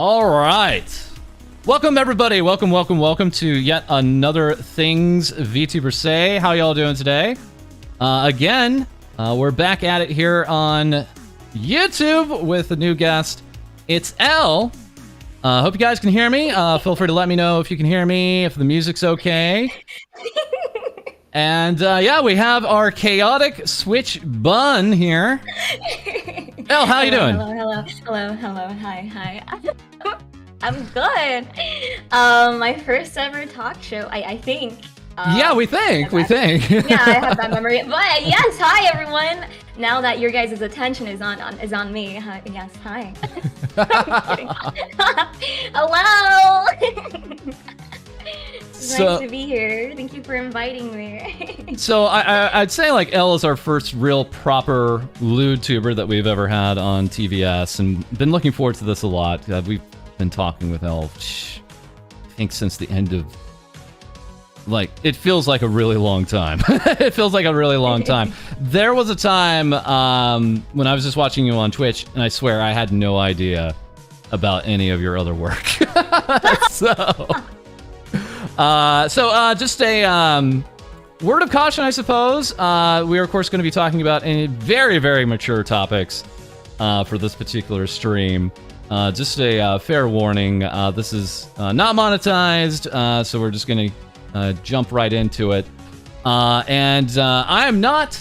All right. Welcome, everybody. Welcome to yet another Things Vtubers Say. How y'all doing today? Again, we're back at it here on YouTube with a new guest. It's Elle. Hope you guys can hear me. Feel free to let me know if you can hear me, if the music's okay. And yeah, we have our chaotic switch bun here. Elle, how you doing? Hello. Hi. I'm good. My first ever talk show, I think. Yeah, we think. Yeah, I have that memory. But yes, hi everyone. Now that your guys' attention is on me, yes, hi. I'm kidding. Hello. It's nice to be here. Thank you for inviting me. So I'd say like Elle is our first real proper lewd tuber that we've ever had on TVS, and been looking forward to this a lot. We've been talking with Elle, I think, since the end of, like, it feels like a really long time. It feels like a really long time. There was a time when I was just watching you on Twitch, and I swear I had no idea about any of your other work. So just a word of caution, I suppose. We are, of course, going to be talking about any very, very mature topics for this particular stream. Just a fair warning, this is not monetized, so we're just going to jump right into it. And I am not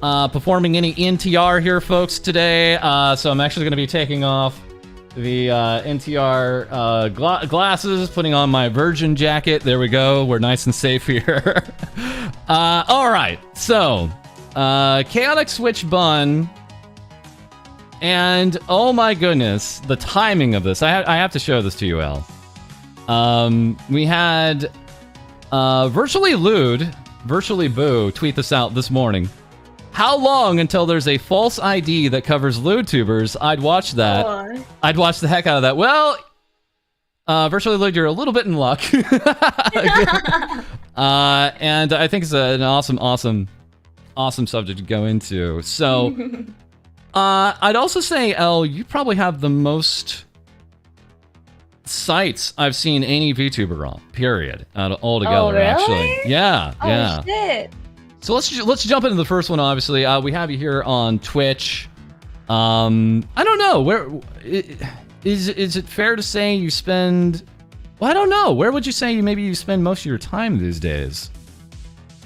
performing any NTR here, folks, today, so I'm actually going to be taking off the NTR glasses, putting on my virgin jacket. There we go. We're nice and safe here. All right. So, chaotic switch bun. And oh my goodness, the timing of this. I have to show this to you, Elle. We had Virtually Lewd, Virtually Boo tweet this out this morning. How long until there's a false ID that covers lewd tubers? I'd watch that. Oh. I'd watch the heck out of that. Well, Virtually Lewd, you're a little bit in luck. And I think it's an awesome subject to go into. So, I'd also say, Elle, you probably have the most sites I've seen any VTuber on, period, altogether. Oh, really? Actually. Yeah. Oh, shit. So let's jump into the first one. Obviously, we have you here on Twitch. I don't know, where is it fair to say you spend? Well, I don't know. Where would you say you spend most of your time these days?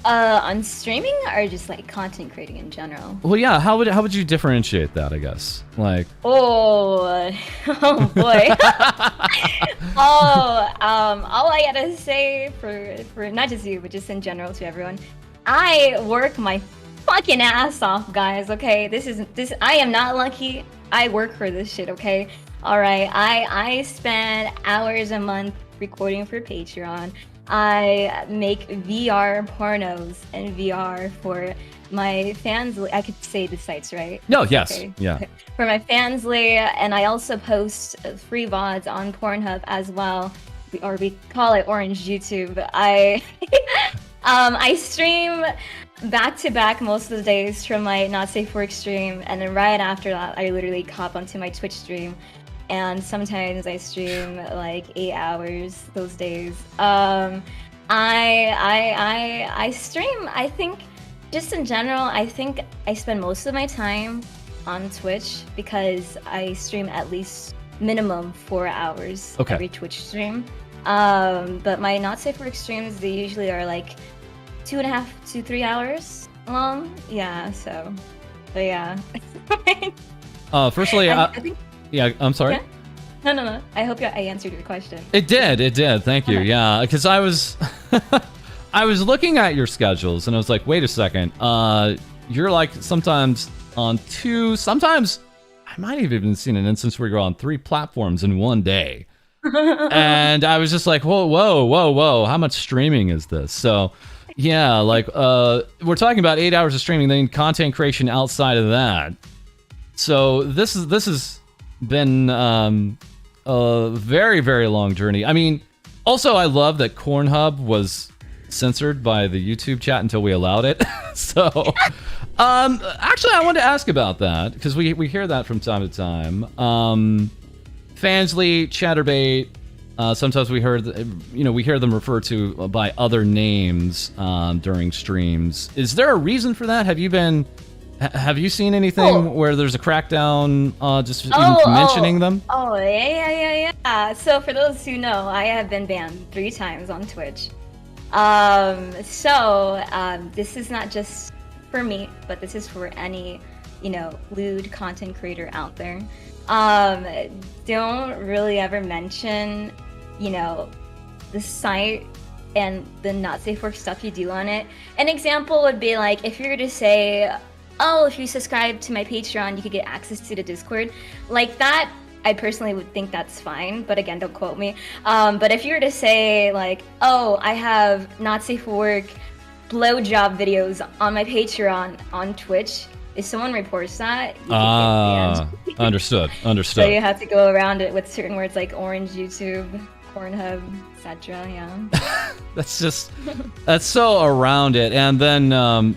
On streaming or just like content creating in general? Well, yeah. How would you differentiate that? I guess like. Oh boy. All I gotta say for not just you, but just in general to everyone. I work my fucking ass off, guys, okay? I am not lucky. I work for this shit, okay? All right, I spend hours a month recording for Patreon. I make VR pornos and VR for my Fansley. I could say the sites, right? No, yes, okay. Yeah. Okay. For my Fansley, and I also post free VODs on PornHub as well, or we call it Orange YouTube. I stream back to back most of the days from my Not Safe for Work stream, and then right after that, I literally hop onto my Twitch stream, and sometimes I stream like 8 hours those days. I stream. I think, just in general, I think I spend most of my time on Twitch because I stream at least minimum 4 hours every Twitch stream. But my Not Safe for Work streams, they usually are like 2.5 to 3 hours long. Yeah, so, but yeah. Firstly, I think, yeah, I'm sorry. Yeah? No. I hope I answered your question. It did. Thank you. Okay. Yeah, because I was looking at your schedules and I was like, wait a second. You're like sometimes on 2, sometimes I might have even seen an instance where you're on 3 platforms in one day. And I was just like, whoa, how much streaming is this? So yeah, like we're talking about 8 hours of streaming, then content creation outside of that. So this has been a very, very long journey. I mean, also I love that PornHub was censored by the YouTube chat until we allowed it. So actually I wanted to ask about that because we hear that from time to time. Fansley, Chaturbate. Sometimes we hear them referred to by other names during streams. Is there a reason for that? Have you seen anything where there's a crackdown just even mentioning them? Oh, yeah. So for those who know, I have been banned 3 times on Twitch. This is not just for me, but this is for any, lewd content creator out there. Don't really ever mention, the site and the not safe work stuff you do on it. An example would be like if you were to say, oh, if you subscribe to my Patreon, you could get access to the Discord. Like that, I personally would think that's fine, but again, don't quote me. But if you were to say like, oh, I have not safe for work blowjob videos on my Patreon on Twitch, if someone reports that, you can get banned. Understood. So you have to go around it with certain words like orange YouTube, PornHub, etc. Yeah. that's so around it. And then,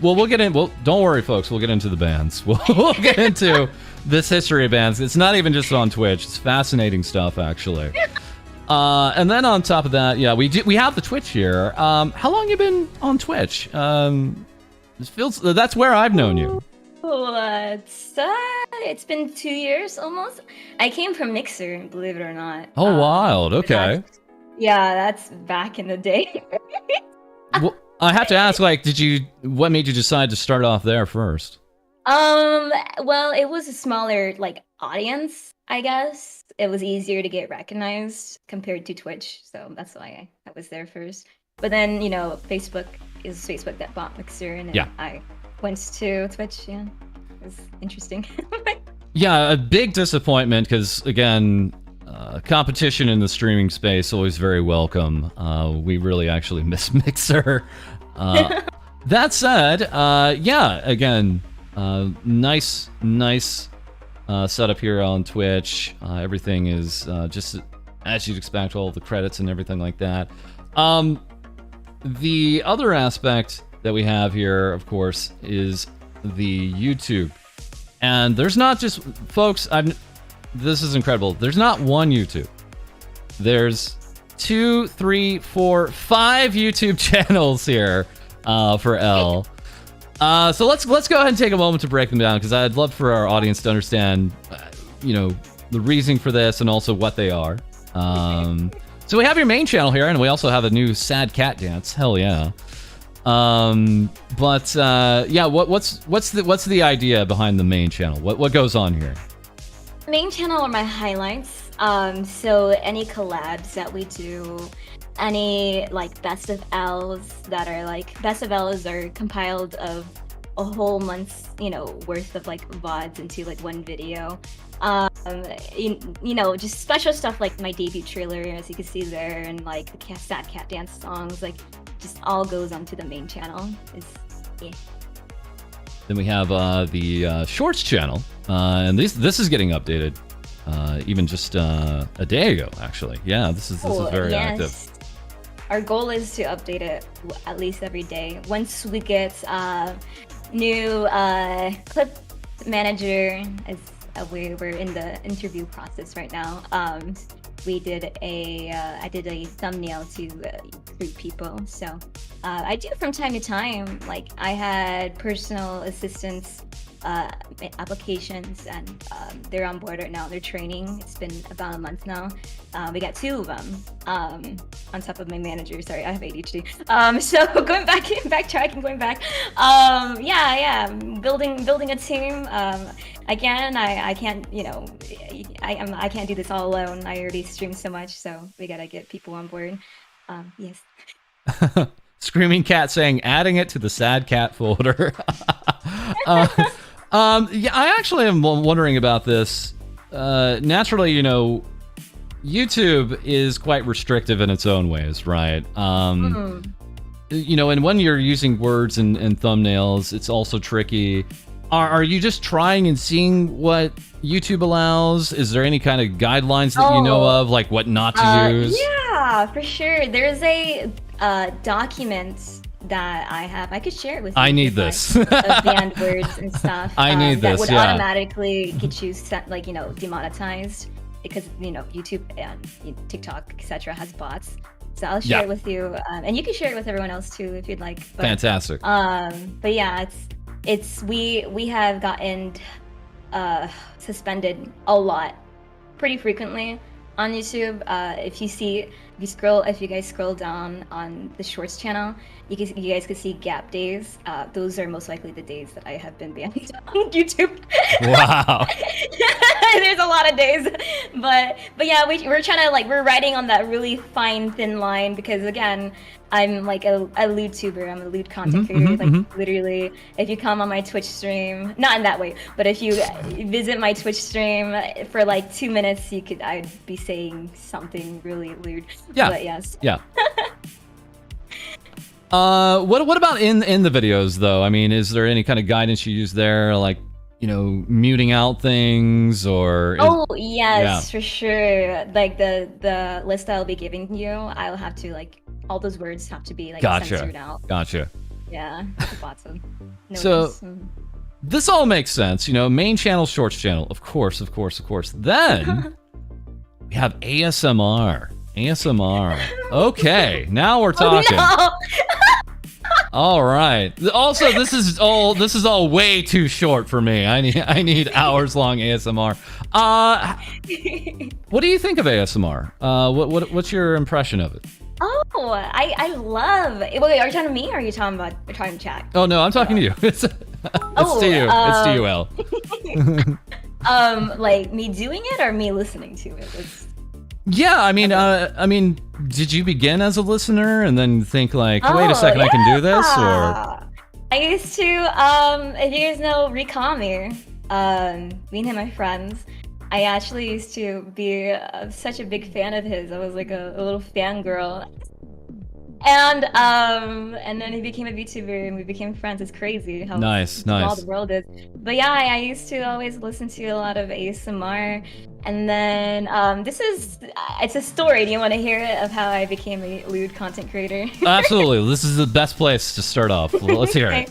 we'll get in. Well, don't worry, folks. We'll get into the bans. We'll get into this history of bans. It's not even just on Twitch. It's fascinating stuff, actually. And then on top of that, yeah, we have the Twitch here. How long you been on Twitch? That's where I've known you. It's been 2 years almost. I came from Mixer, believe it or not. Oh, wild. Okay. That's back in the day. Well, I have to ask, like, what made you decide to start off there first? Well, it was a smaller, audience, I guess. It was easier to get recognized compared to Twitch, so that's why I was there first. But then, Facebook that bought Mixer, and I went to Twitch. Yeah, it was interesting. Yeah, a big disappointment because, again, competition in the streaming space always very welcome. We really actually miss Mixer. That said, again, nice setup here on Twitch. Everything is just as you'd expect, all the credits and everything like that. The other aspect that we have here, of course, is the YouTube. And there's not just, folks, this is incredible. There's not one YouTube. There's 2, 3, 4, 5 YouTube channels here for L. So let's go ahead and take a moment to break them down, because I'd love for our audience to understand, the reasoning for this and also what they are. So we have your main channel here, and we also have a new sad cat dance. Hell yeah. What's the idea behind the main channel? What goes on here? Main channel are my highlights. So any collabs that we do, any best of L's that are best of L's are compiled of a whole month's worth of VODs into one video. Just special stuff like my debut trailer, as you can see there, and the sad cat dance songs, just all goes onto the main channel. Then we have the shorts channel, and this is getting updated even just a day ago, actually. Yeah, this is very active. Our goal is to update it at least every day. Once we get new clip manager, as we're in the interview process right now. I did a thumbnail to recruit people. So I do from time to time. I had personal assistants applications, and they're on board right now. They're training. It's been about a month now. We got 2 of them on top of my manager. Sorry, I have ADHD. So backtracking, going back. Building a team. Again, I can't, I can't do this all alone. I already stream so much, so we gotta get people on board. Yes. Screaming Cat saying, adding it to the sad cat folder. I actually am wondering about this. Naturally, YouTube is quite restrictive in its own ways, right? And when you're using words and thumbnails, it's also tricky. Are you just trying and seeing what YouTube allows? Is there any kind of guidelines that you know of, what not to use? Yeah, for sure. There's a document that I have. I could share it with you. I need this. Of banned words and stuff. I need that this. would yeah. automatically get you demonetized. because YouTube and TikTok, etc., has bots. So I'll share it with you, and you can share it with everyone else too if you'd like. But, Fantastic. But yeah, we have gotten suspended a lot, pretty frequently on YouTube. If you guys scroll down on the Shorts channel, you guys can see gap days. Those are most likely the days that I have been banned on YouTube. Wow. There's a lot of days, but yeah, we're trying to we're riding on that really fine thin line, because again, I'm like a lewd tuber. I'm a lewd content creator. Literally, if you come on my Twitch stream, not in that way, but if you visit my Twitch stream for like 2 minutes, I'd be saying something really lewd. Yeah. But yes. Yeah. What about in the videos though? I mean, is there any kind of guidance you use there, like muting out things, or? Yes, for sure. Like the list I'll be giving you, I'll have to all those words have to be censored out. Gotcha. Yeah. Lots of notice. So this all makes sense. Main channel, Shorts channel, of course. Then we have ASMR. Okay, now we're talking. Oh, no. All right. Also, this is all way too short for me. I need hours long ASMR. What do you think of ASMR? What's your impression of it? Oh, I love. Wait, are you talking to me, or are you talking to chat? Oh no, I'm talking to you. It's to you. It's to you, El. Like me doing it or me listening to it? Yeah, I mean, did you begin as a listener and then think wait a second, I can do this, or? I used to, if you guys know Webcomic, me and him are friends. I actually used to be such a big fan of his. I was like a little fangirl. And then he became a VTuber and we became friends. It's crazy how small the world is. But yeah, I used to always listen to a lot of ASMR. And then it's a story. Do you want to hear it of how I became a lewd content creator? Absolutely. This is the best place to start off. Let's hear it.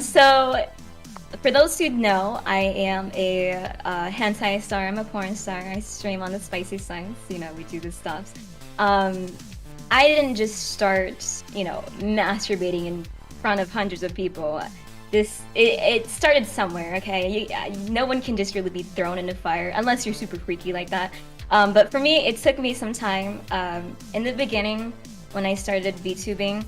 So for those who know, I am a hentai star. I'm a porn star. I stream on the spicy sites. We do this stuff. I didn't just start, masturbating in front of hundreds of people. It started somewhere, okay? No one can just really be thrown into fire unless you're super freaky like that. But for me, it took me some time. In the beginning, when I started VTubing,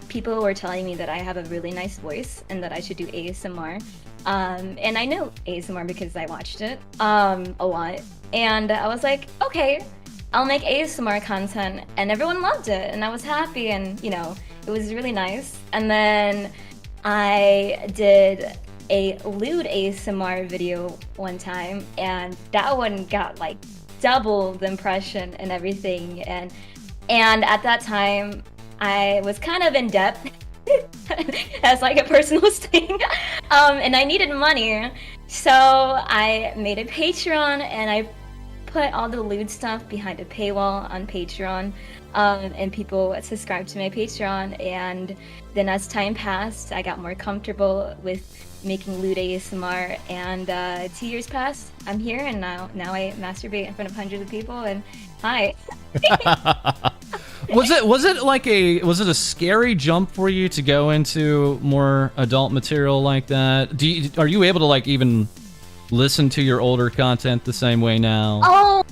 people were telling me that I have a really nice voice and that I should do ASMR. And I know ASMR because I watched it a lot. And I was like, okay, I'll make ASMR content, and everyone loved it, and I was happy, and it was really nice. And then I did a lewd ASMR video one time, and that one got double the impression and everything. And at that time, I was kind of in debt as a personal thing, and I needed money, so I made a Patreon, and I put all the lewd stuff behind a paywall on Patreon, and people subscribed to my Patreon. And then as time passed, I got more comfortable with making lewd ASMR, and 2 years passed. I'm here, and now I masturbate in front of hundreds of people. And hi. Was it a scary jump for you to go into more adult material like that? Are you able to even listen to your older content the same way now? Oh.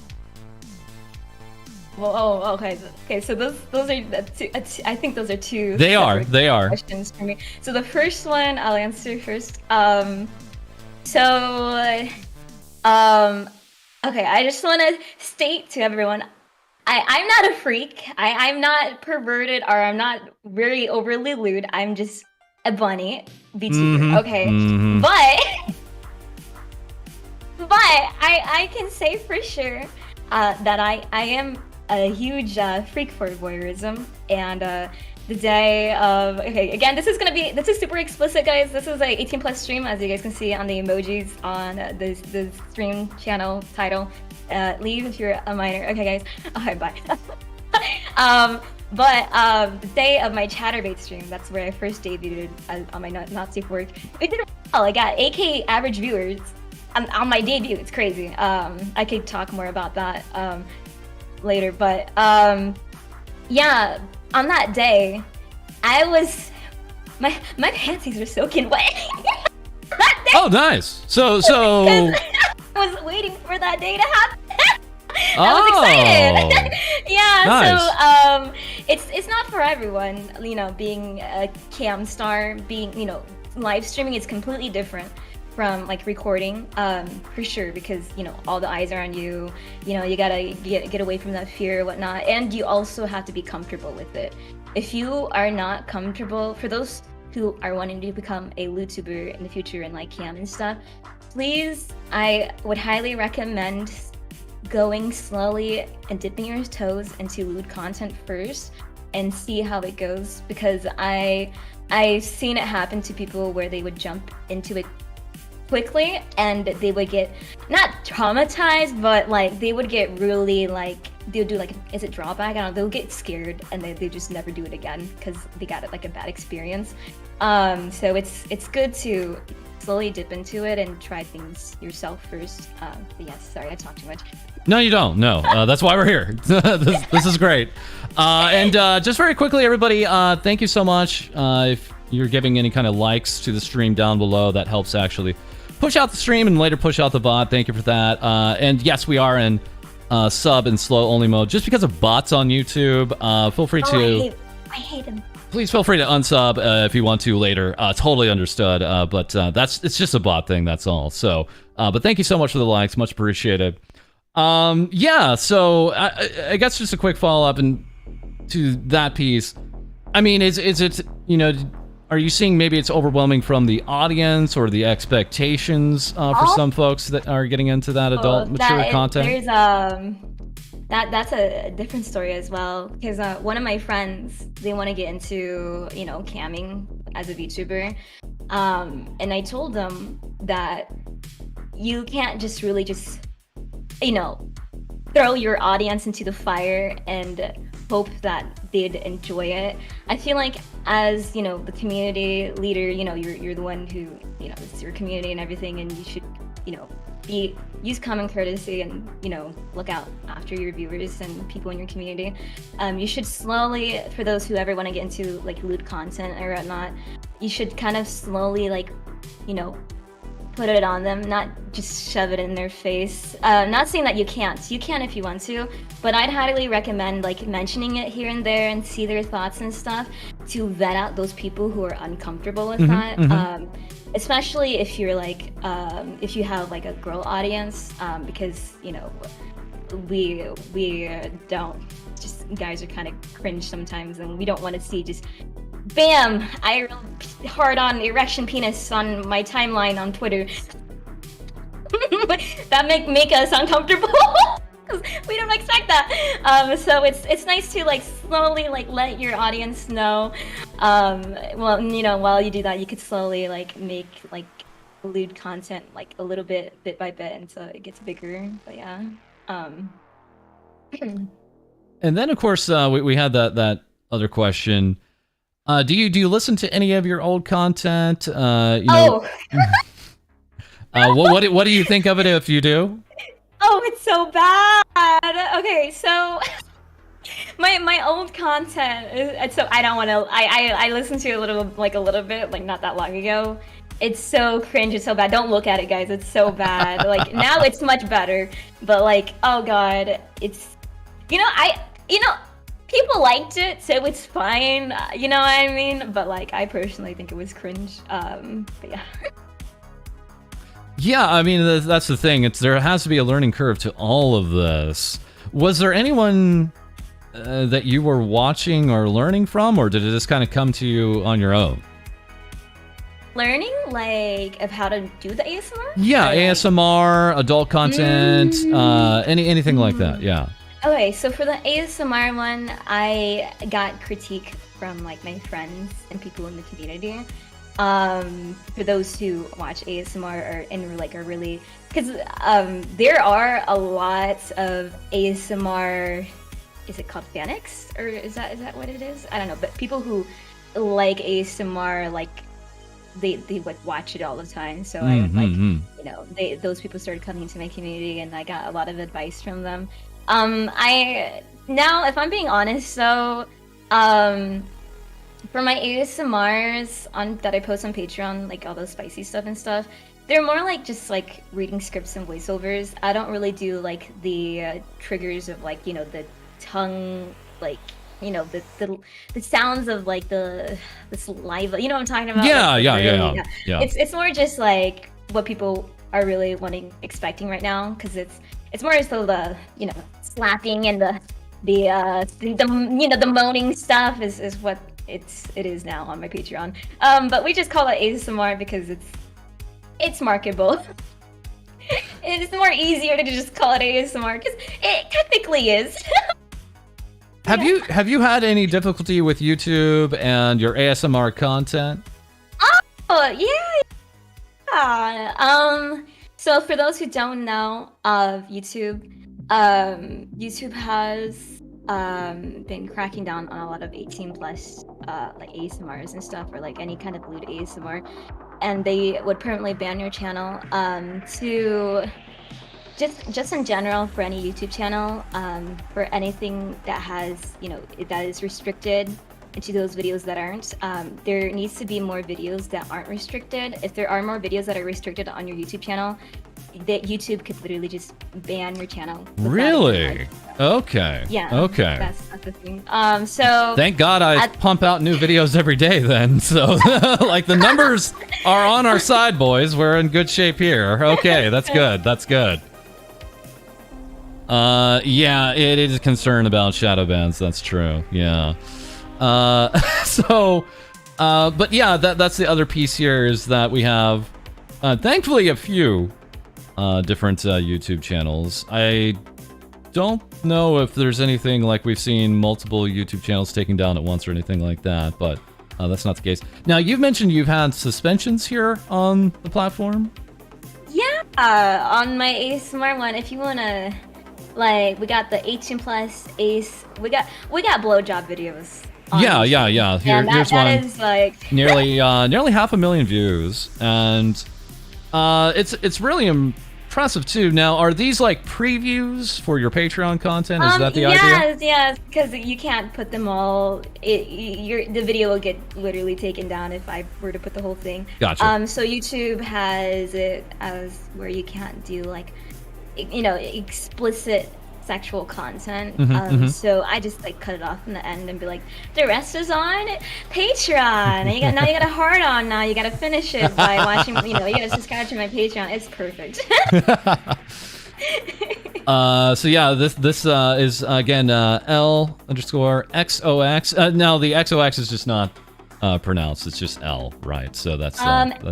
Well, okay. So those are two, I think those are two. They are questions for me. So the first one I'll answer first. Okay. I just want to state to everyone, I'm not a freak. I'm not perverted, or I'm not very overly lewd. I'm just a bunny VTuber. Okay, But I can say for sure that I am a huge freak for voyeurism. And the day of, okay, again, this is super explicit, guys. This is a 18+ stream, as you guys can see on the emojis on the stream channel title. Leave if you're a minor. Okay, guys. Alright, bye. But the day of my Chaturbate stream, that's where I first debuted on my Not Safe work. It did well. I got 8K average viewers. on my debut. It's crazy. I could talk more about that later, but yeah, on that day, I was my panties were soaking wet. That day, Oh, nice. So I was waiting for that day to happen. I was excited. Yeah, Nice. so it's not for everyone. You know, being a cam star, being live streaming is completely different from like recording, for sure, because all the eyes are on you. You gotta get away from that fear or whatnot, and you also have to be comfortable with it. If you are not comfortable, for those who are wanting to become a Vtuber in the future and like cam and stuff, please, I would highly recommend going slowly and dipping your toes into lewd content first and see how it goes, because I've seen it happen to people where they would jump into it quickly and they would get not traumatized, but like they would get really like, they'll do like, is it drawback? I don't know, they'll get scared and they just never do it again because they got it like a bad experience. So it's good to slowly dip into it and try things yourself first. But yes, sorry, I talked too much. No, you don't. No, that's why we're here. This is great. And just very quickly, everybody, thank you so much. If you're giving any kind of likes to the stream down below, that helps actually push out the stream and later push out the bot. Thank you for that. And yes, we are in sub and slow only mode just because of bots on YouTube. Feel free to... I hate them. Please feel free to unsub if you want to later. Totally understood. But it's just a bot thing. That's all. So, but thank you so much for the likes. Much appreciated. Yeah. So I guess just a quick follow up and to that piece. I mean, is it are you seeing maybe it's overwhelming from the audience or the expectations for some folks that are getting into that adult mature content? There's that's a different story as well, because one of my friends, they want to get into camming as a VTuber, and I told them that you can't just really throw your audience into the fire and hope that they'd enjoy it. I feel like as the community leader, you're the one who it's your community and everything, and you should use common courtesy and look out after your viewers and people in your community. You should slowly, for those who ever want to get into like lewd content or whatnot, you should kind of slowly put it on them, not just shove it in their face. Not saying that you can't if you want to, but I'd highly recommend like mentioning it here and there and see their thoughts and stuff to vet out those people who are uncomfortable with that. Especially if you're like, if you have like a girl audience, because we don't, just guys are kind of cringe sometimes, and we don't want to see just bam, hard on erection penis on my timeline on Twitter. That make us uncomfortable. We don't expect that. So it's nice to like slowly like let your audience know. Well, while you do that, you could slowly like make like lewd content like a little bit by bit until it gets bigger. But yeah. And then of course we had that other question. Do you listen to any of your old content? What do you think of it if you do? Oh, it's so bad. Okay, so my old content, so I don't want to. I listened to it a little bit, like not that long ago. It's so cringe. It's so bad. Don't look at it, guys. It's so bad. Like now it's much better, but like, oh god, it's people liked it, so it's fine. You know what I mean? But like, I personally think it was cringe. But yeah. Yeah, I mean, that's the thing. There has to be a learning curve to all of this. Was there anyone that you were watching or learning from, or did it just kind of come to you on your own? Learning, like, of how to do the ASMR? Yeah, or ASMR, adult content, anything like that, yeah. Okay, so for the ASMR one, I got critique from, like, my friends and people in the community. For those who watch ASMR are really, because there are a lot of ASMR, is it called Phonics, or is that what it is? I don't know, but people who like ASMR, like they would watch it all the time. So I would, like, you know, those people started coming into my community, and I got a lot of advice from them. I now, if I'm being honest, so for my ASMRs that I post on Patreon, like all those spicy stuff and stuff, they're more like just like reading scripts and voiceovers. I don't really do like the triggers of, like, you know, the tongue, like, you know, the sounds of like the saliva. You know what I'm talking about? Yeah, like, yeah. It's more just like what people are really expecting right now, because it's more so the, you know, slapping and the you know, the moaning stuff is what it is now on my Patreon. But we just call it ASMR because it's marketable. It's more easier to just call it ASMR because it technically is. Have you had any difficulty with YouTube and your ASMR content? Oh yeah. So for those who don't know of YouTube, YouTube has been cracking down on a lot of 18 plus like ASMRs and stuff, or like any kind of lewd ASMR, and they would permanently ban your channel to just in general for any YouTube channel, for anything that has, you know, that is restricted into those videos that aren't. There needs to be more videos that aren't restricted. If there are more videos that are restricted on your YouTube channel, that YouTube could literally just ban your channel. Really? Okay. Yeah. Okay. That's the thing. So thank God I pump out new videos every day then. So like the numbers are on our side, boys. We're in good shape here. Okay, that's good. That's good. Yeah, it is a concern about shadow bans. That's true. Yeah. But yeah, that's the other piece here, is that we have, thankfully, a few different YouTube channels. I don't know if there's anything like we've seen multiple YouTube channels taken down at once or anything like that, but that's not the case. Now, you've mentioned you've had suspensions here on the platform? Yeah, on my ASMR one, if you wanna, like, we got the 18 plus ace, we got blowjob videos. Yeah. Here's one. That is like nearly 500,000 views, and it's really impressive too. Now, are these like previews for your Patreon content? Is that the idea? Yes, because you can't put them all. The video will get literally taken down if I were to put the whole thing. Gotcha. So YouTube has it as where you can't do, like, you know, explicit sexual content. So I just like cut it off in the end and be like, the rest is on Patreon. And now you got a hard on. Now you got to finish it by watching. You know, you got to subscribe to my Patreon. It's perfect. So yeah, this is again L_XOX. Now the XOX is just not pronounced. It's just L, right? So that's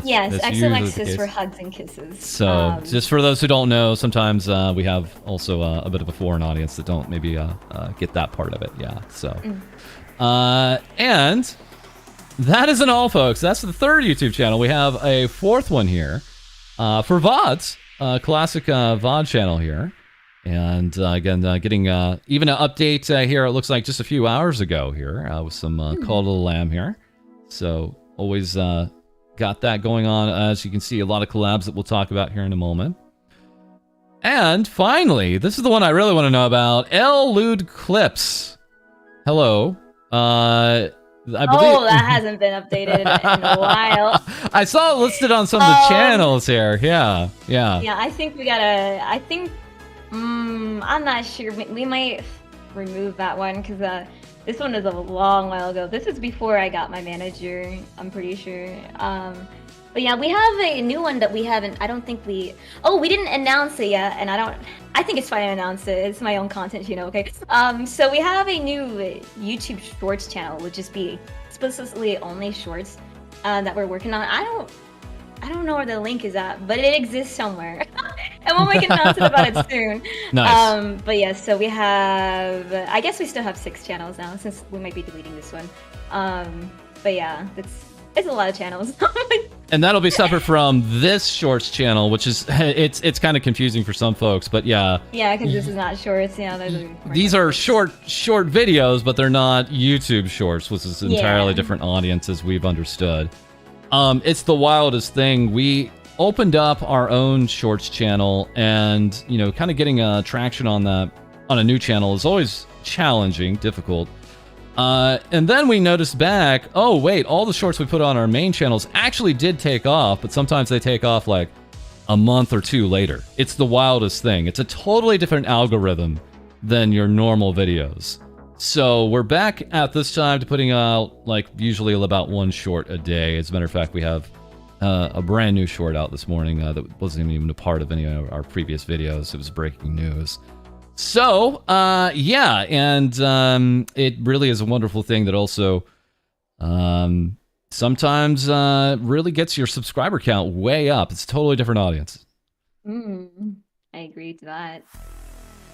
yes, that's XOX is for hugs and kisses. So just for those who don't know, sometimes we have also a bit of a foreign audience that don't maybe get that part of it. Yeah. So and that isn't all, folks. That's the third YouTube channel. We have a fourth one here for VODs, classic VOD channel here. And again, getting even an update here, it looks like just a few hours ago here with some Call to the Lamb here. So always got that going on. As you can see, a lot of collabs that we'll talk about here in a moment. And finally, this is the one I really want to know about. Lewd Clips. Hello. I believe that hasn't been updated in a while. I saw it listed on some of the channels here. Yeah. I think we gotta. I'm not sure. We might remove that one because this one is a long while ago. This is before I got my manager, I'm pretty sure. But yeah, we have a new one that we haven't. I don't think we didn't announce it yet, and I think it's fine to announce it. It's my own content, you know. Okay. So we have a new YouTube Shorts channel, which just be explicitly only shorts that we're working on. I don't know where the link is at, but it exists somewhere. And we'll make an announcement about it soon. Nice. But yeah, so we have, I guess we still have 6 channels now, since we might be deleting this one. But yeah, it's a lot of channels. And that'll be separate from this shorts channel, which is, it's kind of confusing for some folks, but yeah. Yeah, because this is not shorts. Yeah, these are short videos, but they're not YouTube shorts, which is entirely different audience as we've understood. It's the wildest thing. We opened up our own shorts channel, and kind of getting traction on that on a new channel is always challenging, difficult. And then we noticed back, oh wait, all the shorts we put on our main channels actually did take off, but sometimes they take off like a month or two later. It's the wildest thing. It's a totally different algorithm than your normal videos. So we're back at this time to putting out like usually about one short a day. As a matter of fact, we have a brand new short out this morning that wasn't even a part of any of our previous videos. It was breaking news. So, yeah, and it really is a wonderful thing that also sometimes really gets your subscriber count way up. It's a totally different audience. I agree to that.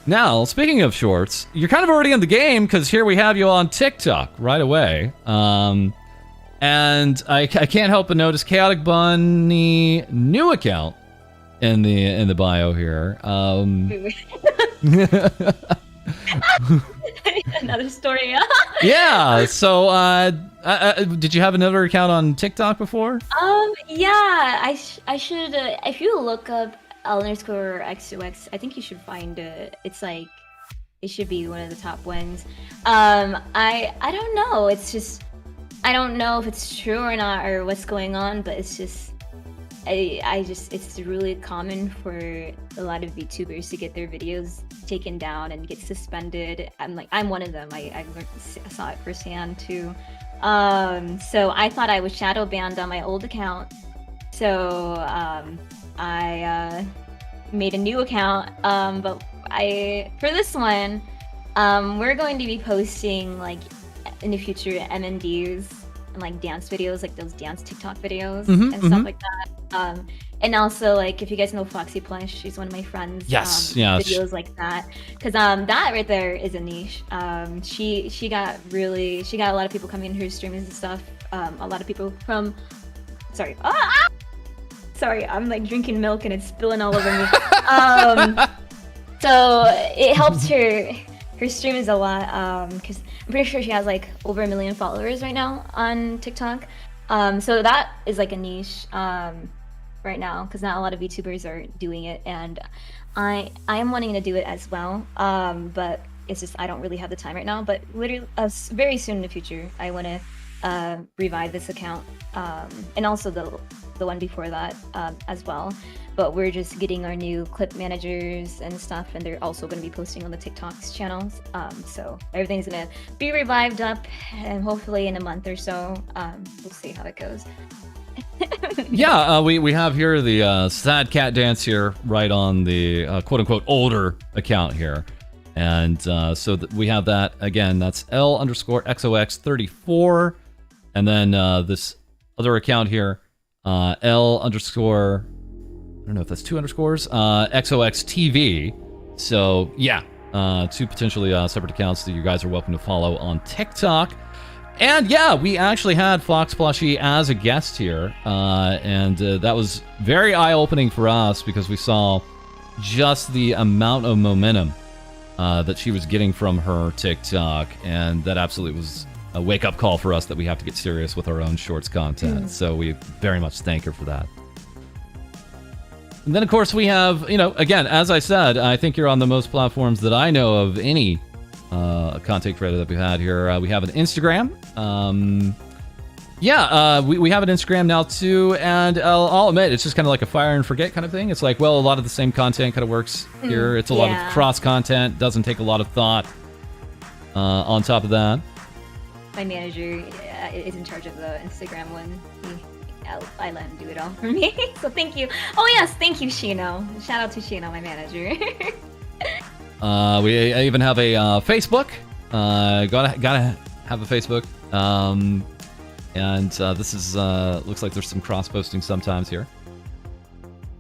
Now, speaking of shorts, you're kind of already in the game because here we have you on TikTok right away. And I can't help but notice Chaotic Bunny new account in the bio here. Another story. Yeah. So, did you have another account on TikTok before? Yeah. I should. If you look up L_XOX, I think you should find it. It's like it should be one of the top ones. I don't know. It's just I don't know if it's true or not or what's going on, but it's just. It's really common for a lot of VTubers to get their videos taken down and get suspended. I'm one of them. I saw it firsthand too. So I thought I was shadow banned on my old account. So I made a new account. But for this one, we're going to be posting like in the future MNDs and like dance videos, like those dance TikTok videos and stuff like that. And also like if you guys know Foxy Plush, she's one of my friends. Yes, yeah. Videos like that, because that right there is a niche. She got a lot of people coming in her streams and stuff. A lot of people from sorry, I'm like drinking milk and it's spilling all over me. So it helps her stream is a lot, because I'm pretty sure she has like over 1 million followers right now on TikTok. So that is like a niche right now, because not a lot of VTubers are doing it, and I am wanting to do it as well. But it's just I don't really have the time right now. But literally, very soon in the future, I want to revive this account, and also the one before that as well. But we're just getting our new clip managers and stuff, and they're also going to be posting on the TikTok's channels. So everything's going to be revived up, and hopefully in a month or so, we'll see how it goes. Yeah, we have here the sad cat dance here right on the quote-unquote older account here. And so we have that, again, that's L_XOX34. And then this other account here, L_ I don't know if that's 2 underscores, XOXTV. So yeah, 2 potentially separate accounts that you guys are welcome to follow on TikTok. And yeah, we actually had Fox Plushie as a guest here, and that was very eye-opening for us because we saw just the amount of momentum that she was getting from her TikTok, and that absolutely was a wake-up call for us that we have to get serious with our own shorts content. So we very much thank her for that. And then, of course, we have, again, as I said, I think you're on the most platforms that I know of any content creator that we've had here. We have an Instagram. We have an Instagram now, too. And I'll admit, it's just kind of like a fire and forget kind of thing. It's like, well, a lot of the same content kind of works here. It's a lot of cross content. Doesn't take a lot of thought on top of that. My manager is in charge of the Instagram one. I let him do it all for me. So thank you. Oh yes, thank you, Shino. Shout out to Shino, my manager. We even have a Facebook. Gotta have a Facebook. And this is looks like there's some cross posting sometimes here.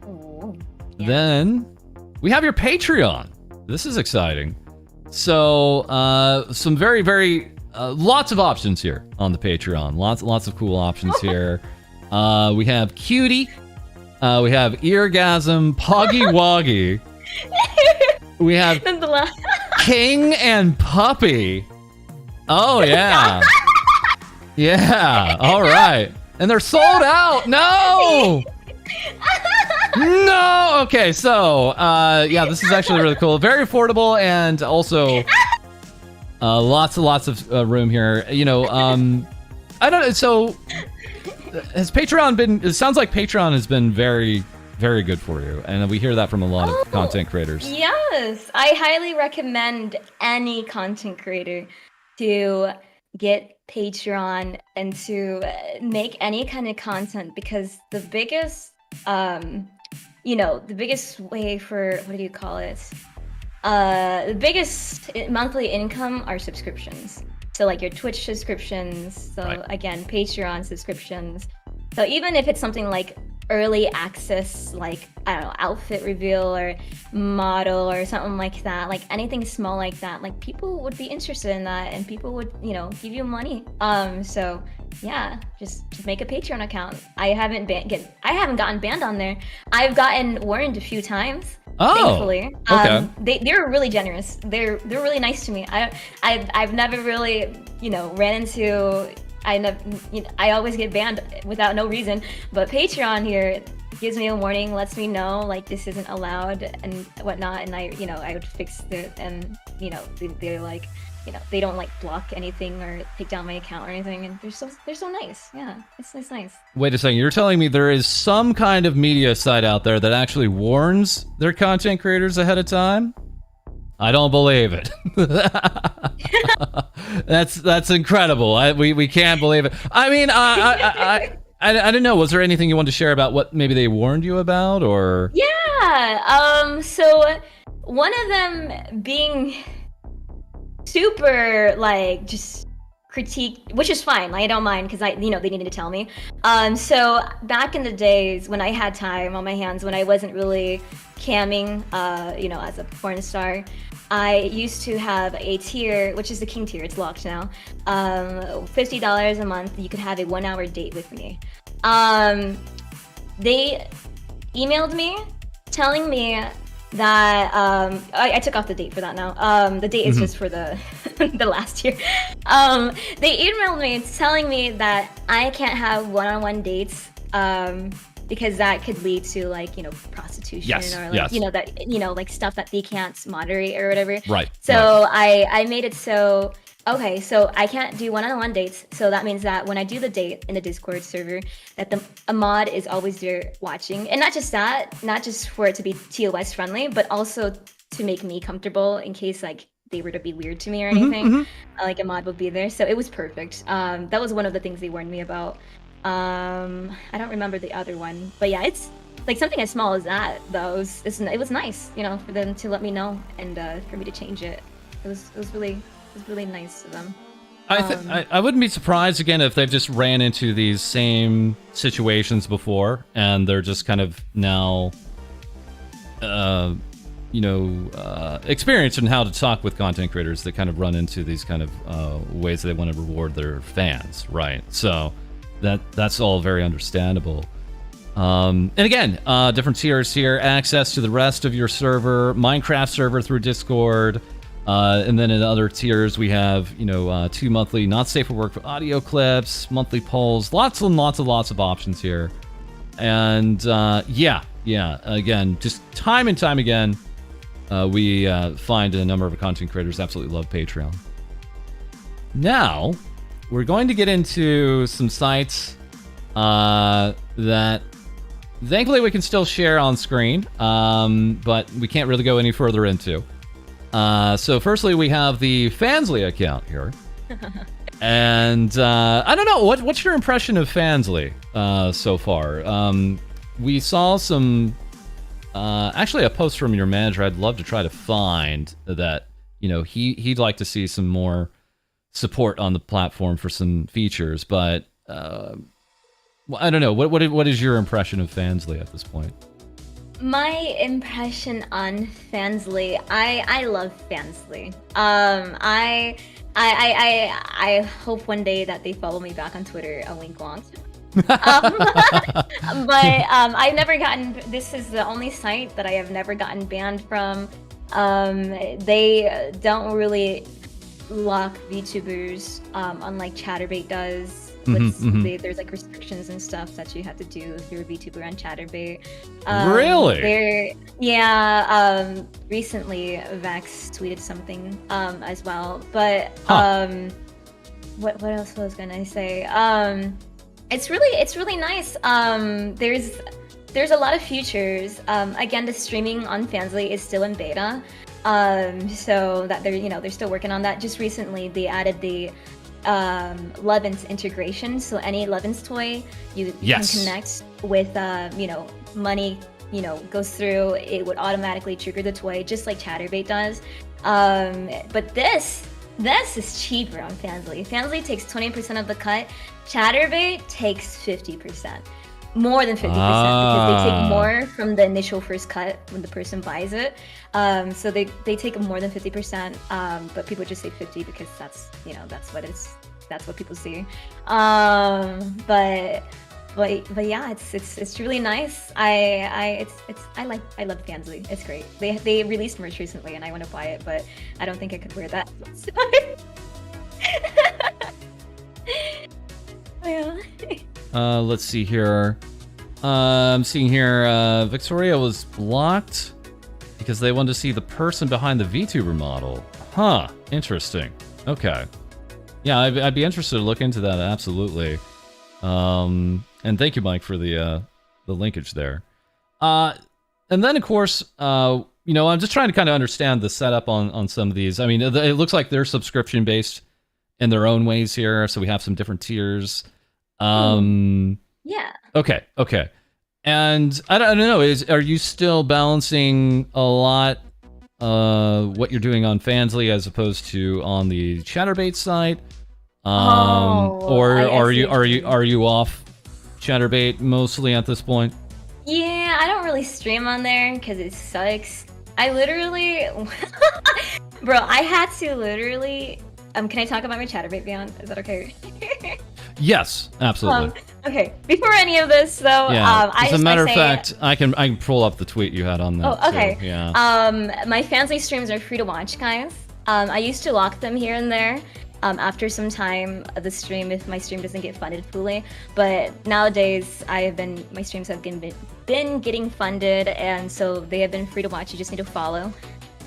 Oh, yeah. Then we have your Patreon. This is exciting. So some very, very lots of options here on the Patreon. Lots of cool options here. We have Cutie. We have Eargasm, Poggy Woggy. We have King and Puppy. Oh, yeah. Yeah, all right. And they're sold out. No. No. Okay, so yeah, this is actually really cool. Very affordable, and also lots of room here. You know, I don't know. So has Patreon been? It sounds like Patreon has been very good for you, and we hear that from a lot of content creators. Yes, I highly recommend any content creator to get Patreon and to make any kind of content, because the biggest the biggest way for, what do you call it, the biggest monthly income are subscriptions. So like your Twitch subscriptions, so right. Again, Patreon subscriptions. So even if it's something like early access, like, I don't know, outfit reveal or model or something like that, like anything small like that, like people would be interested in that, and people would, give you money. So yeah, just make a Patreon account. I haven't gotten banned on there. I've gotten warned a few times. Thankfully. Okay. They're really generous. They're really nice to me. I've never really, ran into. I always get banned without no reason, but Patreon here gives me a warning, lets me know like this isn't allowed and whatnot, and I would fix it, and they're like, they don't like block anything or take down my account or anything, and they're so nice. Yeah, it's nice. Wait a second, you're telling me there is some kind of media site out there that actually warns their content creators ahead of time? I don't believe it. That's incredible. We can't believe it. I mean, I don't know. Was there anything you wanted to share about what maybe they warned you about, or? Yeah. So one of them being super like just critique, which is fine. Like, I don't mind, because they needed to tell me. So back in the days when I had time on my hands, when I wasn't really camming, as a porn star, I used to have a tier, which is the king tier. It's locked now. $50 a month. You could have a 1-hour date with me. They emailed me telling me that I took off the date for that now. The date is just for the the last year. They emailed me telling me that I can't have one-on-one dates because that could lead to prostitution, or that like stuff that they can't moderate or whatever. Right. So I made it so. Okay, so I can't do one-on-one dates, so that means that when I do the date in the Discord server, that a mod is always there watching. And not just that, not just for it to be TOS friendly, but also to make me comfortable in case they were to be weird to me or anything. Like a mod would be there, so it was perfect. That was one of the things they warned me about. I don't remember the other one, but yeah, it's like something as small as that, though. It was nice, for them to let me know and for me to change it. It was really nice of them. I wouldn't be surprised again if they've just ran into these same situations before, and they're just kind of now, experienced in how to talk with content creators that kind of run into these kind of ways they want to reward their fans, right? So that's all very understandable. And again, different tiers here: access to the rest of your server, Minecraft server through Discord. And then in other tiers, we have, 2 monthly not safe for work for audio clips, monthly polls, lots of options here. And again, just time and time again, we find a number of content creators absolutely love Patreon. Now, we're going to get into some sites that thankfully we can still share on screen, but we can't really go any further into. So firstly, we have the Fansley account here. And I don't know, what's your impression of Fansley so far? We saw some, actually a post from your manager. I'd love to try to find that, he'd like to see some more support on the platform for some features, but I don't know. What is your impression of Fansley at this point? My impression on Fansley, I love Fansley. I hope one day that they follow me back on Twitter. A wink wonk. But I've never gotten. This is the only site that I have never gotten banned from. They don't really lock VTubers, unlike Chaturbate does. there's like restrictions and stuff that you have to do if you're a VTuber on Chaturbate. Really? Recently Vex tweeted something as well, but what else was I gonna say? It's really nice. There's a lot of features. Again, the streaming on Fansley is still in beta, so that they're still working on that. Just recently, they added the Levins integration, so any Levins toy you can connect with, money, goes through. It would automatically trigger the toy, just like Chaturbate does. But this is cheaper on Fansley. Fansley takes 20% of the cut. Chaturbate takes 50%. More than 50% because they take more from the initial first cut when the person buys it. So they take more than 50%, but people just say 50 because that's what people see. But yeah, it's really nice. I love Fansley. It's great. They released merch recently and I want to buy it, but I don't think I could wear that. Yeah. Let's see here. I'm seeing here Victoria was blocked because they wanted to see the person behind the VTuber model. Huh. Interesting. Okay. Yeah, I'd be interested to look into that, absolutely. And thank you, Mike, for the linkage there. And then, of course, I'm just trying to kind of understand the setup on some of these. I mean, it looks like they're subscription-based in their own ways here, so we have some different tiers. Yeah. Okay. And I don't know, are you still balancing a lot what you're doing on Fansley as opposed to on the Chaturbate site? Or are you off Chaturbate mostly at this point? Yeah, I don't really stream on there because it sucks. I literally, bro, I had to literally. Can I talk about my Chaturbate Beyond? Is that okay? Yes, absolutely. Okay. Before any of this, though, as a matter of fact, I can pull up the tweet you had on that. Oh, okay. Too. Yeah. My Fansley streams are free to watch, guys. I used to lock them here and there. After some time of the stream, if my stream doesn't get funded fully, but nowadays my streams have been getting funded, and so they have been free to watch. You just need to follow.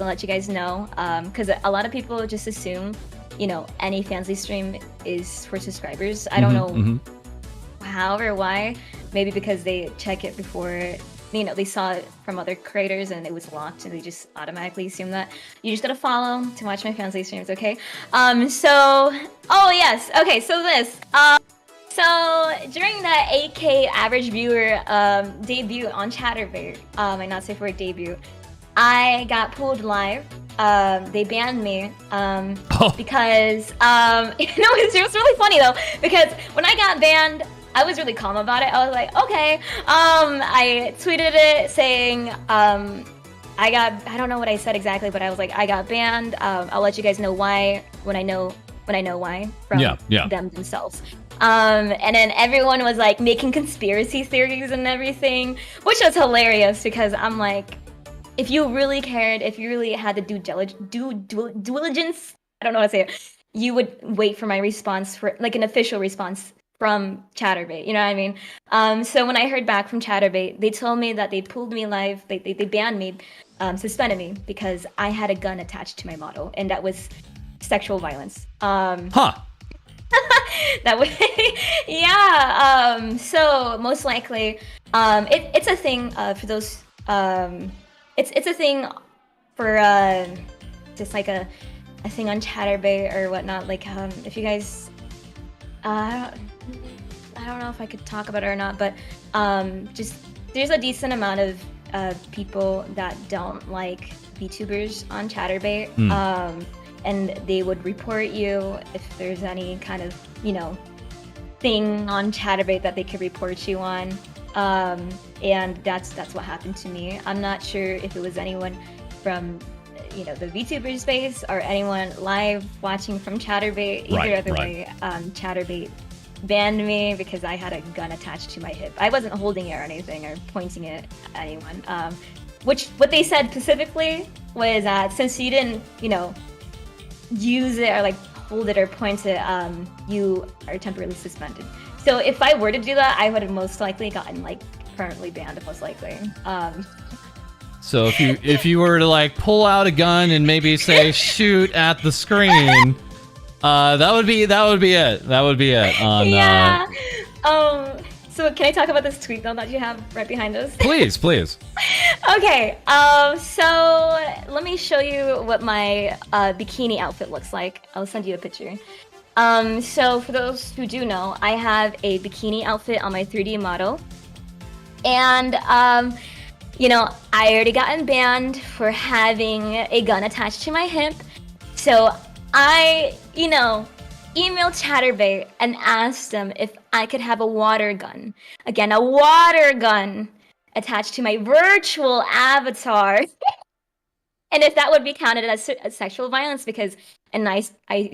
I'll let you guys know, because a lot of people just assume, any Fansley stream is for subscribers. I don't know how or why. Maybe because they check it before, they saw it from other creators and it was locked, and they just automatically assume that. You just gotta follow to watch my Fansley streams, okay? So this. So during the 8K average viewer debut on Chaturbate, my not safe word debut, I got pulled live. They banned me because it's really funny though, because when I got banned, I was really calm about it. I was like, okay. I tweeted it saying I don't know what I said exactly, but I was like, I got banned. I'll let you guys know why when I know why from them themselves. And then everyone was like making conspiracy theories and everything, which was hilarious because I'm like, if you really cared, if you really had to do diligence, I don't know how to say it, you would wait for my response, for like an official response from Chaturbate, you know what I mean? So when I heard back from Chaturbate, they told me that they pulled me live, they banned me, suspended me because I had a gun attached to my model, and that was sexual violence. That way, yeah. So most likely, it's a thing for those. It's a thing for just like a thing on Chaturbate or whatnot. Like if you guys, I don't know if I could talk about it or not, but just there's a decent amount of people that don't like VTubers on Chaturbate, and they would report you if there's any kind of thing on Chaturbate that they could report you on. And that's what happened to me. I'm not sure if it was anyone from the VTuber space or anyone live watching from Chaturbate. Either other way, Chaturbate banned me because I had a gun attached to my hip. I wasn't holding it or anything or pointing it at anyone. What they said specifically was that since you didn't use it or like hold it or point it, you are temporarily suspended. So if I were to do that, I would have most likely gotten like permanently banned, most likely. So if you were to like pull out a gun and maybe say shoot at the screen, that would be it. That would be it. Yeah. So can I talk about this tweet though that you have right behind us? Please. Okay. So let me show you what my bikini outfit looks like. I'll send you a picture. So for those who do know, I have a bikini outfit on my 3D model, and you know, I already gotten banned for having a gun attached to my hip. So I, you know, emailed Chaturbate and asked them if I could have a water gun. Again, a water gun attached to my virtual avatar. And if that would be counted as sexual violence, because, and I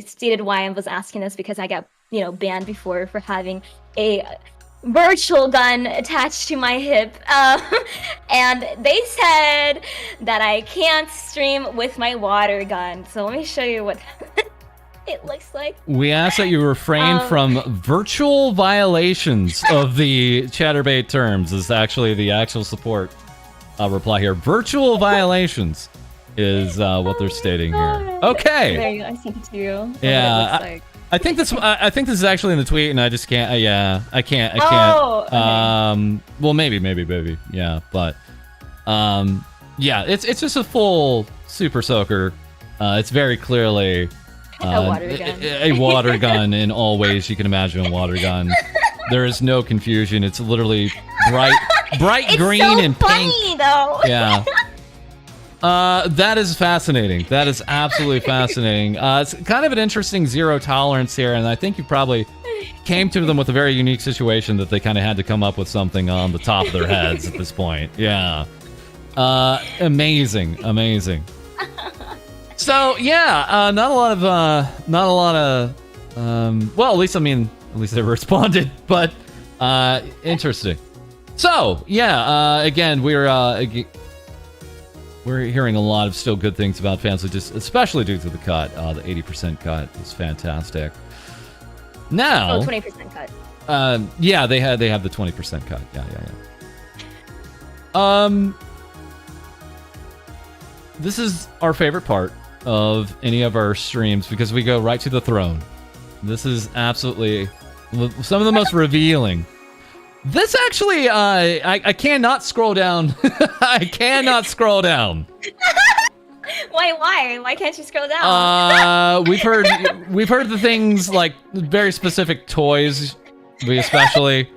stated why I was asking this, because I got, you know, banned before for having a virtual gun attached to my hip, and they said that I can't stream with my water gun. So let me show you what it looks like. We ask that you refrain from virtual violations of the Chaturbate terms. Is actually the actual support reply here. Virtual violations is what they're stating here. Okay. There you go. I sent it to you. Yeah. I think this is actually in the tweet, and I just can't. I can't. Oh, okay. Well, maybe. Yeah, but yeah, it's just a full super soaker. It's very clearly a water gun. A water gun in all ways you can imagine a water gun. There is no confusion. It's literally bright It's green so and funny, pink. Though. Yeah. That is fascinating. That is absolutely fascinating. It's kind of an interesting zero tolerance here, and I think you probably came to them with a very unique situation that they kind of had to come up with something on the top of their heads at this point. Yeah. Amazing. So yeah, not a lot of well, at least they responded, but interesting. So yeah, again, we're hearing a lot of still good things about Fansley, just especially due to the cut. The 80% cut is fantastic. Now, 20% cut. Yeah, they have the 20% cut. Yeah. This is our favorite part of any of our streams because we go right to the throne. This is absolutely some of the most revealing. This actually, I cannot scroll down. I cannot scroll down. Why can't you scroll down? We've heard the things like very specific toys. We especially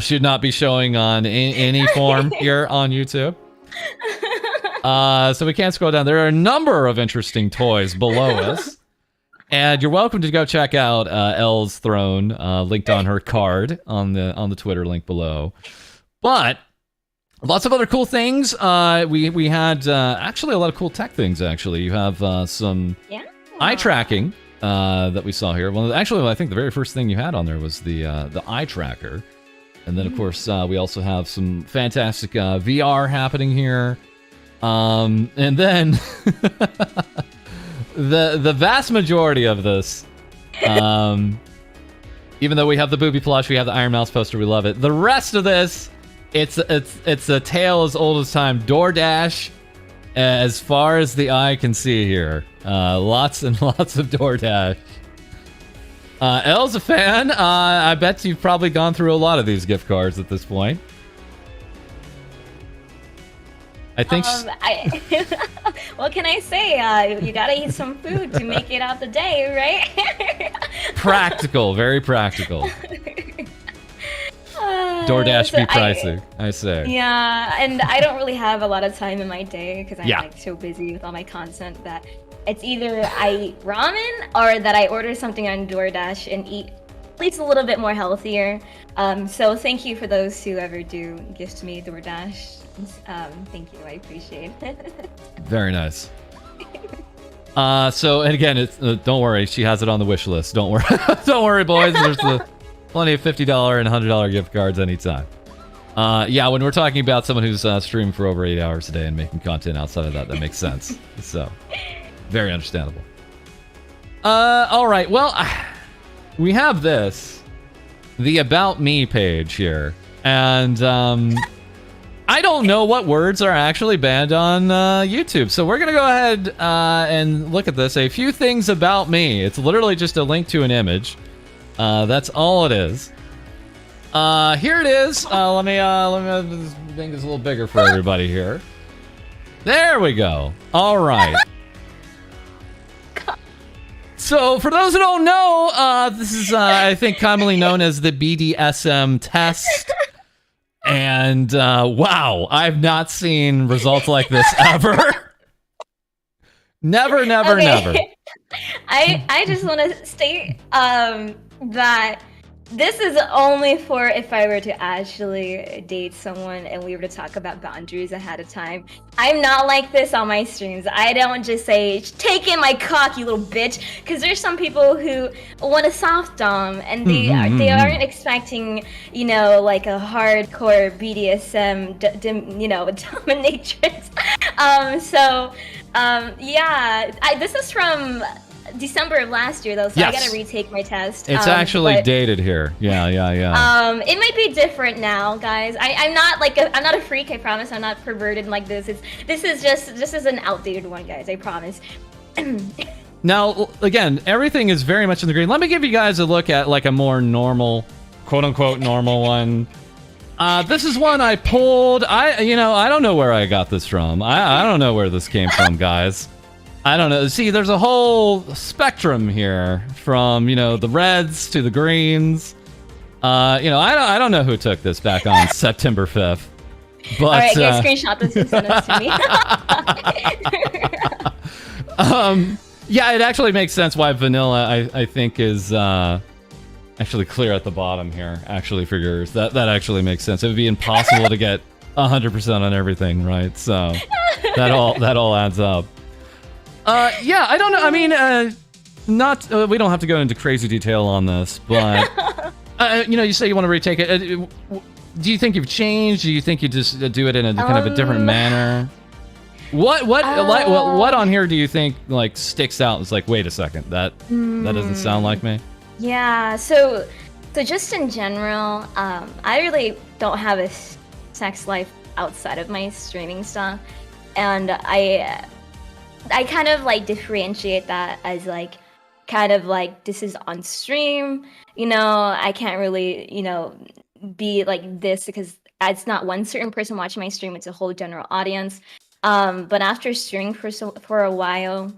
should not be showing on any form here on YouTube. So we can't scroll down. There are a number of interesting toys below us. And you're welcome to go check out Elle's Throne, linked on her card on the Twitter link below. But lots of other cool things. We had actually a lot of cool tech things. Actually, you have some eye tracking that we saw here. Well, actually, I think the very first thing you had on there was the eye tracker, and then of course we also have some fantastic VR happening here, and then. The vast majority of this, even though we have the booby plush, we have the Iron Mouse poster, we love it. The rest of this, it's a tale as old as time. DoorDash, as far as the eye can see here. Lots and lots of DoorDash. Elle's a fan. I bet you've probably gone through a lot of these gift cards at this point. I think. What can I say? You gotta eat some food to make it out the day, right? Practical, very practical. DoorDash be pricey, I say. Yeah, and I don't really have a lot of time in my day because I'm like so busy with all my content that it's either I eat ramen or that I order something on DoorDash and eat at least a little bit more healthier. So thank you for those who ever do gift me DoorDash. Thank you, I appreciate it. Very nice. So, and again, it's don't worry, she has it on the wish list. Don't worry, don't worry, boys. There's plenty of $50 and $100 gift cards anytime. Yeah, when we're talking about someone who's streaming for over 8 hours a day and making content outside of that, that makes sense. So, very understandable. All right. Well, we have the About Me page here, and I don't know what words are actually banned on YouTube, so we're gonna go ahead and look at this. A few things about me. It's literally just a link to an image. That's all it is. Here it is. Let me make this a little bigger for everybody here. There we go. All right. So, for those who don't know, this is, I think, commonly known as the BDSM test. And, wow, I've not seen results like this ever. Never. I just want to state that this is only for if I were to actually date someone and we were to talk about boundaries ahead of time. I'm not like this on my streams. I don't just say, take in my cock, you little bitch, because there's some people who want a soft dom and they aren't expecting, you know, like a hardcore BDSM, dominatrix. Yeah, this is from December of last year though, so yes. I gotta retake my test. It's actually dated here. Yeah. It might be different now, guys. I'm not like I'm not a freak. I promise. I'm not perverted like this. This is an outdated one, guys. I promise. Now, again, everything is very much in the green. Let me give you guys a look at like a more normal, quote unquote normal one. This is one I pulled. I don't know where I got this from. I don't know where this came from, guys. I don't know. See, there's a whole spectrum here from, the reds to the greens. I don't know who took this back on September 5th. But, all right, guys, screenshot this and send it to me. Yeah, it actually makes sense why vanilla, I think, is actually clear at the bottom here, actually, for yours. That actually makes sense. It would be impossible to get 100% on everything, right? So that all adds up. Yeah, I don't know. I mean, we don't have to go into crazy detail on this, but you say you want to retake it. Do you think you've changed? Do you think you just do it in a kind of a different manner? What on here do you think like sticks out? It's like, wait a second, that doesn't sound like me. Yeah. So just in general, I really don't have a sex life outside of my streaming stuff, and I kind of like differentiate that as like kind of like this is on stream, I can't really, be like this because it's not one certain person watching my stream, it's a whole general audience. But after streaming for a while,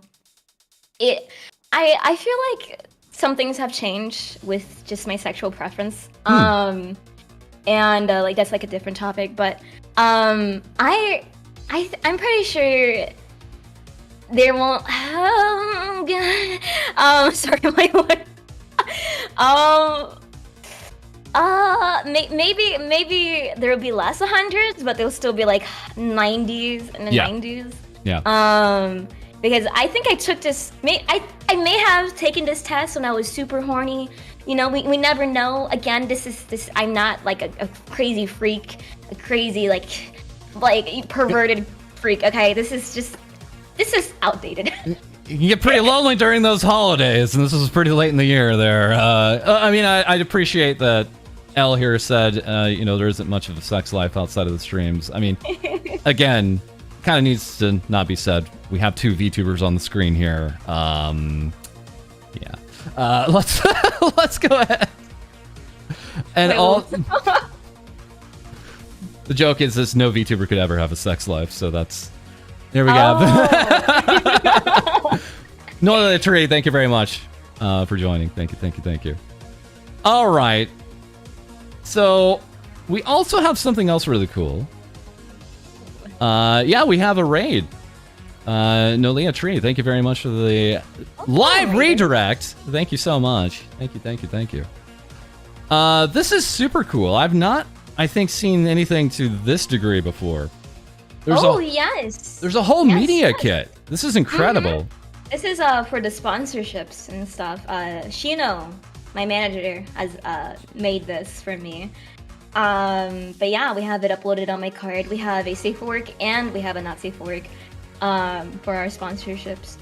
I feel like some things have changed with just my sexual preference. And like that's like a different topic, but I'm pretty sure there won't. Oh god. Sorry, my lord. Maybe there will be less 100s, but there'll still be like 90s and 90s. Yeah. Because I think I took this. I may have taken this test when I was super horny. We never know. Again, this. I'm not like a crazy freak, a crazy like perverted freak. Okay, this is outdated. You can get pretty lonely during those holidays, and this was pretty late in the year there. I mean, I'd appreciate that Elle here said, there isn't much of a sex life outside of the streams. I mean, again, kind of needs to not be said. We have two VTubers on the screen here. Yeah. Let's go ahead. And the joke is this: no VTuber could ever have a sex life, so that's... There we go. No, Tree, thank you very much for joining. Thank you. All right. So we also have something else really cool. Yeah, we have a raid. Nolia Tree, thank you very much for the live redirect. Thank you so much. Thank you. This is super cool. I've not, I think, seen anything to this degree before. Yes. There's a whole media kit. This is incredible. Mm-hmm. This is for the sponsorships and stuff. Shino, my manager, has made this for me. But yeah, we have it uploaded on my card. We have a safe for work and we have a not safe for work for our sponsorships.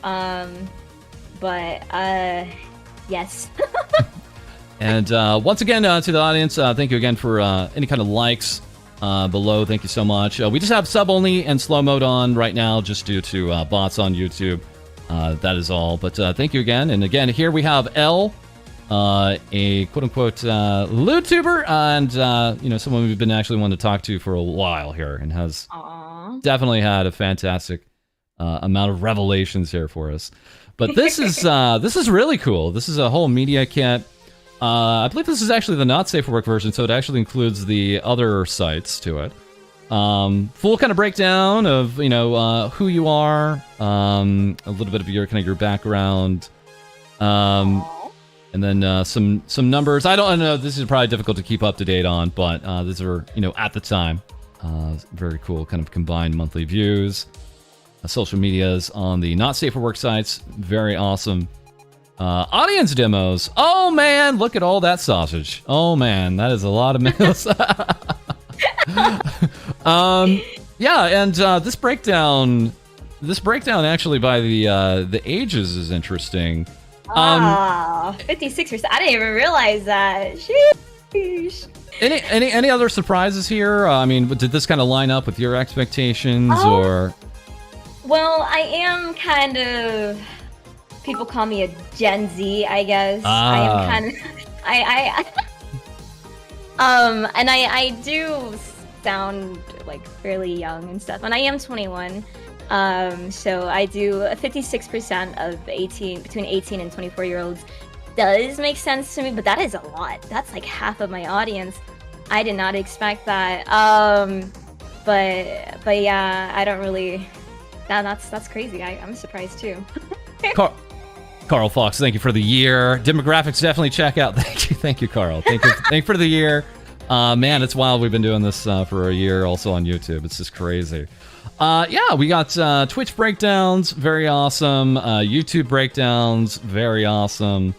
But yes. And once again, to the audience, thank you again for any kind of likes below. Thank you so much. We just have sub only and slow mode on right now, just due to bots on YouTube. That is all. But thank you again. And again, here we have L, a quote-unquote lewd tuber, and someone we've been actually wanting to talk to for a while here, and has definitely had a fantastic amount of revelations here for us. But this is really cool. This is a whole media kit. I believe this is actually the not safe for work version, so it actually includes the other sites to it. Full kind of breakdown of who you are, a little bit of your background, and then some numbers. I don't know. This is probably difficult to keep up to date on, but these are at the time very cool kind of combined monthly views. Social medias on the not safe for work sites, very awesome. Audience demos. Oh man, look at all that sausage. Oh man, that is a lot of meals. Yeah, and this breakdown actually by the ages is interesting. 56%. I didn't even realize that. Sheesh. Any other surprises here? I mean, did this kind of line up with your expectations, or? Well, I am kind of. People call me a Gen Z, I guess. I am kind of. And I do sound like fairly young and stuff, and I am 21. So I do 56% of between 18 and 24-year-olds does make sense to me, but that is a lot. That's like half of my audience. I did not expect that. But yeah, I don't really. That's crazy. I'm surprised too. Carl Fox, thank you for the year. Demographics, definitely check out. Thank you, Carl. Thank you for the year. Man, it's wild. We've been doing this for a year, also on YouTube. It's just crazy. Yeah, we got Twitch breakdowns, very awesome. YouTube breakdowns, very awesome.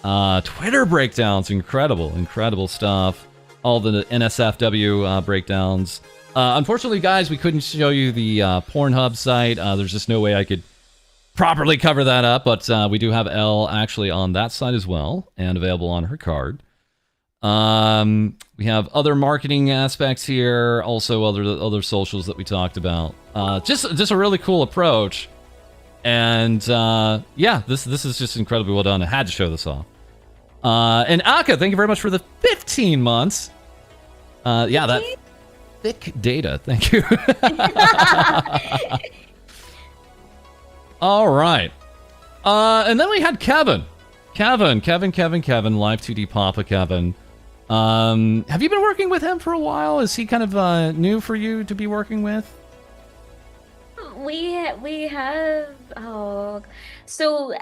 Twitter breakdowns, incredible stuff. All the NSFW breakdowns. Unfortunately, guys, we couldn't show you the PornHub site. There's just no way I could properly cover that up, but we do have Elle actually on that site as well, and available on her card. We have other marketing aspects here, also other socials that we talked about. Just a really cool approach, and yeah, this is just incredibly well done. I had to show this off. And Aka, thank you very much for the 15 months. Yeah, that thick data. Thank you. All right. And then we had Kevin. Kevin, Live 2D Papa Kevin. Have you been working with him for a while? Is he kind of new for you to be working with? We have so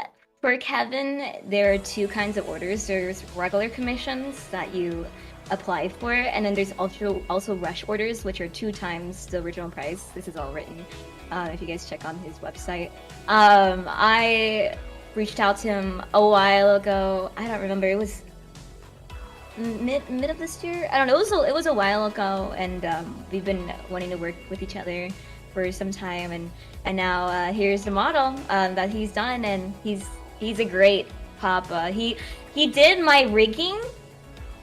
for Kevin, there are two kinds of orders. There's regular commissions that you apply for, and then there's also rush orders, which are 2 times the original price. This is all written. If you guys check on his website. I reached out to him a while ago. I don't remember. It was mid of this year. I don't know. It was a while ago, and we've been wanting to work with each other for some time, and now here's the model that he's done, and he's a great papa. He did my rigging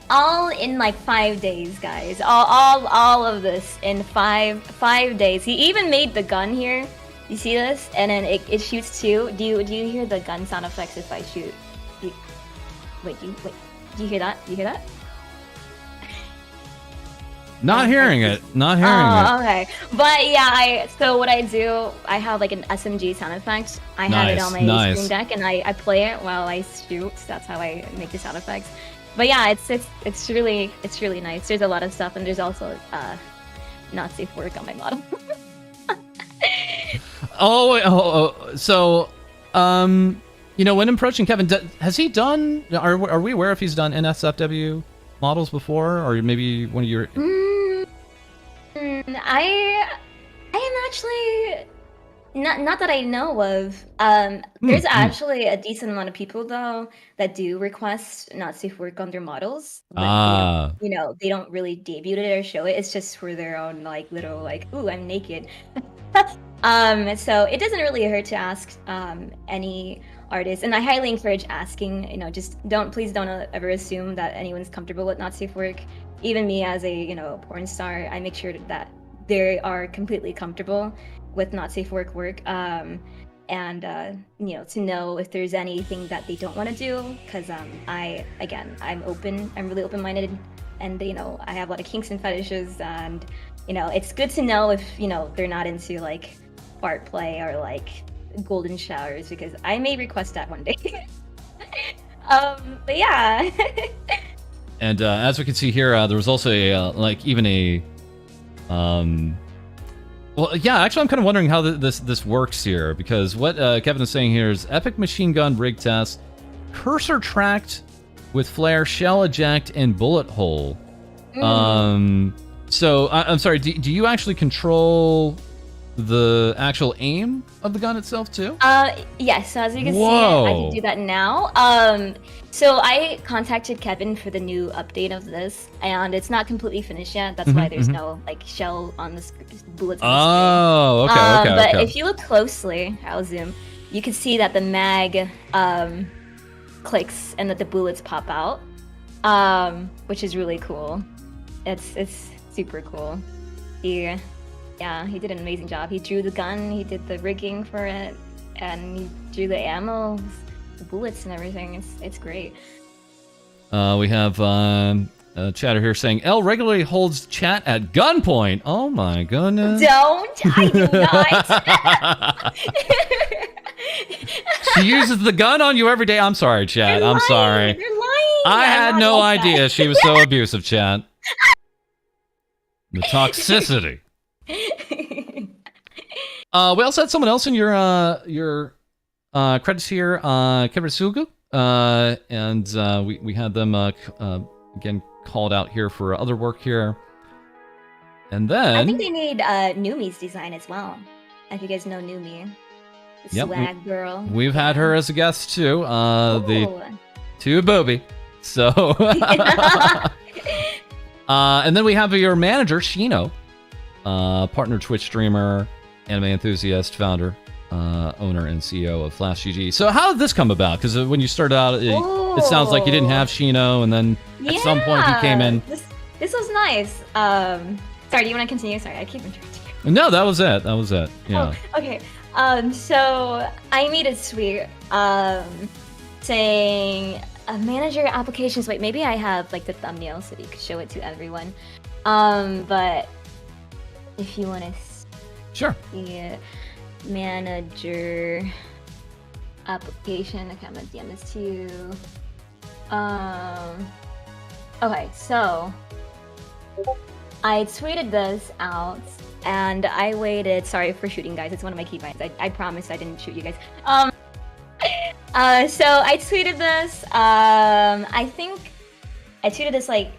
all in like 5 days, guys. All of this in five days. He even made the gun here. You see this? And then it shoots too. Do you hear the gun sound effects if I shoot? Wait, do you hear that? Do you hear that? Not hearing it. Not hearing it. Okay. But yeah, so what I do, I have like an SMG sound effect. I have it on my Stream Deck, and I play it while I shoot. That's how I make the sound effects. But yeah, it's really nice. There's a lot of stuff, and there's also not safe work on my model. So, when approaching Kevin, has he done? Are we aware if he's done NSFW models before, or maybe one of your? I am actually not that I know of. There's actually a decent amount of people though that do request not safe work on their models. But, they don't really debut it or show it. It's just for their own like little like, ooh, I'm naked. So it doesn't really hurt to ask any artists, and I highly encourage asking. You know, just please don't ever assume that anyone's comfortable with not safe work. Even me as a porn star, I make sure that they are completely comfortable with not safe work. And to know if there's anything that they don't want to do, because I'm open. I'm really open-minded, and I have a lot of kinks and fetishes, and it's good to know if they're not into like fart play or like golden showers, because I may request that one day. But yeah. And as we can see here, there was also a well, yeah, actually, I'm kind of wondering how this works here, because what Kevin is saying here is epic machine gun rig test, cursor tracked with flare, shell eject, and bullet hole. So I'm sorry, do you actually control the actual aim of the gun itself too? Yes. So as you can see, I can do that now. So I contacted Kevin for the new update of this, and it's not completely finished yet. That's why there's no like shell on the bullets. Oh, okay, But if you look closely, I'll zoom. You can see that the mag clicks and that the bullets pop out, which is really cool. It's super cool. Yeah, he did an amazing job. He drew the gun, he did the rigging for it, and he drew the ammo, the bullets and everything. It's great. We have chatter here saying L regularly holds chat at gunpoint. Oh my goodness. Don't! I do not! She uses the gun on you every day. I'm sorry, chat. I'm sorry. You're lying! I had no idea she was so abusive, chat. The toxicity. We also had someone else in your credits here, Kebrisugu, and we had them again called out here for other work here, and then I think they need Numi's design as well. If you guys know Numi, the swag girl. We've had her as a guest too. The two booby. So, and then we have your manager Shino. Partner Twitch streamer, anime enthusiast, founder, owner, and CEO of Flash GG. So how did this come about? Because when you started out, it sounds like you didn't have Shino, and then at some point he came in. This was nice. Sorry, do you want to continue? Sorry, I keep interrupting you. No, that was it. Yeah. Oh, okay. So I made a tweet saying manager applications. Wait, maybe I have like the thumbnail so you could show it to everyone. But if you want to sure. See manager application, okay, I'm gonna DM this to you. Okay, so I tweeted this out and I waited. Sorry for shooting, guys. It's one of my keybinds. I promise I didn't shoot you guys. So I tweeted this. I think I tweeted this like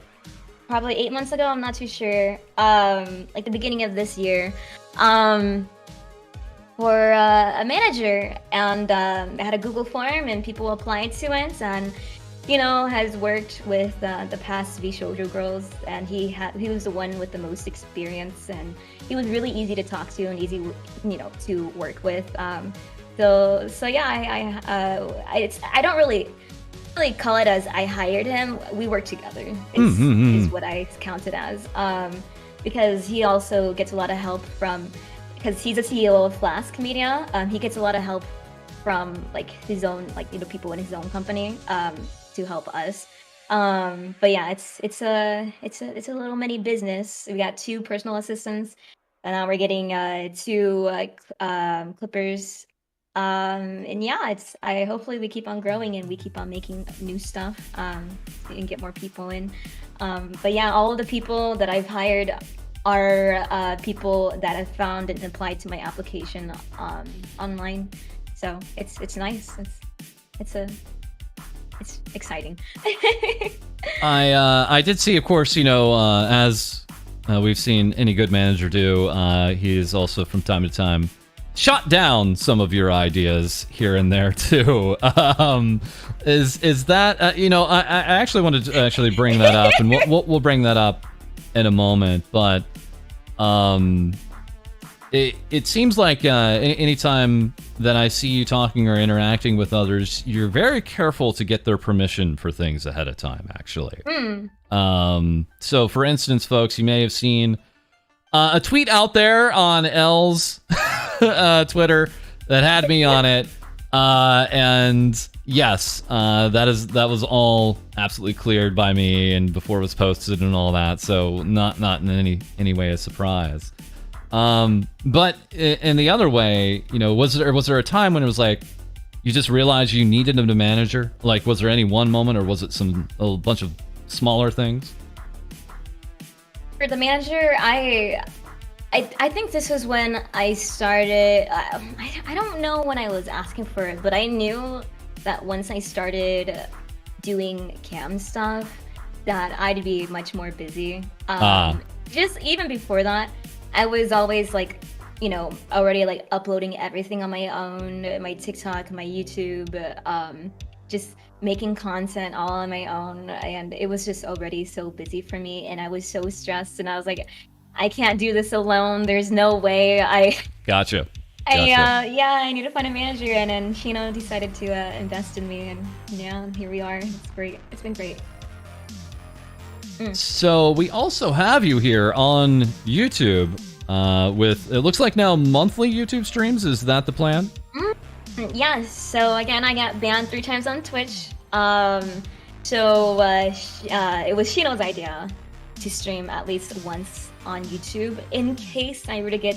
probably 8 months ago, I'm not too sure, like the beginning of this year, for a manager, and I had a Google form and people applied to it, and has worked with the past V-Shoujo girls, and he was the one with the most experience, and he was really easy to talk to and easy to work with. So yeah, I don't really call it as I hired him. We work together is what I count it as, because he also gets a lot of help from, because he's a CEO of Flask Media. He gets a lot of help from like his own people in his own company to help us. But yeah, it's a little mini business. We got 2 personal assistants, and now we're getting 2 clippers. And yeah, hopefully we keep on growing and we keep on making new stuff, so we can get more people in. But yeah, all of the people that I've hired are people that have found and applied to my application online. So it's nice. It's exciting. I did see, of course, as we've seen any good manager do, he is also from time to time shot down some of your ideas here and there too. Is that I actually wanted to actually bring that up, and we'll bring that up in a moment. But it seems like anytime that I see you talking or interacting with others, you're very careful to get their permission for things ahead of time, actually. So, for instance, folks, you may have seen a tweet out there on L's Twitter that had me on it. And yes, that was all absolutely cleared by me and before it was posted and all that. So not in any way a surprise. But in the other way, you know, was there a time when it was like you just realized you needed a manager? Like, was there any one moment, or was it a bunch of smaller things? For the manager, I think this was when I started. I don't know when I was asking for it, but I knew that once I started doing cam stuff, that I'd be much more busy. Just even before that, I was always like, you know, already like uploading everything on my own, my TikTok, my YouTube, just making content all on my own, and it was just already so busy for me, and I was so stressed, and I was like, I can't do this alone. There's no way. Gotcha. I need to find a manager, and then Shino decided to invest in me, and yeah, here we are. It's great. It's been great. So we also have you here on YouTube with, it looks like now monthly YouTube streams. Is that the plan? Yes. So again, I got banned 3 times on Twitch. So it was Shino's idea to stream at least once on YouTube in case I were to get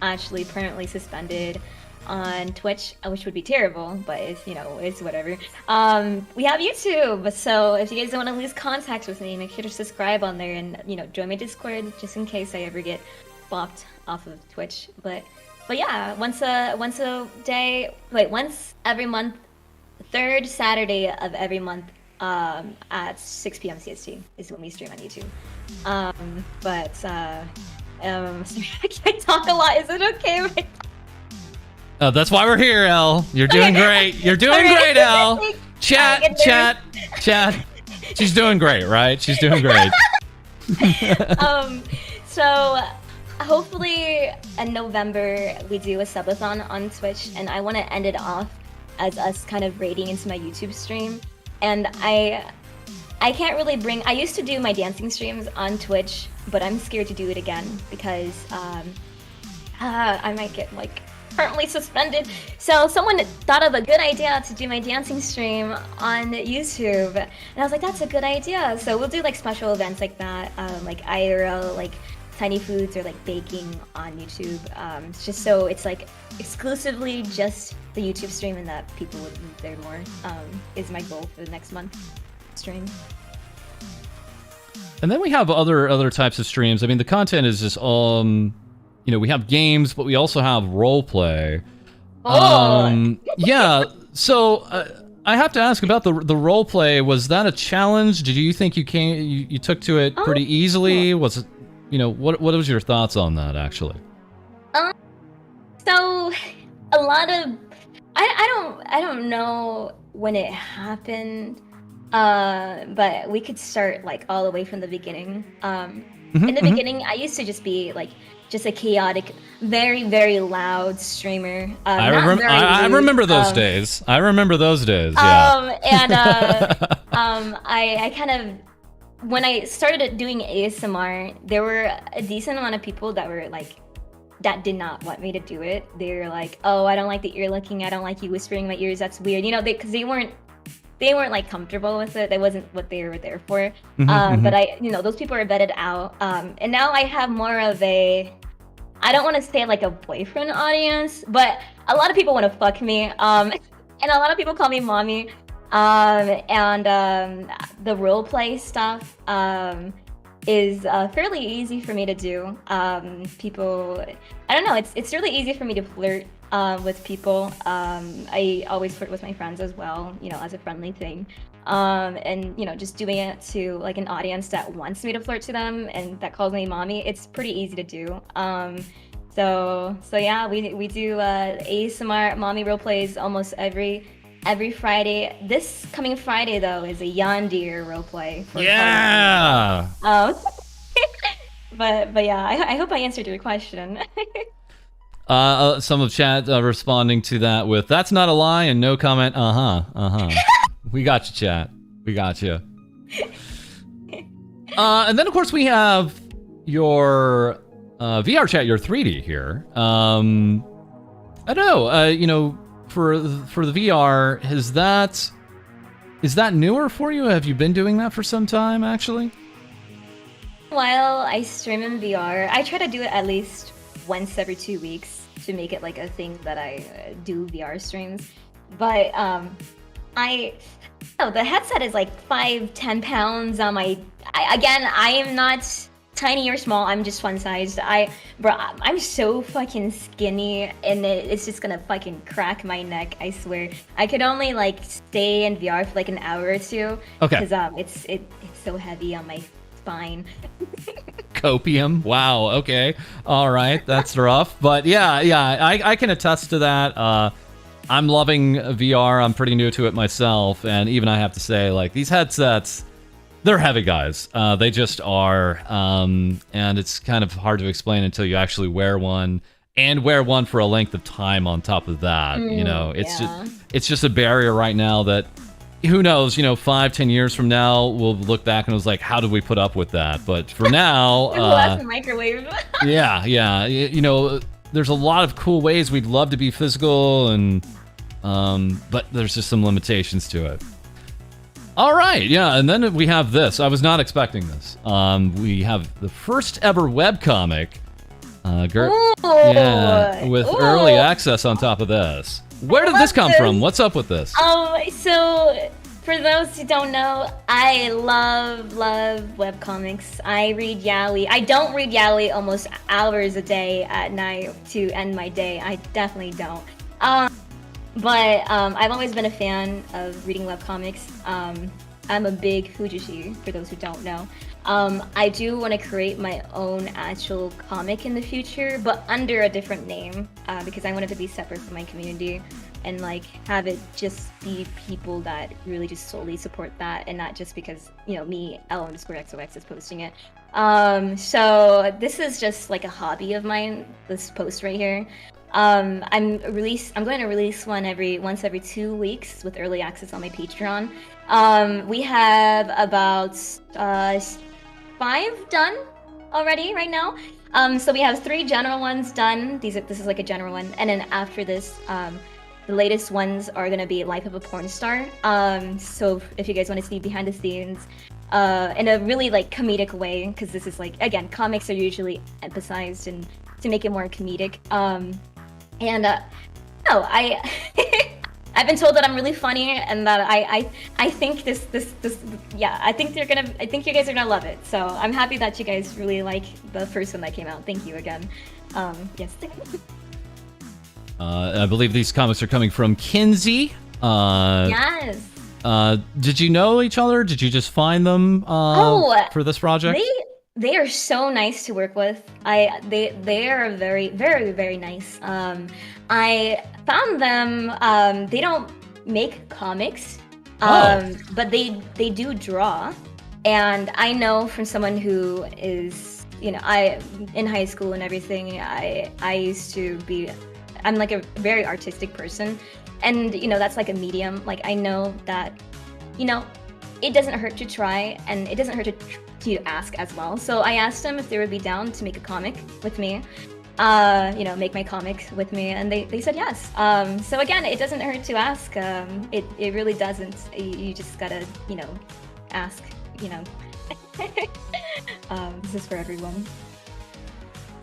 actually permanently suspended on Twitch, which would be terrible, but it's, you know, it's whatever. We have YouTube, so if you guys don't want to lose contact with me, make sure to subscribe on there and, you know, join my Discord just in case I ever get bopped off of Twitch. But yeah, once every month, third Saturday of every month at 6 p.m. CST is when we stream on YouTube. Sorry, I can't talk a lot. Is it okay if I... That's why we're here, Elle. You're doing great. You're doing great, Elle. Chat. She's doing great, right? She's doing great. So hopefully in November we do a subathon on Twitch, and I want to end it off as us kind of raiding into my YouTube stream. And I can't really bring... I used to do my dancing streams on Twitch, but I'm scared to do it again because I might get like permanently suspended. So someone thought of a good idea to do my dancing stream on YouTube, and I was like, that's a good idea. So we'll do like special events like that, like IRL, like tiny foods or like baking on YouTube. Just so it's like exclusively just the YouTube stream, and that people would move there more. Is my goal for the next month stream. And then we have other types of streams. I mean, the content is just you know, we have games, but we also have roleplay. Yeah. So I have to ask about the roleplay. Was that a challenge? Did you think you took to it pretty easily? Was it, you know, what was your thoughts on that actually? So a lot of I don't know when it happened. But we could start like all the way from the beginning. In the beginning, I used to just be like just a chaotic, very, very loud streamer. I remember those days. I remember those days. Yeah. I kind of, when I started doing ASMR, there were a decent amount of people that were like, that did not want me to do it. They were like, oh, I don't like the ear licking. I don't like you whispering in my ears. That's weird. You know, because they weren't like comfortable with it. That wasn't what they were there for. But those people are vetted out. And now I have more of a, I don't want to say like a boyfriend audience, but a lot of people want to fuck me. And a lot of people call me mommy. The roleplay stuff is fairly easy for me to do. People, I don't know, it's really easy for me to flirt with people. I always flirt with my friends as well, you know, as a friendly thing. And, you know, just doing it to like an audience that wants me to flirt to them and that calls me mommy, it's pretty easy to do. So yeah, we do ASMR mommy roleplays almost every Friday. This coming Friday though is a Yondir roleplay. Yeah. But yeah, I hope I answered your question. Some of chat responding to that with, that's not a lie, and no comment, We got you, chat. We got you. And then, of course, we have your VR chat, your 3D here. I don't know, you know, for the VR, is that newer for you? Have you been doing that for some time, actually? While I stream in VR, I try to do it at least once every 2 weeks to make it like a thing that I do VR streams. But the headset is like 5-10 pounds on my. I am not tiny or small. I'm just fun sized. I'm so fucking skinny, and it's just gonna fucking crack my neck. I swear. I could only like stay in VR for like an hour or two. Okay. Because it's so heavy on my spine. Copium. Wow. Okay. All right. That's rough. But yeah. I can attest to that. I'm loving VR. I'm pretty new to it myself, and even I have to say, like, these headsets, they're heavy, guys. They just are, and it's kind of hard to explain until you actually wear one, and wear one for a length of time on top of that. You know, it's just a barrier right now that, who knows, you know, 5-10 years from now, we'll look back and it was like, how did we put up with that? But for now, that's a microwave. yeah, you know, there's a lot of cool ways we'd love to be physical, and but there's just some limitations to it. All right, yeah, and then we have this. I was not expecting this. We have the first ever webcomic. With early access on top of this. Where did this come from? What's up with this? So for those who don't know, I love webcomics. I read yaoi. I don't read yaoi almost hours a day at night to end my day. I definitely don't. But I've always been a fan of reading webcomics. I'm a big fujishi, for those who don't know. I do want to create my own actual comic in the future, but under a different name, because I want it to be separate from my community and like have it just be people that really just solely support that, and not just because, you know, me, L_XOX is posting it. So this is just like a hobby of mine, this post right here. I'm going to release one once every 2 weeks with early access on my Patreon. We have about 5 done already right now. So we have 3 general ones done. This is like a general one, and then after this, the latest ones are gonna be Life of a Porn Star. So if you guys want to see behind the scenes, in a really like comedic way, because this is like, again, comics are usually emphasized and to make it more comedic. I've been told that I'm really funny, and that I think I think you guys are gonna love it. So I'm happy that you guys really like the first one that came out. Thank you again. Yes. I believe these comics are coming from Kinsey. Yes. Did you know each other? Did you just find them for this project? They are so nice to work with. They are very, very, very nice. I found them. They don't make comics, but they do draw. And I know from someone who is, you know, in high school and everything, I used to be. I'm like a very artistic person, and you know, that's like a medium. Like, I know that, you know, it doesn't hurt to try, and it doesn't hurt to ask as well. So I asked them if they would be down to make a comic with me, you know, make my comic with me, and they said yes. So again, it doesn't hurt to ask. It really doesn't. You just gotta, you know, ask, you know. This is for everyone.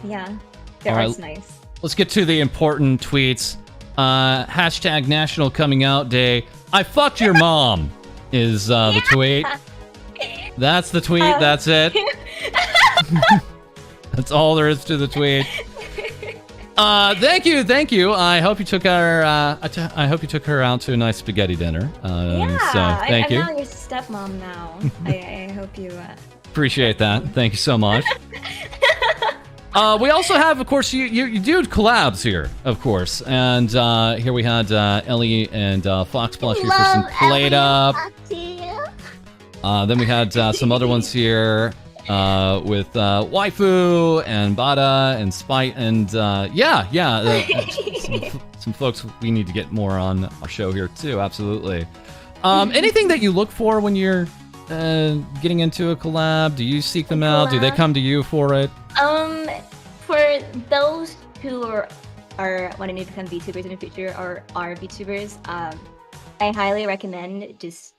Yeah, their art's nice. Let's get to the important tweets. Hashtag National Coming Out Day. I fucked your mom is the tweet. That's the tweet. That's it. That's all there is to the tweet. Thank you. I hope you took her. I hope you took her out to a nice spaghetti dinner. So thank you. I'm not your stepmom now. I hope you appreciate that. Thank you so much. We also have, of course, you do collabs here, of course, and here we had Ellie and Fox Plush here for some Played Up. Then we had some other ones here. with Waifu and Bada and Spite and some folks we need to get more on our show here too. Absolutely. Anything that you look for when you're getting into a collab? Do you seek them out? Do they come to you for it? For those who are wanting to become VTubers in the future or are VTubers, I highly recommend just,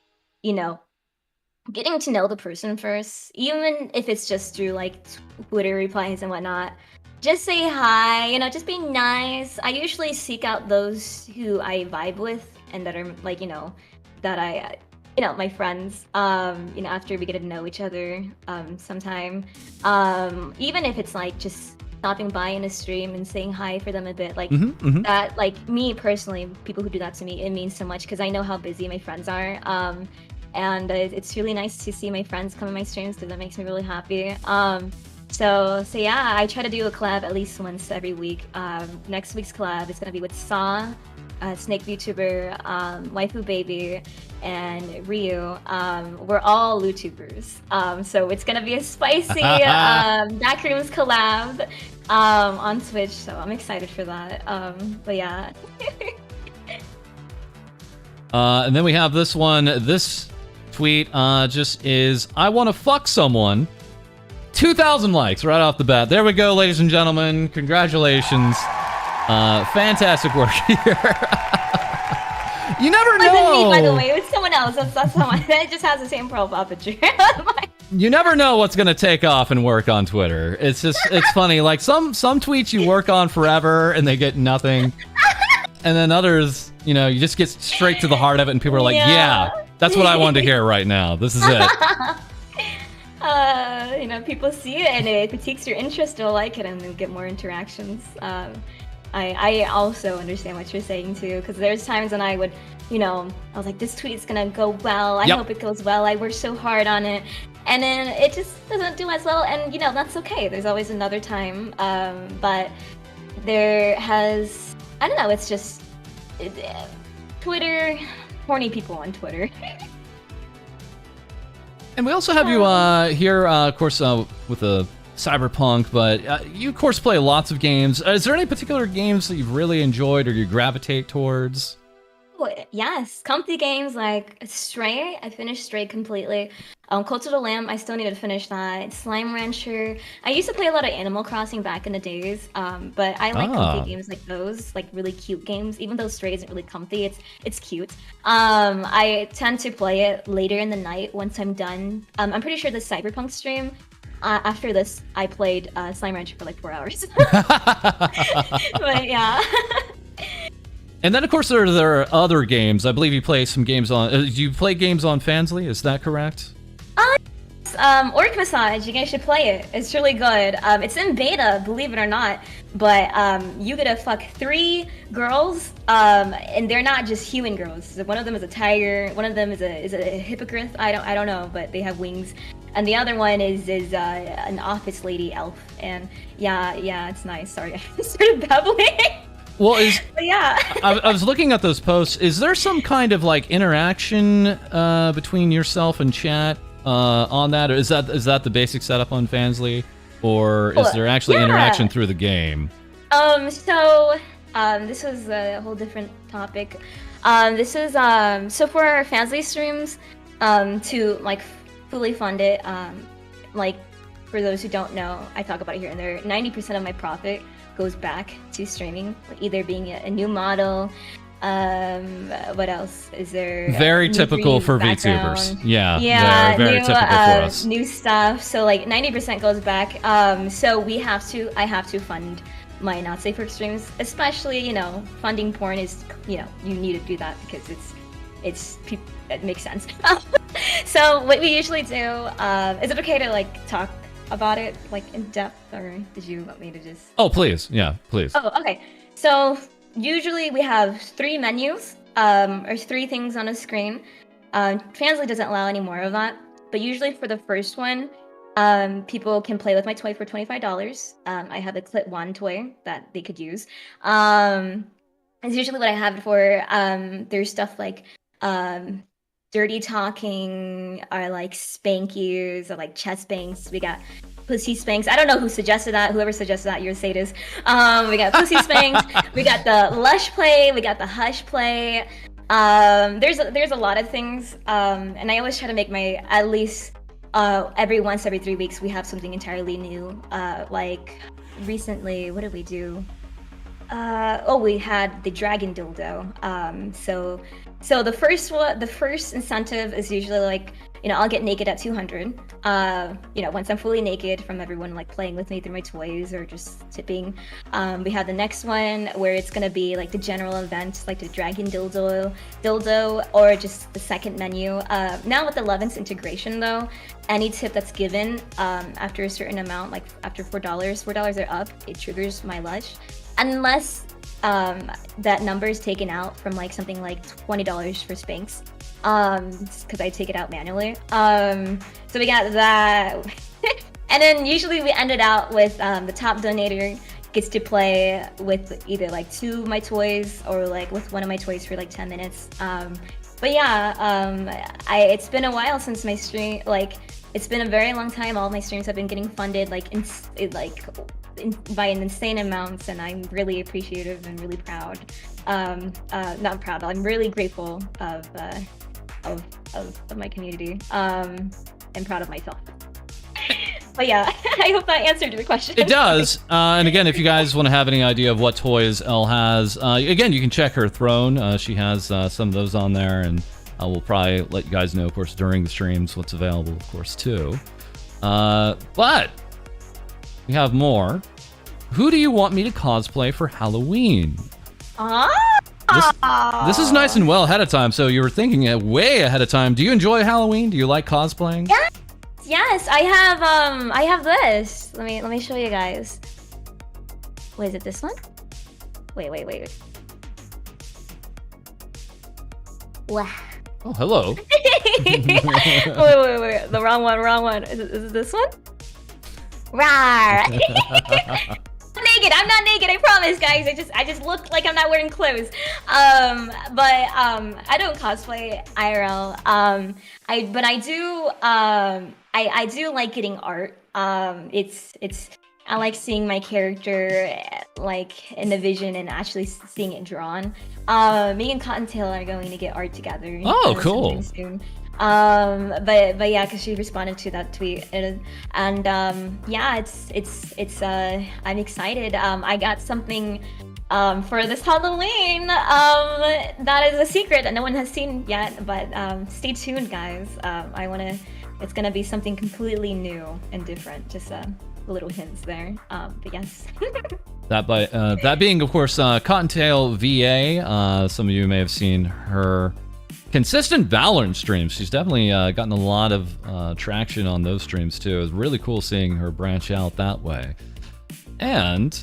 getting to know the person first, even if it's just through like Twitter replies and whatnot. Just say hi, just be nice. I usually seek out those who I vibe with and that are like, that I, my friends, after we get to know each other sometime. Even if it's like just stopping by in a stream and saying hi for them a bit, like that, like me personally, people who do that to me, it means so much because I know how busy my friends are. And it's really nice to see my friends come in my streams because that makes me really happy. So yeah, I try to do a collab at least once every week. Next week's collab is gonna be with Saw, Snake VTuber, Waifu Baby, and Ryu. We're all Vtubers. So it's gonna be a spicy Backrooms collab on Twitch. So I'm excited for that. But yeah. And then we have this one. This tweet just is, I want to fuck someone. 2,000 likes right off the bat. There we go, ladies and gentlemen. Congratulations. Fantastic work here. You never know. It wasn't me, by the way. It was someone else. That's someone. It just has the same profile picture. You never know what's gonna take off and work on Twitter. It's funny. Like some tweets you work on forever and they get nothing, and then others, you just get straight to the heart of it, and people are like, yeah that's what I wanted to hear right now. This is it. People see it and it piques your interest, they'll like it, and then get more interactions. I also understand what you're saying too, because there's times when I would, I was like, this tweet's gonna go well. I hope it goes well. I worked so hard on it, and then it just doesn't do as well. And that's okay. There's always another time. But there has, I don't know. It's just Twitter, horny people on Twitter. And we also have you here, of course, with the Cyberpunk, but you, of course, play lots of games. Is there any particular games that you've really enjoyed or you gravitate towards? Oh, yes, comfy games like Stray. I finished Stray completely. Cult of the Lamb, I still need to finish that. Slime Rancher. I used to play a lot of Animal Crossing back in the days, but I like comfy games like those, like really cute games. Even though Stray isn't really comfy, it's cute. I tend to play it later in the night once I'm done. I'm pretty sure the Cyberpunk stream, after this, I played Slime Rancher for like 4 hours. But yeah. And then, of course, there are other games. I believe you play some games on... do you play games on Fansley? Is that correct? Orc Massage. You guys should play it. It's really good. It's in beta, believe it or not. But you get to fuck 3 girls, and they're not just human girls. One of them is a tiger. One of them is a hippogriff. I don't know, but they have wings. And the other one is an office lady elf. And yeah, it's nice. Sorry, I started babbling. Well, yeah. I was looking at those posts. Is there some kind of like interaction between yourself and chat on that, or is that the basic setup on Fansley, or is there actually interaction through the game? So this was a whole different topic. This is so for our Fansley streams, to like fully fund it. Like for those who don't know, I talk about it here and there. 90% of my profit goes back to streaming, either being a new model. What else is there? Very typical for VTubers. Yeah, very typical for us. New stuff. So like 90% goes back. So I have to fund my not safe for streams, especially funding porn is you need to do that because it makes sense. So what we usually do, is it okay to like talk about it like in depth, or did you want me to just... Oh, please. Yeah, please. Oh, okay. So usually we have 3 menus, or 3 things on a screen. Fansley doesn't allow any more of that, but usually for the first one, people can play with my toy for $25. I have a Clip 1 toy that they could use. It's usually what I have it for. There's stuff like dirty talking, or like spank yous, or like chest spanks. We got pussy spanks. I don't know who suggested that. Whoever suggested that, you're a sadist. We got pussy spanks. We got the lush play. We got the hush play. There's a lot of things. And I always try to make my, at least every 3 weeks, we have something entirely new. Like recently, what did we do? We had the dragon dildo. So the first incentive is usually like, I'll get naked at 200. Once I'm fully naked from everyone like playing with me through my toys or just tipping. We have the next one where it's gonna be like the general event, like the dragon dildo, or just the second menu. Now with the Levin's integration though, any tip that's given after a certain amount, like after $4 or up, it triggers my lush. Unless that number is taken out from like something like $20 for Spanx, because I take it out manually. So we got that. And then usually we ended out with the top donator gets to play with either like 2 of my toys or like with 1 of my toys for like 10 minutes. But yeah, it's been a while since my stream, like it's been a very long time. All my streams have been getting funded by an insane amounts, and I'm really appreciative and really proud. Not proud, I'm really grateful of my community, and proud of myself. But yeah, I hope that answered your question. It does. And again, if you guys want to have any idea of what toys Elle has, again, you can check her throne. She has some of those on there, and we'll probably let you guys know, of course, during the streams what's available, of course, too. But we have more. Who do you want me to cosplay for Halloween? This is nice and well ahead of time, so you were thinking it way ahead of time. Do you enjoy Halloween? Do you like cosplaying? Yes, I have this. Let me show you guys. Wait, is it this one? Wait. Wow. Oh, hello. wait. The wrong one. Is it this one? Rawr. I'm not naked, I promise, guys. I just look like I'm not wearing clothes. But I don't cosplay IRL. But I do like getting art. I like seeing my character like in the vision and actually seeing it drawn. Me and Cottontail are going to get art together. Oh, cool. Soon. But yeah, because she responded to that tweet, and yeah, it's I'm excited. I got something for this Halloween that is a secret that no one has seen yet, but stay tuned, guys. It's gonna be something completely new and different. Just little hints there, but yes. That being, of course, Cottontail VA. Some of you may have seen her consistent Valorant streams. She's definitely gotten a lot of traction on those streams too. It was really cool seeing her branch out that way. And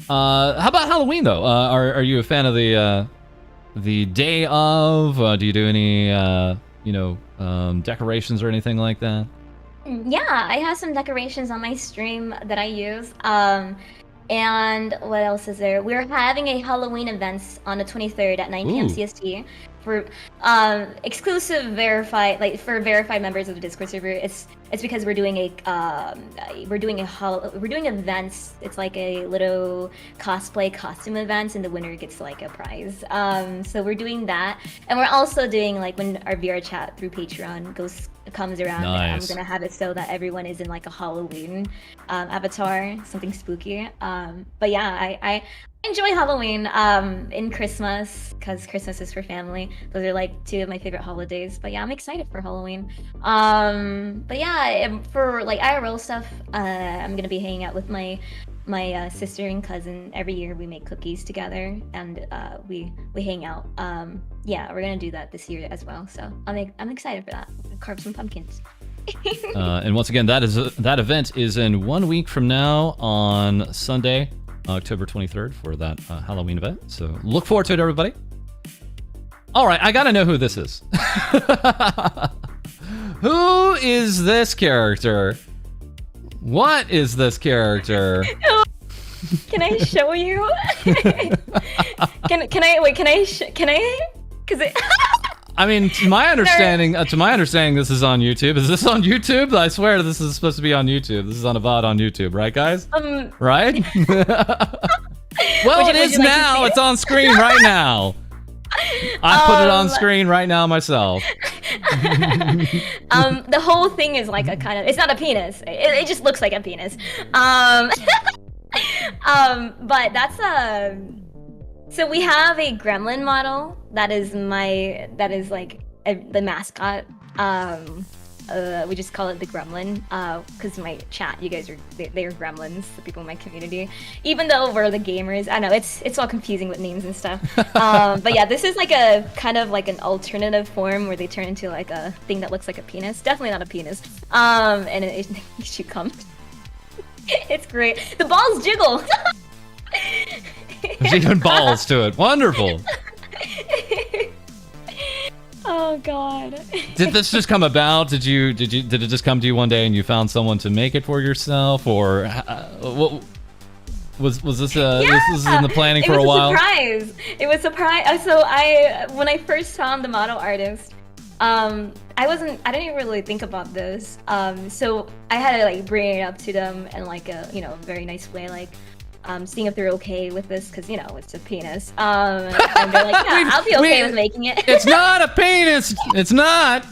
how about Halloween though? Are you a fan of the day of? Do you do any decorations or anything like that? Yeah, I have some decorations on my stream that I use. And what else is there? We're having a Halloween event on the 23rd at 9 p.m. CST for exclusive verified members of the Discord server. It's because we're doing events. It's like a little cosplay costume event, and the winner gets like a prize. So we're doing that, and we're also doing like when our VR chat through Patreon comes around. Nice. I'm gonna have it so that everyone is in like a Halloween avatar, something spooky. But yeah, I enjoy Halloween and Christmas, because Christmas is for family. Those are like 2 of my favorite holidays. But yeah, I'm excited for Halloween. But yeah, for like IRL stuff, I'm gonna be hanging out with my sister and cousin. Every year we make cookies together, and we hang out. Yeah, we're gonna do that this year as well. So I'm excited for that. Carve some pumpkins. And once again, that event is in 1 week from now on Sunday, October 23rd, for that Halloween event. So look forward to it, everybody. All right, I gotta know who this is. Who is this character? What is this character? Can I show you? Can I? Because it. I mean, to my understanding, this is on YouTube. Is this on YouTube? I swear this is supposed to be on YouTube. This is on a VOD on YouTube, right, guys? Right? Well, it is now. It's on screen right now. I put it on screen right now myself. The whole thing is like a kind of, it's not a penis. It just looks like a penis. But that's so we have a gremlin model that is like the mascot. We just call it the gremlin because my chat, you guys they're gremlins, the people in my community. Even though we're the gamers, I know it's all confusing with names and stuff. But yeah, this is like a kind of like an alternative form where they turn into like a thing that looks like a penis. Definitely not a penis. And it should come. It's great. The balls jiggle. There's even balls to it. Wonderful. Oh God. Did this just come about? Did it just come to you one day and you found someone to make it for yourself, or what was this? This was in the planning for a while. It was a surprise. So when I first found the model artist, I didn't even really think about this. So I had to like bring it up to them in like a very nice way, like. Seeing if they're okay with this, because it's a penis. And they're like, yeah, I'll be okay with making it. It's not a penis. It's not.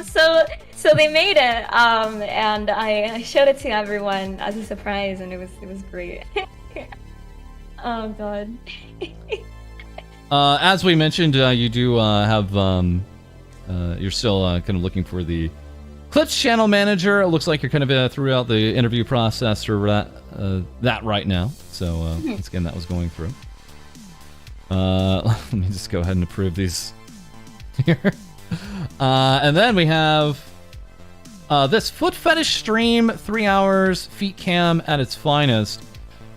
So they made it, and I showed it to everyone as a surprise, and it was great. Oh God. As we mentioned, you do have you're still kind of looking for the Clips channel manager. It looks like you're kind of throughout the interview process for that right now. So once again, that was going through. Let me just go ahead and approve these here. And then we have this foot fetish stream, 3 hours, feet cam at its finest.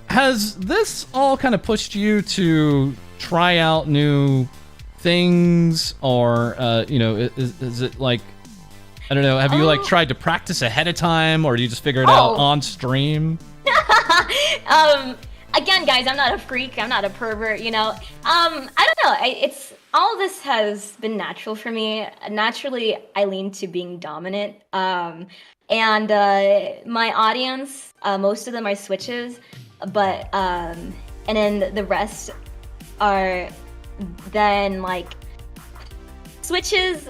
Has this all kind of pushed you to try out new things, or is it like, I don't know, have you like tried to practice ahead of time, or do you just figure it out on stream? Again, guys, I'm not a freak, I'm not a pervert, I don't know, it's all this has been natural for me. Naturally, I lean to being dominant, and my audience, most of them are switches, but and then the rest are then like switches.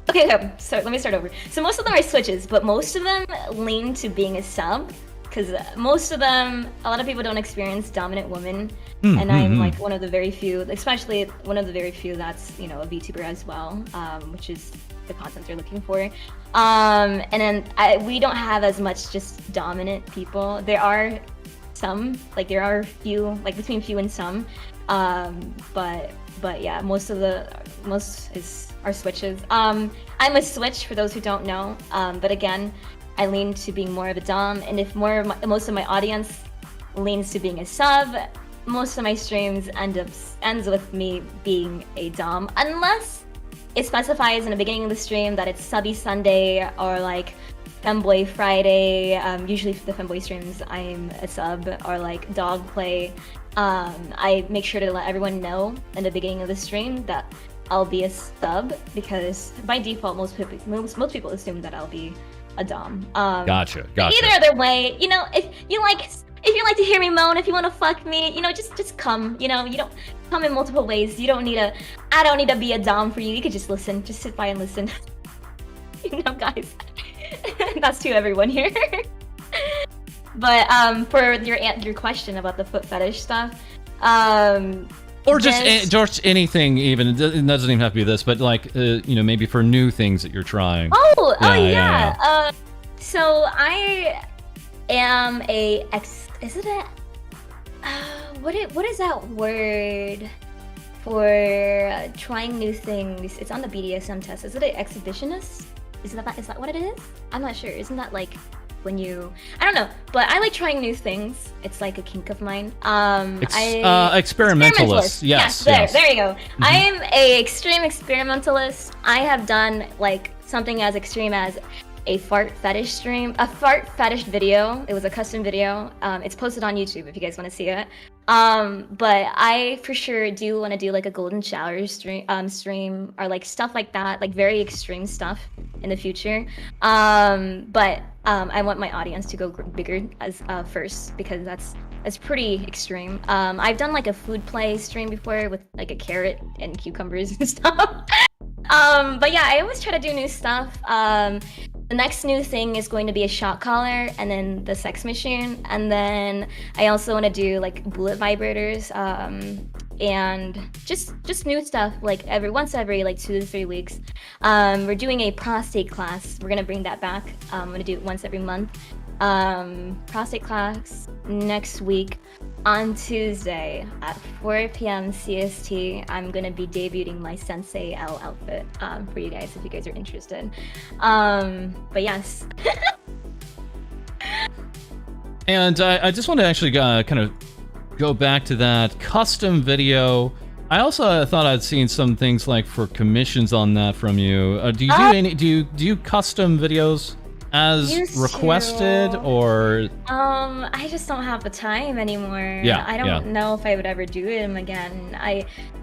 Okay, so let me start over. So most of them are switches, but most of them lean to being a sub, because most of them, a lot of people don't experience dominant women, and I'm like one of the very few, especially one of the very few that's, a VTuber as well, which is the content they're looking for. And then we don't have as much just dominant people. There are some, like there are few, like between few and some, but yeah, most are switches. I'm a switch for those who don't know, but again, I lean to being more of a dom, and if most of my audience leans to being a sub, most of my streams ends with me being a dom, unless it specifies in the beginning of the stream that it's Subby Sunday or like Femboy Friday. Usually for the Femboy streams, I'm a sub, or like Dog Play. I make sure to let everyone know in the beginning of the stream that I'll be a sub, because by default most people assume that I'll be a dom. Gotcha. Either other way, if you like to hear me moan, if you want to fuck me, just come. You don't come in multiple ways. I don't need to be a dom for you. You could just listen, just sit by and listen. Guys, that's to everyone here. But for your question about the foot fetish stuff, or just anything, even it doesn't even have to be this, but like maybe for new things that you're trying. Yeah. So I am is it a what is that word for trying new things? It's on the BDSM test. Is it an exhibitionist? Is that what it is? I'm not sure. Isn't that like when you, I don't know, but I like trying new things. It's like a kink of mine. Experimentalist. Yes. There you go. I am a extreme experimentalist. I have done like something as extreme as a fart fetish stream, a fart fetish video. It was a custom video. It's posted on YouTube if you guys want to see it. But I for sure do want to do like a golden shower stream or like stuff like that, like very extreme stuff in the future. But I want my audience to go bigger as first, because that's pretty extreme. I've done like a food play stream before with like a carrot and cucumbers and stuff. But yeah, I always try to do new stuff. The next new thing is going to be a shot collar, and then the sex machine, and then I also want to do like bullet vibrators, and just new stuff like once every like 2 to 3 weeks. We're doing a prostate class. We're gonna bring that back. I'm gonna do it once every month. Prostate class next week on Tuesday at 4 p.m. CST. I'm gonna be debuting my Sensei L outfit for you guys if you guys are interested. But yes. And I just want to actually kind of go back to that custom video. I also thought I'd seen some things like for commissions on that from you. Do you do any? Do you custom videos as requested, or I just don't have the time anymore. I don't know if I would ever do them again.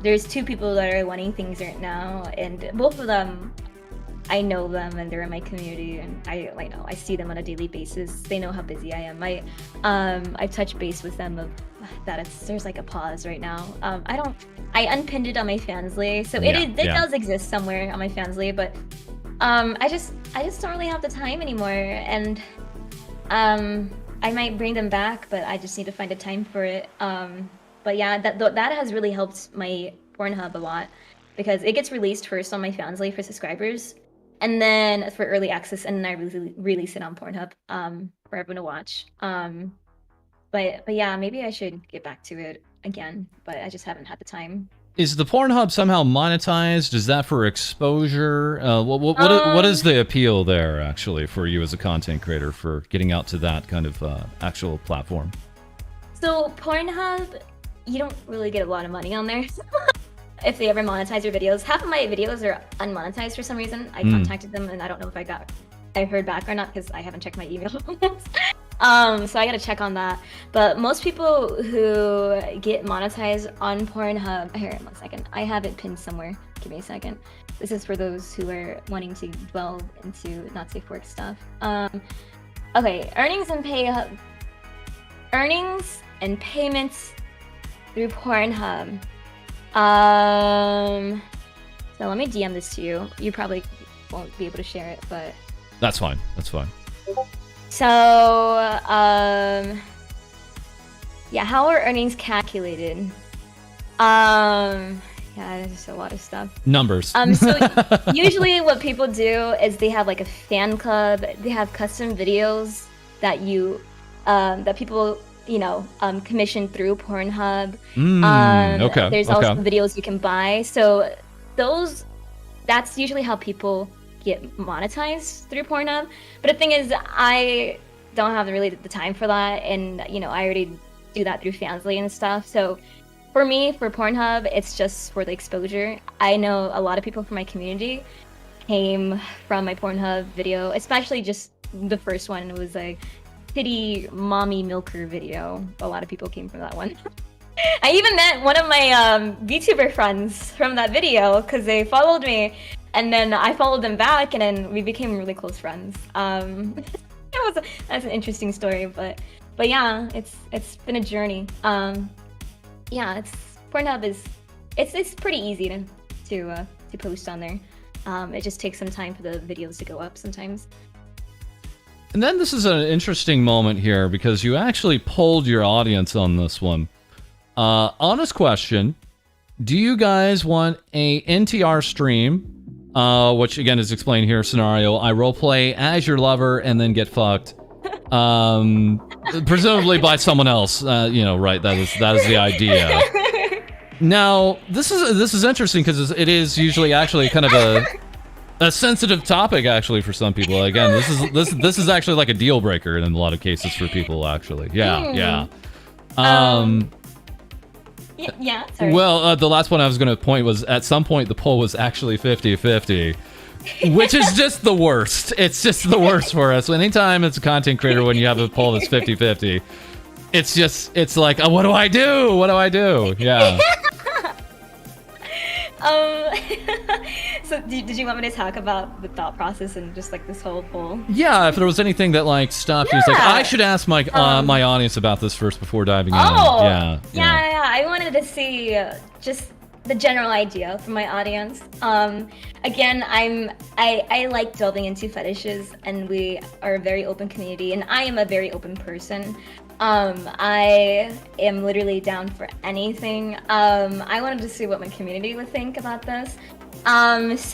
There's 2 people that are wanting things right now, and both of them, I know them and they're in my community, and I see them on a daily basis. They know how busy I am. I touch base with them of that there's like a pause right now. I unpinned it on my Fansley, so it does exist somewhere on my Fansley, but I just don't really have the time anymore, and I might bring them back, but I just need to find a time for it. But yeah, that has really helped my PornHub a lot, because it gets released first on my Fansley for subscribers, and then for early access, and then I release it on PornHub for everyone to watch. But yeah, maybe I should get back to it again, but I just haven't had the time. Is the PornHub somehow monetized? Is that for exposure? What is the appeal there, actually, for you as a content creator for getting out to that kind of actual platform? So PornHub, you don't really get a lot of money on there. If they ever monetize your videos. Half of my videos are unmonetized for some reason. I contacted them, and I don't know if I heard back or not, because I haven't checked my email. So I gotta check on that. But most people who get monetized on PornHub, here, 1 second. I have it pinned somewhere. Give me a second. This is for those who are wanting to delve into not safe work stuff. Okay, earnings and payments through PornHub. So let me DM this to you. You probably won't be able to share it, but that's fine. That's fine. So, yeah, how are earnings calculated? Yeah, there's just a lot of stuff. Numbers. So usually what people do is they have like a fan club. They have custom videos that that people, commission through PornHub. Okay. There's also videos you can buy. So that's usually how people get monetized through PornHub. But the thing is, I don't have really the time for that, and I already do that through Fansley and stuff. So for me, for PornHub, it's just for the exposure. I know a lot of people from my community came from my PornHub video, especially just the first one. It was a kitty mommy milker video. A lot of people came from that one. I even met one of my VTuber friends from that video, because they followed me, and then I followed them back, and then we became really close friends. That's an interesting story, but yeah, it's been a journey. Yeah, PornHub it's pretty easy to post on there. It just takes some time for the videos to go up sometimes. And then this is an interesting moment here, because you actually polled your audience on this one. Honest question: do you guys want a NTR stream? Which again is explained here. Scenario: I roleplay as your lover and then get fucked, presumably by someone else. Right? That is the idea. Now, this is interesting, because it is usually actually kind of a sensitive topic, actually, for some people. Again, this is actually like a deal breaker in a lot of cases for people, actually. Yeah. Yeah, sorry. Well, the last one I was going to point was, at some point the poll was actually 50-50. which is just the worst. It's just the worst for us. Anytime it's a content creator, when you have a poll that's 50-50, it's like, oh, what do I do? What do I do? Yeah. So did you want me to talk about the thought process and just like this whole poll? Yeah, if there was anything that like stopped you, it's like I should ask my my audience about this first before diving in. Yeah. I wanted to see just the general idea from my audience. Again, I like delving into fetishes, and we are a very open community, and I am a very open person. I am literally down for anything. I wanted to see what my community would think about this. As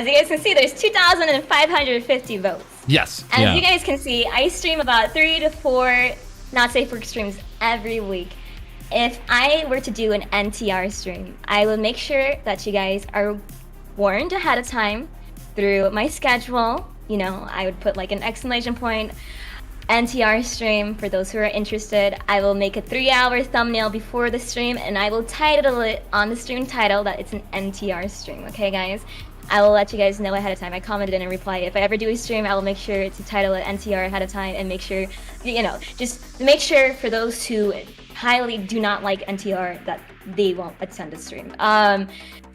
you guys can see, there's 2,550 votes. Yes. As you guys can see, I stream about 3 to 4 not safe work streams every week. If I were to do an NTR stream, I would make sure that you guys are warned ahead of time through my schedule. You know, I would put like an exclamation point NTR stream for those who are interested. I will make a 3-hour thumbnail before the stream, and I will title it on the stream title that it's an NTR stream. Okay, guys? I will let you guys know ahead of time. I commented in a reply. If I ever do a stream, I will make sure to title it NTR ahead of time and make sure, you know, just make sure for those who highly do not like NTR that they won't attend the stream.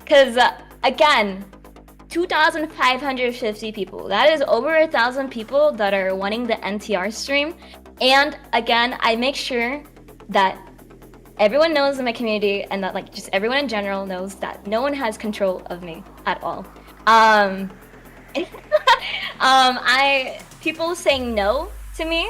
Because again, 2,550 people. That is over 1,000 people that are wanting the NTR stream. And again, I make sure that everyone knows in my community, and that like just everyone in general knows that no one has control of me at all. People saying no to me.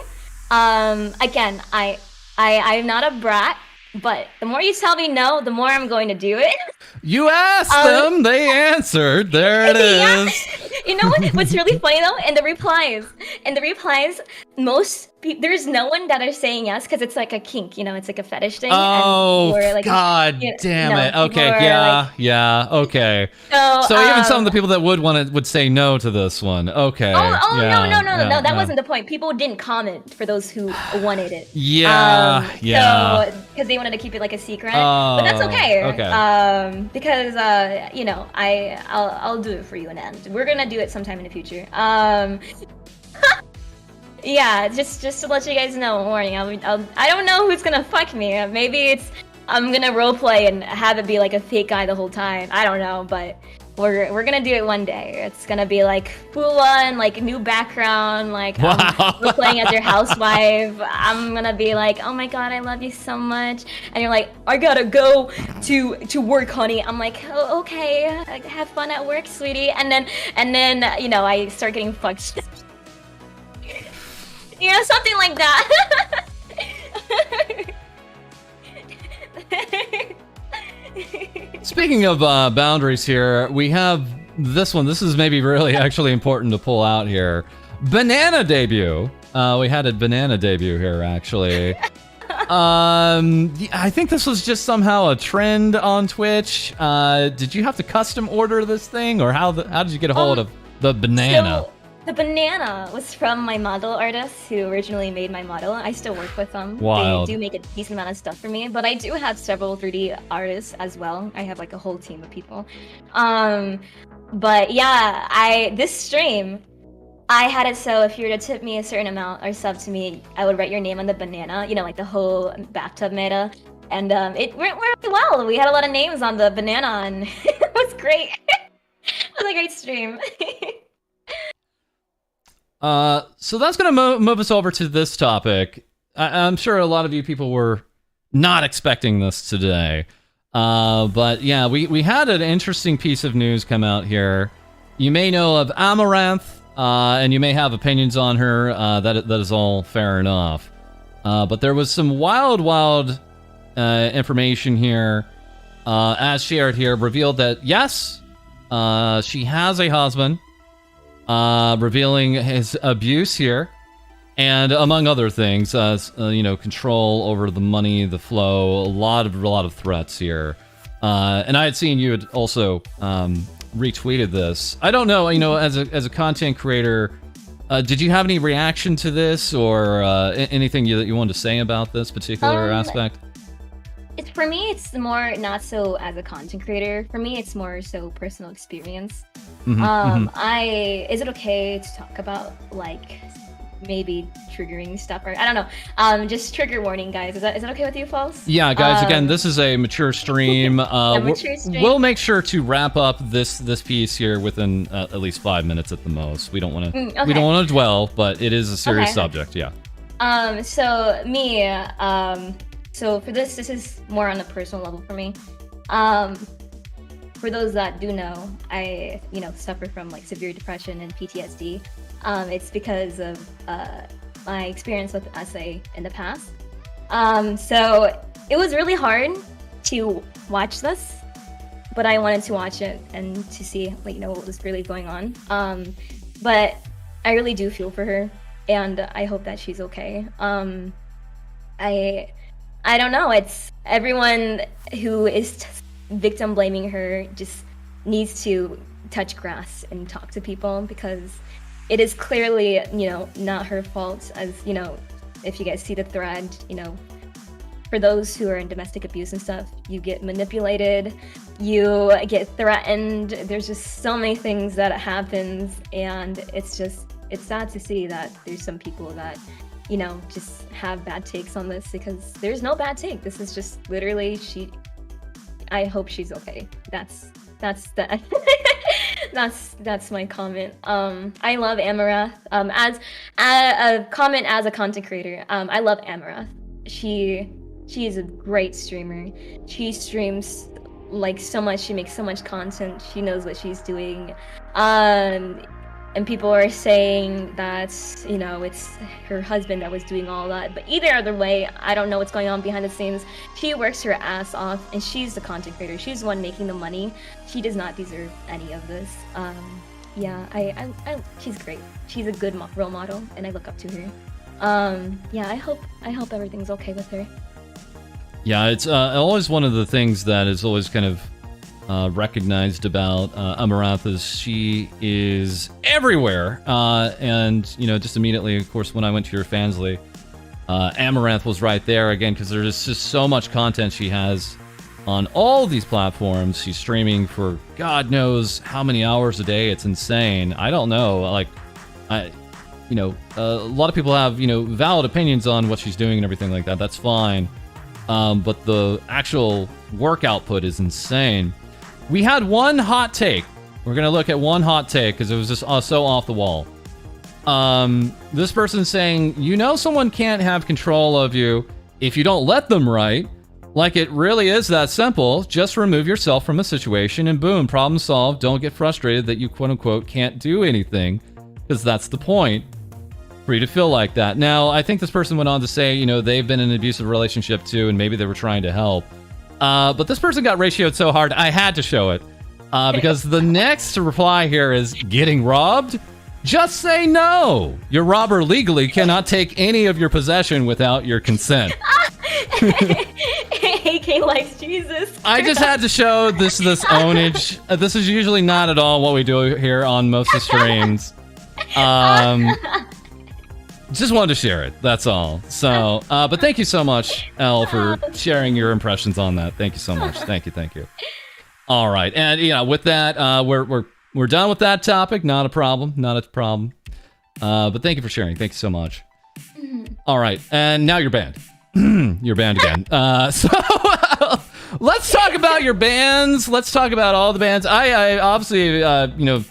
Again, I'm not a brat, but the more you tell me no, the more I'm going to do it. You asked them, they answered. There it is. You know what's really funny though? In the replies, there's no one that are saying yes because it's like a kink, you know, it's like a fetish thing. Oh, and like, God damn it. Okay, yeah, okay. So even some of the people that would say no to this one. Okay. No, that wasn't the point. People didn't comment for those who wanted it. Yeah. So, because they wanted to keep it like a secret. But that's okay. Because, you know, I'll do it for you in the end. We're gonna do it sometime in the future. Yeah, just to let you guys know, warning. I don't know who's gonna fuck me. Maybe I'm gonna roleplay and have it be like a fake guy the whole time. I don't know, but we're gonna do it one day. It's gonna be like full on, like new background, like we're playing as your housewife. I'm gonna be like, oh my god, I love you so much, and you're like, I gotta go to work, honey. I'm like, oh, okay, have fun at work, sweetie. And then you know, I start getting fucked. You know, something like that. Speaking of boundaries here, we have this one. This is maybe really actually important to pull out here. Banana debut. We had a banana debut here, actually. I think this was just somehow a trend on Twitch. Did you have to custom order this thing, or how did you get a hold of the banana? So, the banana was from my model artist who originally made my model. I still work with them. Wild. They do make a decent amount of stuff for me, but I do have several 3D artists as well. I have like a whole team of people. But yeah, this stream, I had it so if you were to tip me a certain amount or sub to me, I would write your name on the banana, you know, like the whole bathtub meta. And it went really well. We had a lot of names on the banana, and it was great. It was a great stream. So that's going to move us over to this topic. I'm sure a lot of you people were not expecting this today. But yeah, we had an interesting piece of news come out here. You may know of Amaranth, and you may have opinions on her. That is all fair enough. But there was some wild information here, as shared here, revealed that yes, she has a husband. Revealing his abuse here, and among other things, you know, control over the money, the flow, a lot of threats here. And I had seen you had also retweeted this. I don't know, you know, as a content creator, did you have any reaction to this, or anything that you wanted to say about this particular aspect? it's for me. It's more not so as a content creator. For me, it's more so personal experience. Is it okay to talk about like maybe triggering stuff, or I don't know, just trigger warning, guys. Is that okay with you, False? Yeah, guys. Again, this is a mature stream. Mature stream. We'll make sure to wrap up this piece here within at least 5 minutes at the most. We don't want to we don't want to dwell, but it is a serious subject. Yeah. So me, so for this is more on a personal level for me. For those that do know, I suffer from like severe depression and PTSD. It's because of my experience with SA in the past. So it was really hard to watch this, but I wanted to watch it and to see like what was really going on. But I really do feel for her, and I hope that she's okay. I don't know. It's everyone who is victim blaming her just needs to touch grass and talk to people, because it is clearly, not her fault. As if you guys see the thread, for those who are in domestic abuse and stuff, you get manipulated, you get threatened. There's just so many things that happens, and it's sad to see that there's some people that just have bad takes on this, because there's no bad take. This is just literally I hope she's okay. That's the that's my comment. I love Amaranth. As a comment as a content creator, I love Amaranth. She is a great streamer. She streams like so much. She makes so much content. She knows what she's doing. And people are saying that, it's her husband that was doing all that. But either other way, I don't know what's going on behind the scenes. She works her ass off, and she's the content creator. She's the one making the money. She does not deserve any of this. She's great. She's a good role model, and I look up to her. I hope everything's okay with her. Yeah, it's always one of the things that is always kind of recognized about Amaranth is she is everywhere, and just immediately, of course, when I went to your Fansley, Amaranth was right there again, because there's just so much content she has on all these platforms. She's streaming for God knows how many hours a day. It's insane. I don't know, like a lot of people have valid opinions on what she's doing and everything like that. That's fine, but the actual work output is insane. We had one hot take. We're going to look at one hot take because it was just so off the wall. This person's saying, someone can't have control of you if you don't let them, right? Like it really is that simple. Just remove yourself from a situation and boom, problem solved. Don't get frustrated that you quote unquote can't do anything, because that's the point. For you to feel like that. Now, I think this person went on to say, they've been in an abusive relationship too, and maybe they were trying to help. But this person got ratioed so hard, I had to show it. Because the next reply here is, getting robbed? Just say no. Your robber legally cannot take any of your possession without your consent. AK likes Jesus. I just had to show this ownage. This is usually not at all what we do here on most of the streams. Just wanted to share it, that's all. So, but thank you so much, Elle, for sharing your impressions on that. Thank you so much. Thank you. All right, and with that, we're done with that topic. Not a problem. But thank you for sharing. Thank you so much. All right, and now you're banned. You're banned again. So let's talk about your bans. Let's talk about all the bans. I obviously,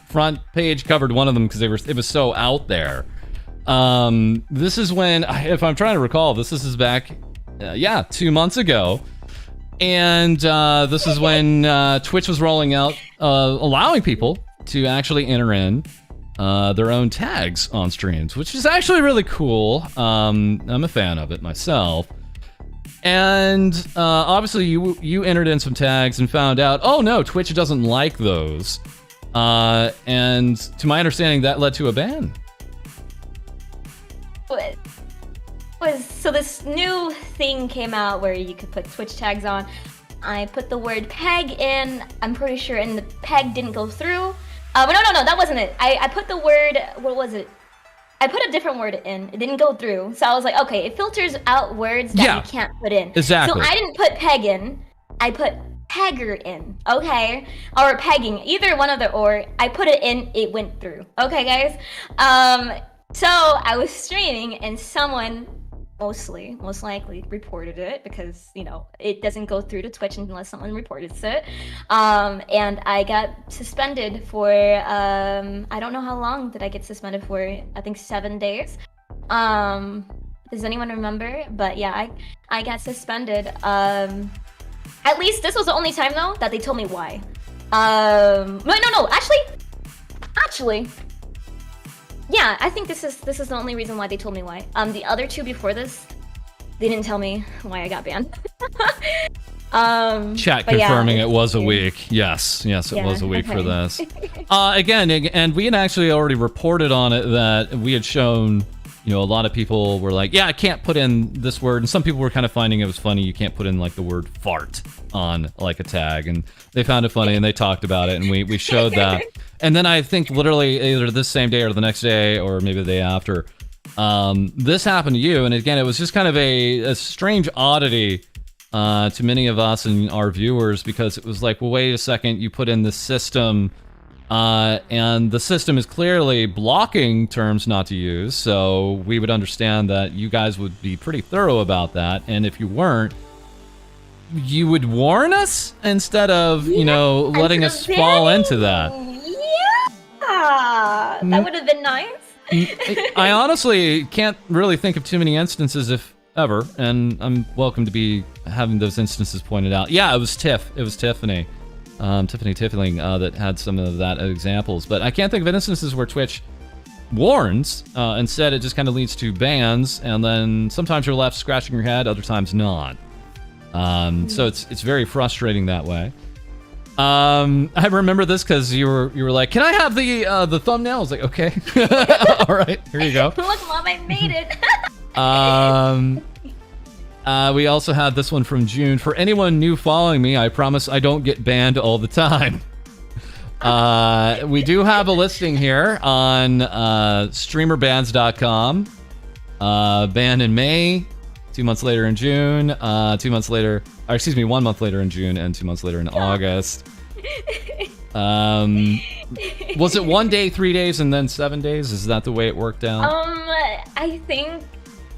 front page covered one of them because it was so out there. This is when, if I'm trying to recall, this is back, 2 months ago. And this is when Twitch was rolling out, allowing people to actually enter in their own tags on streams, which is actually really cool. I'm a fan of it myself. And obviously you entered in some tags and found out, oh no, Twitch doesn't like those. And to my understanding, that led to a ban. So this new thing came out where you could put Twitch tags on. I put the word peg in, I'm pretty sure, and the peg didn't go through. But no, that wasn't it. I put the word, what was it? I put a different word in. It didn't go through. So I was like, okay, it filters out words that you can't put in. Exactly. So I didn't put peg in. I put pegger in, okay? Or pegging, either one of the or. I put it in, it went through. Okay, guys? So I was streaming and someone most likely reported it because, you know, it doesn't go through to Twitch unless someone reports it. And I got suspended for, I don't know how long did I get suspended for, I think 7 days. Does anyone remember? But yeah, I got suspended. At least this was the only time though that they told me why. No, actually. Yeah, I think this is the only reason why they told me why. The other two before this, they didn't tell me why I got banned. Chat confirming it was a week. Yes, it was a week for this. Again, and we had actually already reported on it that we had shown, you know, a lot of people were like, yeah, I can't put in this word. And some people were kind of finding it was funny. You can't put in like the word fart on like a tag. And they found it funny and they talked about it and we showed that. And then I think literally either this same day or the next day or maybe the day after, this happened to you. And again, it was just kind of a strange oddity to many of us and our viewers because it was like, well, wait a second, you put in the system and the system is clearly blocking terms not to use, so we would understand that you guys would be pretty thorough about that, and if you weren't, you would warn us instead of, you know, letting us fall into that. Yeah, that would have been nice. I honestly can't really think of too many instances, if ever, and I'm welcome to be having those instances pointed out. Yeah, it was Tiff. It was Tiffany. Tiffany Tiffling that had some of that examples, but I can't think of instances where Twitch warns. Instead, it just kind of leads to bans, and then sometimes you're left scratching your head, other times not. So it's very frustrating that way. I remember this because you were like, "Can I have the thumbnail?" I was like, "Okay, all right, here you go." Look, Mom, I made it. We also had this one from June. For anyone new following me, I promise I don't get banned all the time. We do have a listing here on streamerbans.com. Banned in May, 2 months later in June, 2 months later, or excuse me, 1 month later in June, and 2 months later in August. Was it 1 day, 3 days, and then 7 days? Is that the way it worked out? I think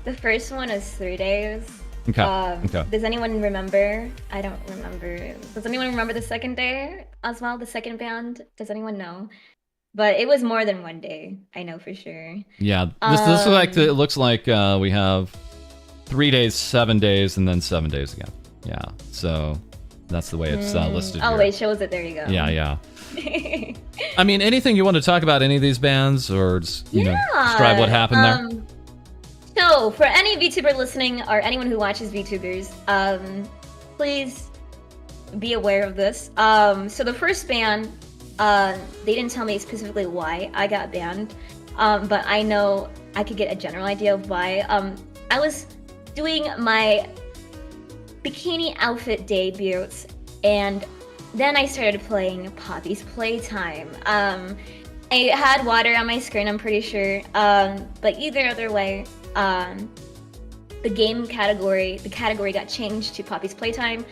the first one is 3 days. Okay. Okay. Does anyone remember? I don't remember. Does anyone remember the second day as well? The second band? Does anyone know? But it was more than 1 day. I know for sure. Yeah. This it looks like we have 3 days, 7 days, and then 7 days again. Yeah. So that's the way it's listed. Oh, here. it shows it. There you go. Yeah. I mean, anything you want to talk about any of these bands, or just, you know, describe what happened there? So, for any VTuber listening, or anyone who watches VTubers, please be aware of this. So the first ban, they didn't tell me specifically why I got banned, but I know I could get a general idea of why. I was doing my bikini outfit debuts, and then I started playing Poppy's Playtime. I had water on my screen, I'm pretty sure, but either other way, the category got changed to Poppy's Playtime,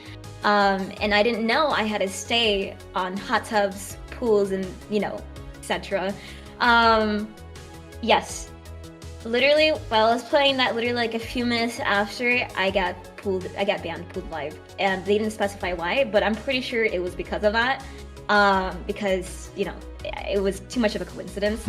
and I didn't know I had to stay on hot tubs, pools, and, you know, etc. Yes, literally while I was playing that, literally like a few minutes after, I got banned pooled live, and they didn't specify why, but I'm pretty sure it was because of that, because, you know, it was too much of a coincidence.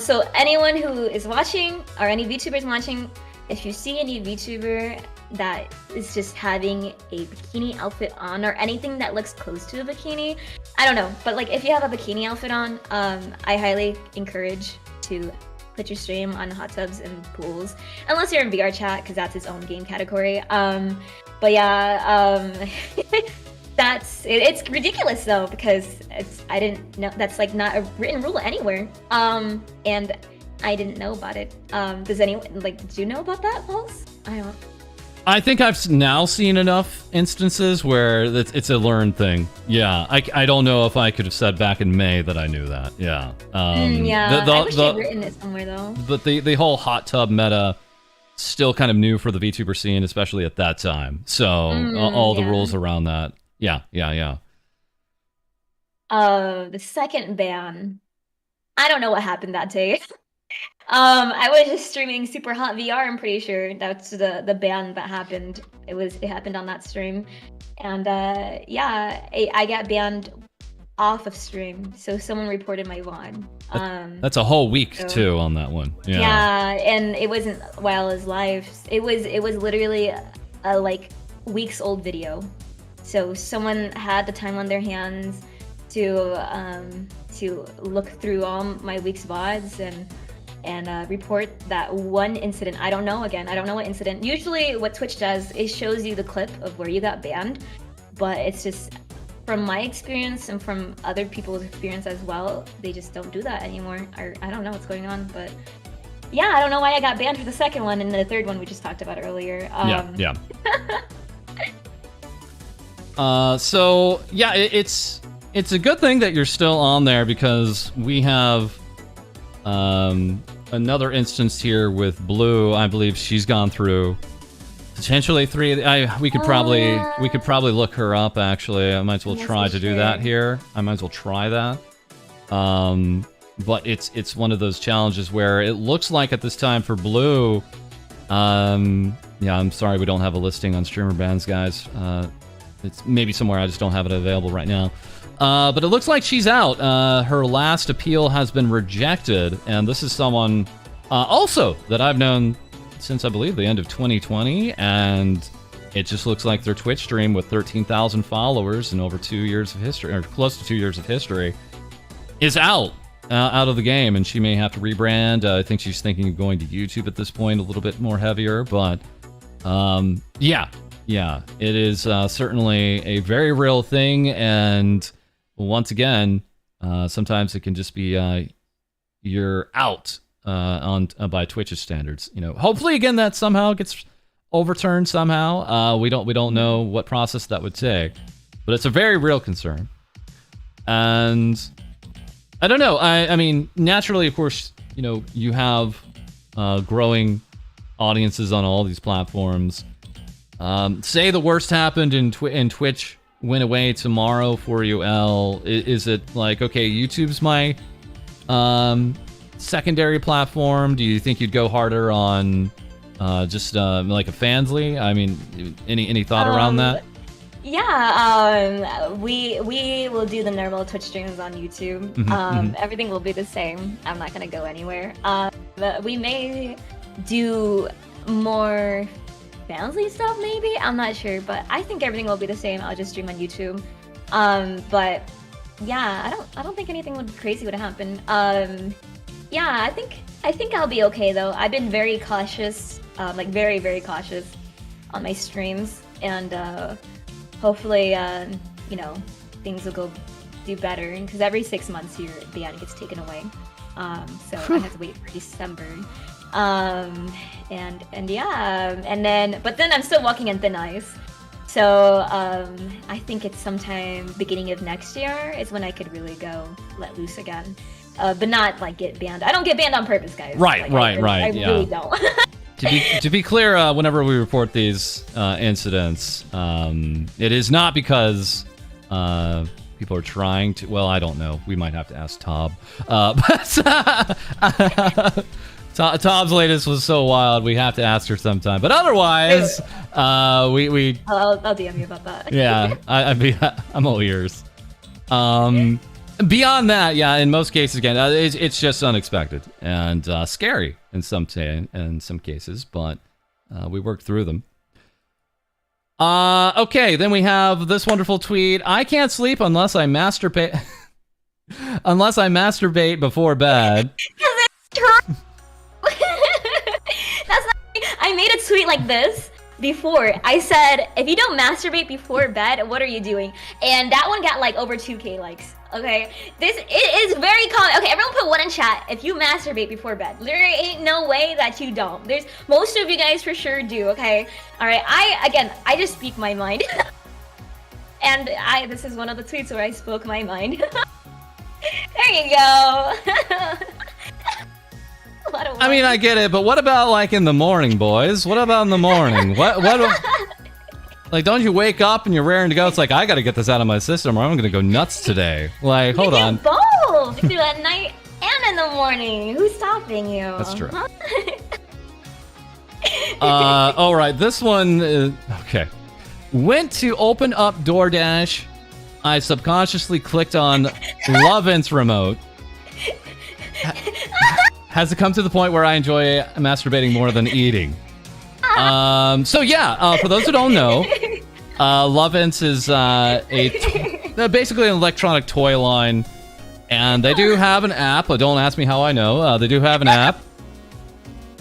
So anyone who is watching, or any VTubers watching, if you see any VTuber that is just having a bikini outfit on, or anything that looks close to a bikini, I don't know, but like if you have a bikini outfit on, I highly encourage to put your stream on hot tubs and pools, unless you're in VR chat, because that's its own game category. But yeah, it's ridiculous though, because I didn't know, that's like not a written rule anywhere, and I didn't know about it. Does anyone, like, did you know about that, Pulse? I don't. I think I've now seen enough instances where it's a learned thing. Yeah, I don't know if I could have said back in May that I knew that. Yeah. Yeah, I wish I'd written it somewhere, though. But the whole hot tub meta still kind of new for the VTuber scene, especially at that time. So all the rules around that. Yeah. The second ban, I don't know what happened that day. I was just streaming Super Hot VR. I'm pretty sure that's the ban that happened. It happened on that stream, and yeah, I got banned off of stream. So someone reported my VOD. That's a whole week too on that one. Yeah, and it wasn't while I was live. It was literally a like weeks old video. So someone had the time on their hands to look through all my week's VODs and report that one incident. I don't know what incident. Usually what Twitch does is shows you the clip of where you got banned, but it's just, from my experience and from other people's experience as well, they just don't do that anymore. I don't know what's going on, but yeah, I don't know why I got banned for the second one, and the third one we just talked about earlier. Yeah. So yeah, it's a good thing that you're still on there, because we have another instance here with Blue. I believe she's gone through potentially 3. We could probably look her up. Actually, I might as well try to do that here. I might as well try that. But it's one of those challenges where it looks like at this time for Blue. Yeah, I'm sorry we don't have a listing on streamer bans, guys. It's maybe somewhere, I just don't have it available right now. But it looks like she's out. Her last appeal has been rejected, and this is someone also that I've known since, I believe, the end of 2020, and it just looks like their Twitch stream with 13,000 followers and over 2 years of history, or close to 2 years of history, is out of the game, and she may have to rebrand. I think she's thinking of going to YouTube at this point, a little bit more heavier, but yeah, it is certainly a very real thing, and once again, sometimes it can just be you're out by Twitch's standards. You know, hopefully again that somehow gets overturned somehow. We don't know what process that would take, but it's a very real concern. And I don't know. I mean, naturally, of course, you know, you have growing audiences on all these platforms. Say the worst happened and Twitch went away tomorrow for you, L. Is it like, okay, YouTube's my secondary platform? Do you think you'd go harder on just like a Fansley? I mean, any thought around that? Yeah, we will do the normal Twitch streams on YouTube. Everything will be the same. I'm not gonna go anywhere. But we may do more Fansley stuff, maybe. I'm not sure, but I think everything will be the same. I'll just stream on YouTube. But yeah, I don't think anything crazy would happen. Yeah, I think I'll be okay though. I've been very cautious, like very, very cautious on my streams, and hopefully, you know, things will do better, because every 6 months your ban gets taken away. So I have to wait for December. And yeah, but then I'm still walking on thin ice. So I think it's sometime beginning of next year is when I could really go let loose again. But not like get banned. I don't get banned on purpose, guys. Right. I really don't. To be clear, whenever we report these incidents, it is not because people are trying to. Well, I don't know. We might have to ask Tob. But Tob's latest was so wild. We have to ask her sometime. But otherwise, I'll DM you about that. Yeah, I'm all ears. Beyond that, yeah, in most cases, again, it's just unexpected and scary in some cases, but we work through them. Okay, then we have this wonderful tweet. I can't sleep unless I masturbate. Unless I masturbate before bed. That's not. I made a tweet like this before. I said, if you don't masturbate before bed, what are you doing? And that one got like over 2K likes. Okay, it is very common. Okay, everyone put one in chat. chat, if you masturbate before bed, there ain't no way that you don't. There's most of you guys for sure do, okay? Alright, I just speak my mind. And this is one of the tweets where I spoke my mind. There you go. I mean, I get it, but what about like in the morning, boys? What about in the morning? What like, don't you wake up and you're raring to go? It's like, I gotta get this out of my system or I'm gonna go nuts today. Like, hold on. You can do both! You can do at night and in the morning. Who's stopping you? That's true. Alright, this one is... Okay. Went to open up DoorDash. I subconsciously clicked on Lovin's remote. Has it come to the point where I enjoy masturbating more than eating? So yeah, for those who don't know, Lovin's is basically an electronic toy line, and they do have an app. Don't ask me how I know. They do have an app,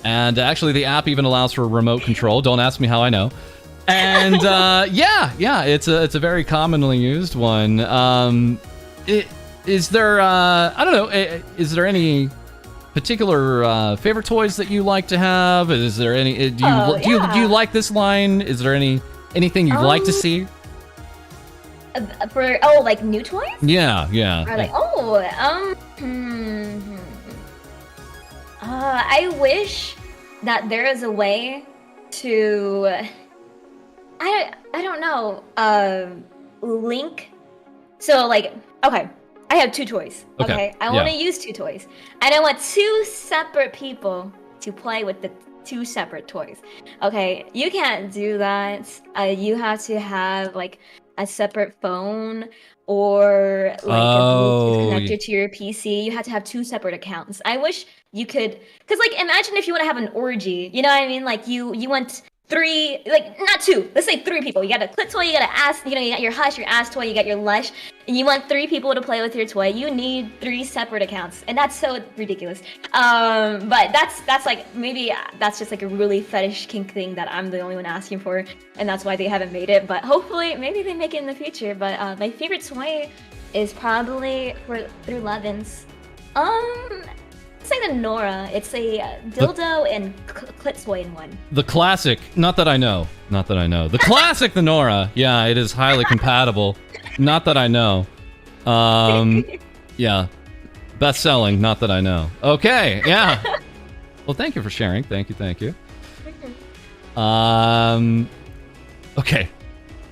and actually the app even allows for remote control. Don't ask me how I know. And yeah, it's a very commonly used one. Is there I don't know? Is there any particular favorite toys that you like to have? Is there any? Do you like this line? Is there anything you'd like to see? For like new toys? Yeah. Or like I wish that there is a way to I don't know link. So like okay. I have 2 toys, okay? I want to use 2 toys. And I want 2 separate people to play with the 2 separate toys. Okay, you can't do that. You have to have, like, a separate phone or, like, a Bluetooth connected to your PC. You have to have 2 separate accounts. I wish you could... Because, like, imagine if you want to have an orgy. You know what I mean? Like, you want... 3, like, not 2, let's say 3 people. You got a clit toy, you got an ass, you got your hush, your ass toy, you got your lush, and you want 3 people to play with your toy. You need 3 separate accounts, and that's so ridiculous. But that's like, maybe that's just like a really fetish kink thing that I'm the only one asking for, and that's why they haven't made it, but hopefully, maybe they make it in the future. But my favorite toy is probably through Lovin's. It's like the Nora. It's a dildo and clit toy in one. The classic. Not that I know. The classic, the Nora. Yeah, it is highly compatible. Not that I know. Yeah. Best selling. Not that I know. Okay. Yeah. Well, thank you for sharing. Thank you. Okay.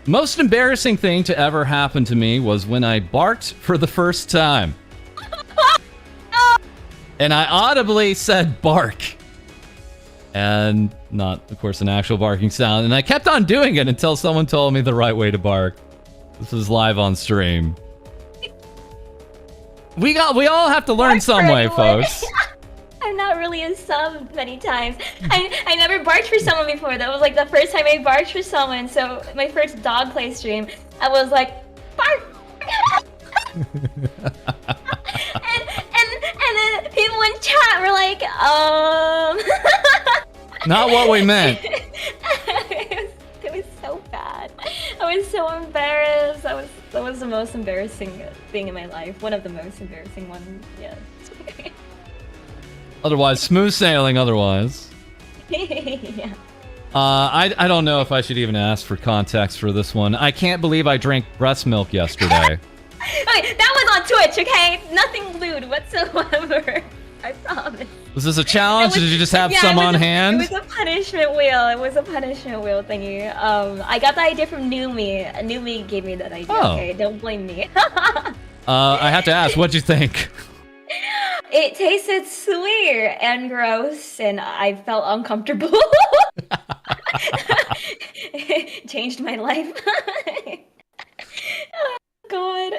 Most embarrassing thing to ever happen to me was when I barked for the first time. And I audibly said bark. And not, of course, an actual barking sound. And I kept on doing it until someone told me the right way to bark. This is live on stream. We all have to learn some way, folks. I'm not really a sub many times. I never barked for someone before. That was like the first time I barked for someone. So my first dog play stream, I was like, bark! And then people in chat were like, Not what we meant. It was so bad. I was so embarrassed. That was the most embarrassing thing in my life. One of the most embarrassing ones. Yeah. Otherwise, smooth sailing. Otherwise. Yeah. I don't know if I should even ask for context for this one. I can't believe I drank breast milk yesterday. Okay, that was on Twitch, okay? Nothing lewd whatsoever. I promise. Was this a challenge? Did you just have some on hand? It was a punishment wheel. It was a punishment wheel thingy. I got the idea from Numi. Numi gave me that idea. Oh. Okay, don't blame me. I have to ask, what'd you think? It tasted sweet and gross, and I felt uncomfortable. It changed my life. Oh, God.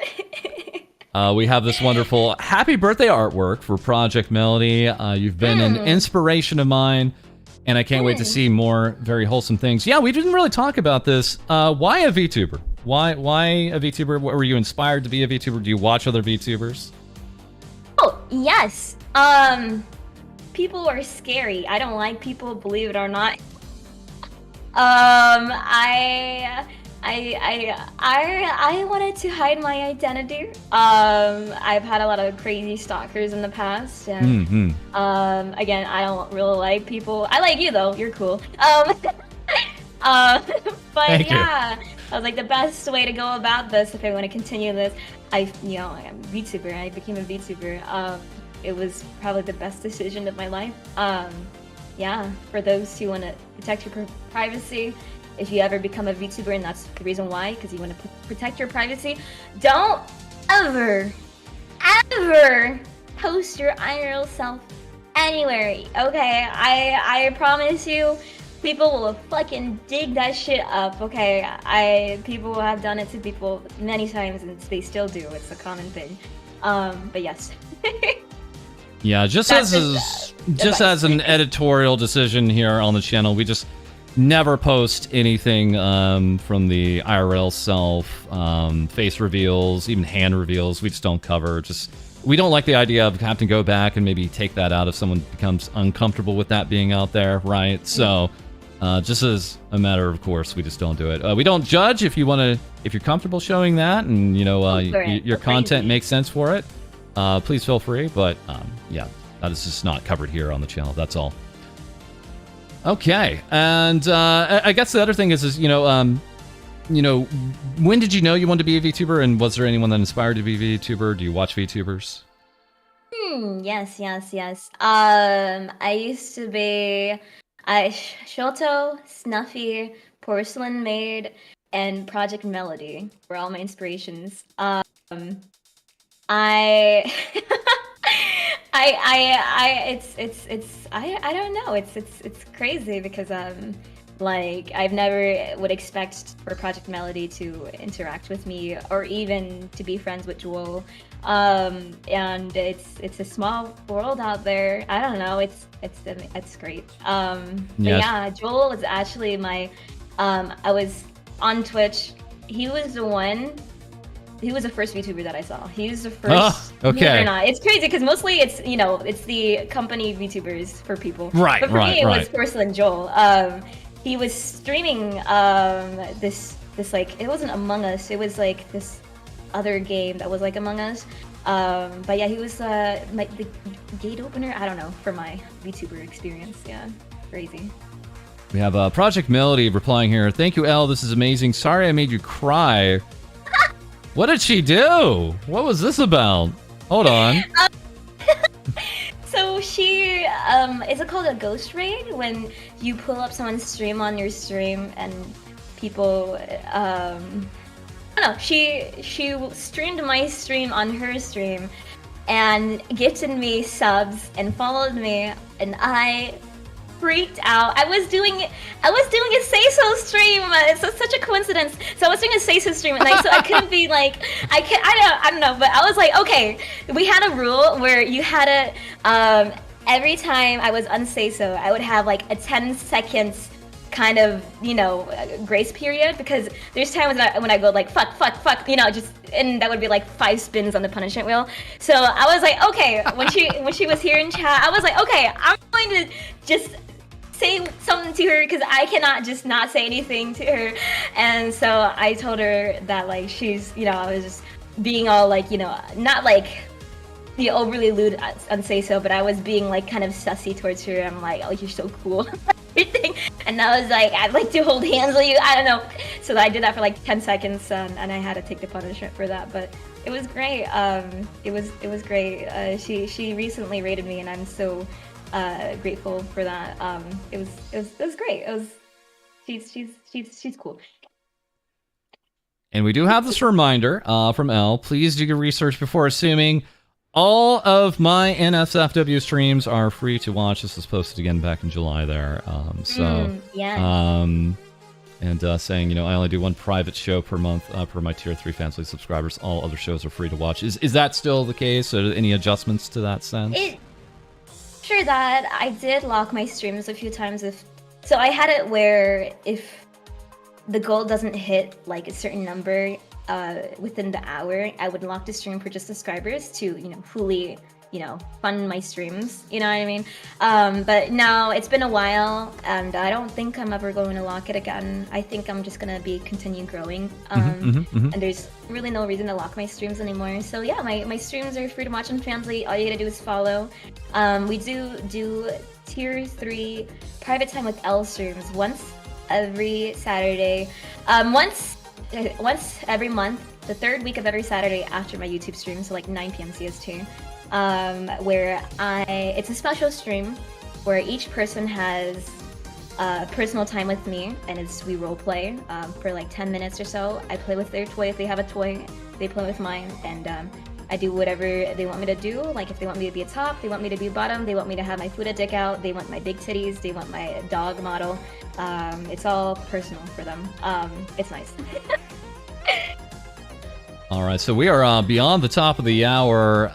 We have this wonderful happy birthday artwork for Project Melody. You've been an inspiration of mine, and I can't wait to see more very wholesome things. Yeah, we didn't really talk about this. Why a VTuber? Why a VTuber? Were you inspired to be a VTuber? Do you watch other VTubers? Oh, yes. People are scary. I don't like people, believe it or not. I I wanted to hide my identity. I've had a lot of crazy stalkers in the past, and again, I don't really like people. I like you though. You're cool. But Thank yeah, I was like the best way to go about this if I want to continue this. I'm a VTuber. I became a VTuber. It was probably the best decision of my life. Yeah, for those who want to protect your privacy. If you ever become a VTuber, and that's the reason why, because you want to protect your privacy, don't ever post your IRL self anywhere, okay? I promise you, people will fucking dig that shit up, okay? People have done it to people many times, and they still do. It's a common thing. But yes. Yeah, just as an editorial decision here on the channel, we just never post anything from the IRL self, face reveals, even hand reveals. We just don't cover. We don't like the idea of having to go back and maybe take that out if someone becomes uncomfortable with that being out there, right? So, just as a matter of course, we just don't do it. We don't judge if you're comfortable showing that, and your content makes sense for it. Please feel free, but yeah, that is just not covered here on the channel. That's all. Okay, and I guess the other thing is when did you know you wanted to be a VTuber, and was there anyone that inspired you to be a VTuber? Do you watch VTubers? Yes. I used to be Shoto, Snuffy, Porcelain Maid, and Project Melody were all my inspirations. I don't know. It's crazy because like I've never would expect for Project Melody to interact with me or even to be friends with Joel. And it's a small world out there. I don't know. It's great. But yeah, Joel was actually my I was on Twitch. He was the first VTuber that I saw. He was the first. Okay. Or not. It's crazy because mostly it's the company VTubers for people. Right. But for me, it was Porcelain Joel. He was streaming this like, it wasn't Among Us. It was like this other game that was like Among Us. But yeah, he was like the gate opener. I don't know, for my VTuber experience. Yeah, crazy. We have Project Melody replying here. Thank you, Elle. This is amazing. Sorry I made you cry. What did she do? What was this about? Hold on. So she, is it called a ghost raid? When you pull up someone's stream on your stream and people, I don't know, she streamed my stream on her stream and gifted me subs and followed me, and I freaked out. I was doing a say-so stream. It's such a coincidence. So I was doing a say-so stream, and so I couldn't be like, I don't know, but I was like, okay. We had a rule where you had to, every time I was unsay-so, I would have like a 10 seconds kind of, grace period, because there's times when I go like, fuck, and that would be like 5 spins on the punishment wheel. So I was like, okay, when she was here in chat, I was like, okay, I'm going to just say something to her because I cannot just not say anything to her. And so I told her that like she's, I was just being all like, not like the overly lewd unsay so, but I was being like kind of sussy towards her. I'm like, oh, you're so cool. Everything. And I was like, I'd like to hold hands with you. I don't know. So I did that for like 10 seconds, and I had to take the punishment for that. But it was great. It was great. She recently rated me, and I'm so grateful for that. It was great. She's cool. And we do have this reminder from Elle. Please do your research before assuming. All of my NSFW streams are free to watch. This was posted again back in July there. And saying, I only do one private show per month per my tier 3 Fansley subscribers. All other shows are free to watch. Is that still the case? Or any adjustments to that sense? Sure that I did lock my streams a few times. So I had it where if the goal doesn't hit like a certain number within the hour, I would lock the stream for just subscribers to, fully, fund my streams. You know what I mean? But now it's been a while, and I don't think I'm ever going to lock it again. I think I'm just gonna continue growing. And there's really no reason to lock my streams anymore. So yeah, my streams are free to watch on Fansley. All you gotta do is follow. We do tier 3 private time with L streams once every Saturday. Once every month, the third week of every Saturday after my YouTube stream, so like 9 p.m. CST, where it's a special stream where each person has personal time with me, and we role play for like 10 minutes or so. I play with their toy if they have a toy, they play with mine, and I do whatever they want me to do. Like if they want me to be a top, they want me to be bottom, they want me to have my Fuda dick out, they want my big titties, they want my dog model. It's all personal for them. It's nice. All right, so we are beyond the top of the hour.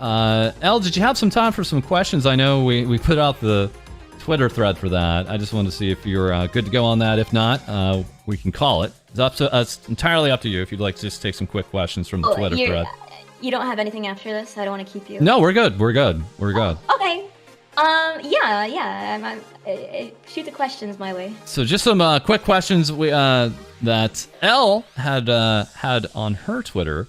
Elle, did you have some time for some questions? I know we put out the Twitter thread for that. I just wanted to see if you're good to go on that. If not, we can call it. It's entirely up to you if you'd like to just take some quick questions from the Twitter thread. You don't have anything after this? I don't want to keep you. No, we're good. We're good. Okay. Shoot the questions my way. So just some quick questions that Elle had on her Twitter.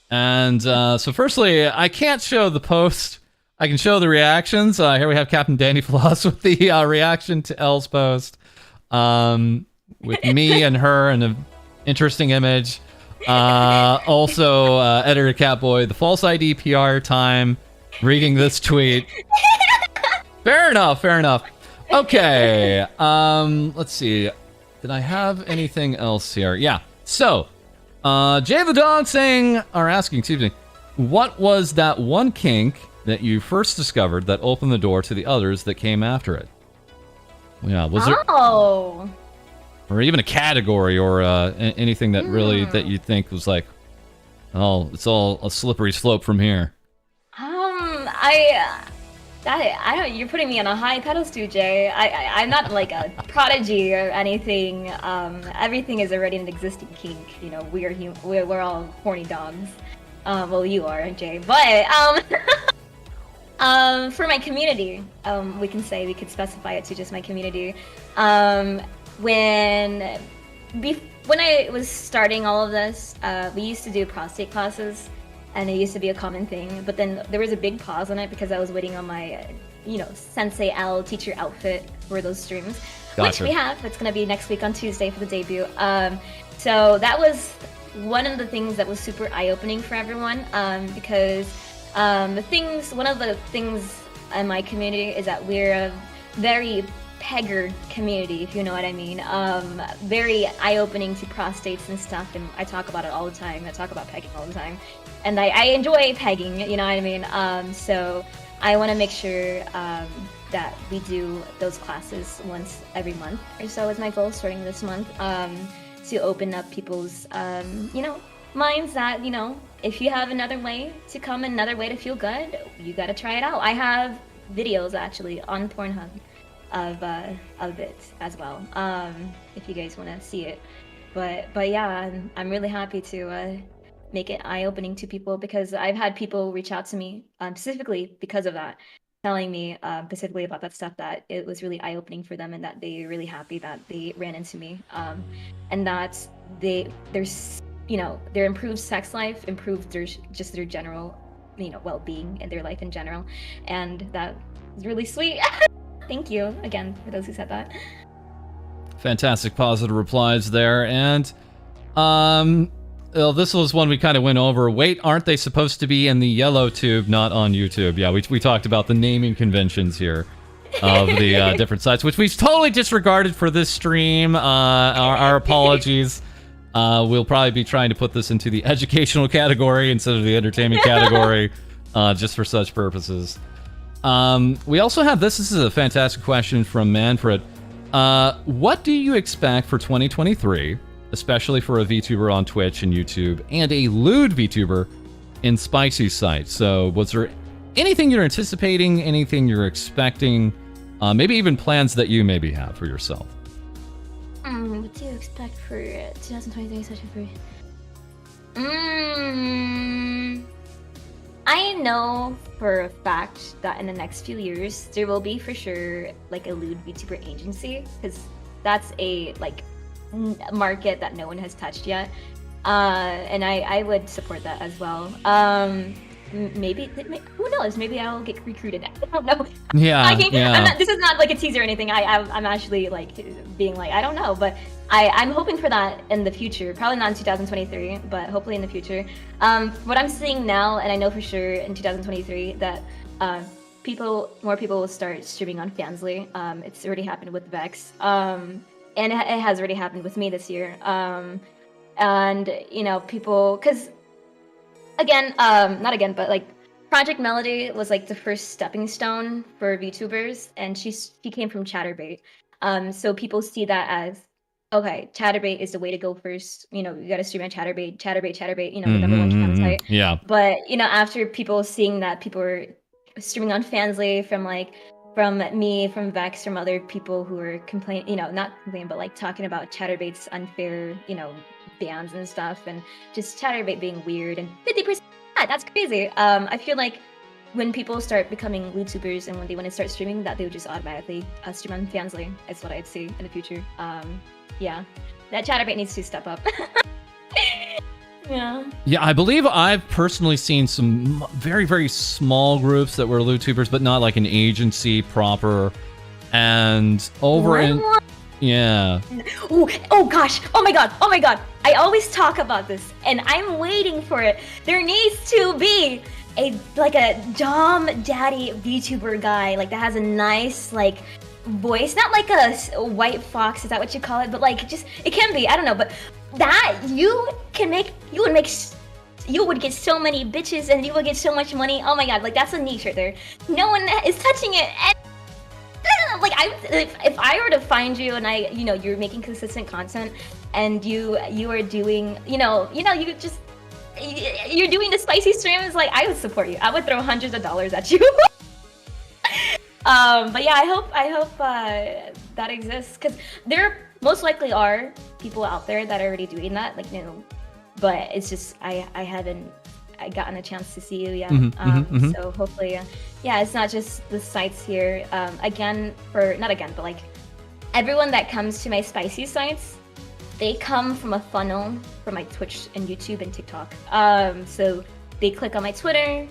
And so firstly, I can't show the post. I can show the reactions. Here we have Captain Danny Floss with the reaction to Elle's post. With me and her and an interesting image. Also, Editor Catboy, the FalseEyeD PR time, reading this tweet. Fair enough. Okay, let's see. Did I have anything else here? Yeah, so, Jay the Dog asking, excuse me, what was that one kink that you first discovered that opened the door to the others that came after it? Yeah, was there... Or even a category or anything that really that you think was like, oh, it's all a slippery slope from here. I don't. You're putting me on a high pedestal, Jay. I'm not like a prodigy or anything. Everything is already an existing kink. We're all horny dogs. Well, you are, Jay. But for my community, we could specify it to just my community. When I was starting all of this, we used to do prostate classes, and it used to be a common thing. But then there was a big pause on it because I was waiting on my, Sensei L teacher outfit for those streams, Gotcha. Which we have. It's gonna be next week on Tuesday for the debut. So that was one of the things that was super eye-opening for everyone, because one of the things in my community is that we're a very pegger community, if you know what I mean. Very eye-opening to prostates and stuff, and I talk about it all the time. I talk about pegging all the time, and I enjoy pegging, you know what I mean. So I want to make sure that we do those classes once every month or so is my goal starting this month, to open up people's minds that if you have another way to come, another way to feel good, you got to try it out. I have videos actually on PornHub of it as well, if you guys want to see it. But yeah, I'm really happy to make it eye-opening to people, because I've had people reach out to me specifically because of that, telling me specifically about that stuff, that it was really eye-opening for them, and that they're really happy that they ran into me, and that their improved sex life improved their general well-being and their life in general, and that is really sweet. Thank you again for those who said that. Fantastic positive replies there. And this was one we kind of went over. Wait, aren't they supposed to be in the yellow tube, not on YouTube? Yeah, we talked about the naming conventions here of the different sites, which we've totally disregarded for this stream. Our apologies. We'll probably be trying to put this into the educational category instead of the entertainment category, just for such purposes. We also have this is a fantastic question from Manfred. What do you expect for 2023, especially for a VTuber on Twitch and YouTube, and a lewd VTuber in Spicy's site? So was there anything you're anticipating, anything you're expecting, maybe even plans that you maybe have for yourself? What do you expect for 2023 session 3? I know for a fact that in the next few years there will be for sure like a lewd VTuber agency, because that's a like market that no one has touched yet, and I would support that as well. Maybe who knows? Maybe I'll get recruited. I don't know. Yeah, This is not like a teaser or anything. I'm actually like being like I don't know, but I'm hoping for that in the future. Probably not in 2023, but hopefully in the future. What I'm seeing now, and I know for sure in 2023 that more people will start streaming on Fansley. It's already happened with Vex, and it has already happened with me this year. And you know, people, because not again, but like Project Melody was like the first stepping stone for VTubers, and she came from Chaturbate. So people see that as okay, Chaturbate is the way to go first. You know, you got to stream on Chaturbate. You know, the number one cam site. Yeah. But you know, after people seeing that people were streaming on Fansley from me, from Vex, from other people who were complaining, you know, not complaining, but like talking about Chaturbate's unfair, you know, bans and stuff, and just Chaturbate being weird and 50%. That's crazy. I feel like when people start becoming Vtubers and when they want to start streaming, that they would just automatically stream on Fansley. Is what I'd see in the future. Yeah, that Chaturbate needs to step up. Yeah. Yeah, I believe I've personally seen some very, very small groups that were Vtubers, but not like an agency proper. And over in... Yeah. Oh gosh. Oh my god. I always talk about this and I'm waiting for it. There needs to be a Dom Daddy VTuber guy, like that has a nice like voice, not like a white fox, is that what you call it? But like just it can be, I don't know, but that you would get so many bitches and you would get so much money. Oh my god, like that's a niche right there. No one is touching it. And like if I were to find you and you're making consistent content and you are doing you're doing the spicy streams, like I would support you. I would throw hundreds of dollars at you. But yeah, I hope that exists, because there most likely are people out there that are already doing that, like but it's just I haven't gotten a chance to see you yet. So hopefully, yeah, it's not just the sites here. But like everyone that comes to my spicy sites, they come from a funnel from my Twitch and YouTube and TikTok. So they click on my Twitter,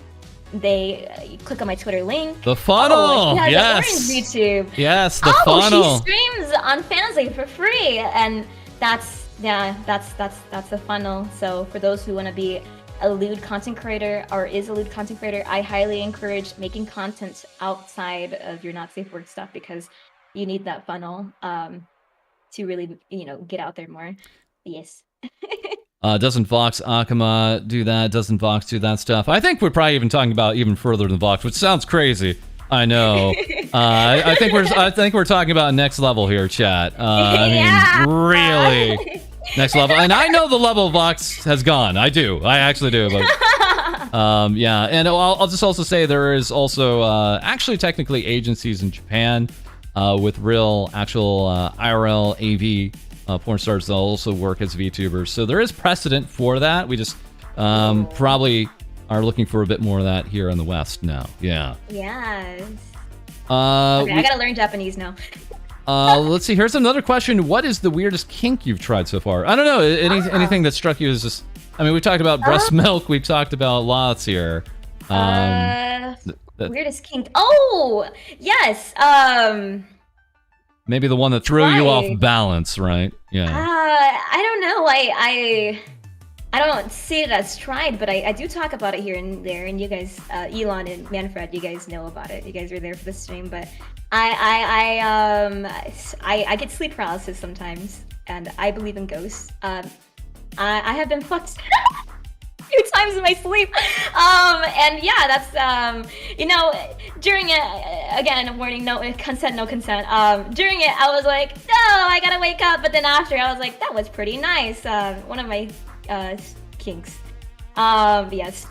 they click on my Twitter link. The funnel, yes. YouTube. Yes, the funnel. She streams on Fansley for free, and that's the funnel. So for those who want to be a lewd content creator or is a lewd content creator, I highly encourage making content outside of your not safe work stuff, because you need that funnel to really get out there more. Yes. Doesn't Vox Akama do that? Doesn't Vox do that stuff? I think we're probably even talking about even further than Vox, which sounds crazy. I know. I think we're talking about next level here, chat. I mean, really. Next level, and I know the level Vox has gone. I actually do. But, yeah, and I'll just also say there is also actually technically agencies in Japan with real actual IRL AV porn stars that also work as VTubers. So there is precedent for that. We just probably are looking for a bit more of that here in the West now. Yeah. Yes. Okay, I gotta learn Japanese now. Let's see. Here's another question. What is the weirdest kink you've tried so far? I don't know. Anything that struck you as just... I mean, we've talked about breast milk. We've talked about lots here. Weirdest kink. Oh, yes. Maybe the one that threw you off balance, right? Yeah. I don't know. I don't see it as tried, but I do talk about it here and there. And you guys, Elon and Manfred, you guys know about it. You guys were there for the stream, but I get sleep paralysis sometimes, and I believe in ghosts. I have been fucked a few times in my sleep, and yeah, that's during it, again, warning, no consent. During it, I was like, no, I gotta wake up, but then after, I was like, that was pretty nice. One of my kinks. Yes.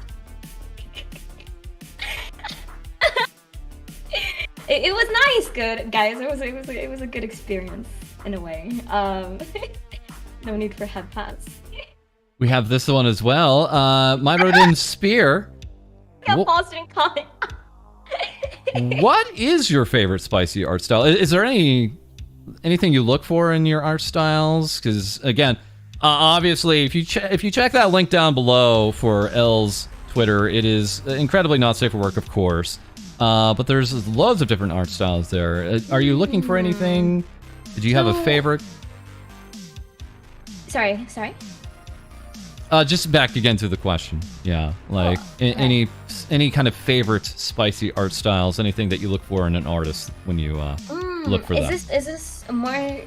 It was nice, good guys. It was a good experience in a way. No need for head pads. We have this one as well. My Rodin Spear. Yeah, fostering comment. What is your favorite spicy art style? Is there anything you look for in your art styles? Because again, obviously, if you check that link down below for L's Twitter, it is incredibly not safe for work, of course. But there's loads of different art styles there. Are you looking for anything? Did you have a favorite? Sorry. Just back again to the question. Yeah, like any kind of favorite spicy art styles, anything that you look for in an artist when you look for that. Is this more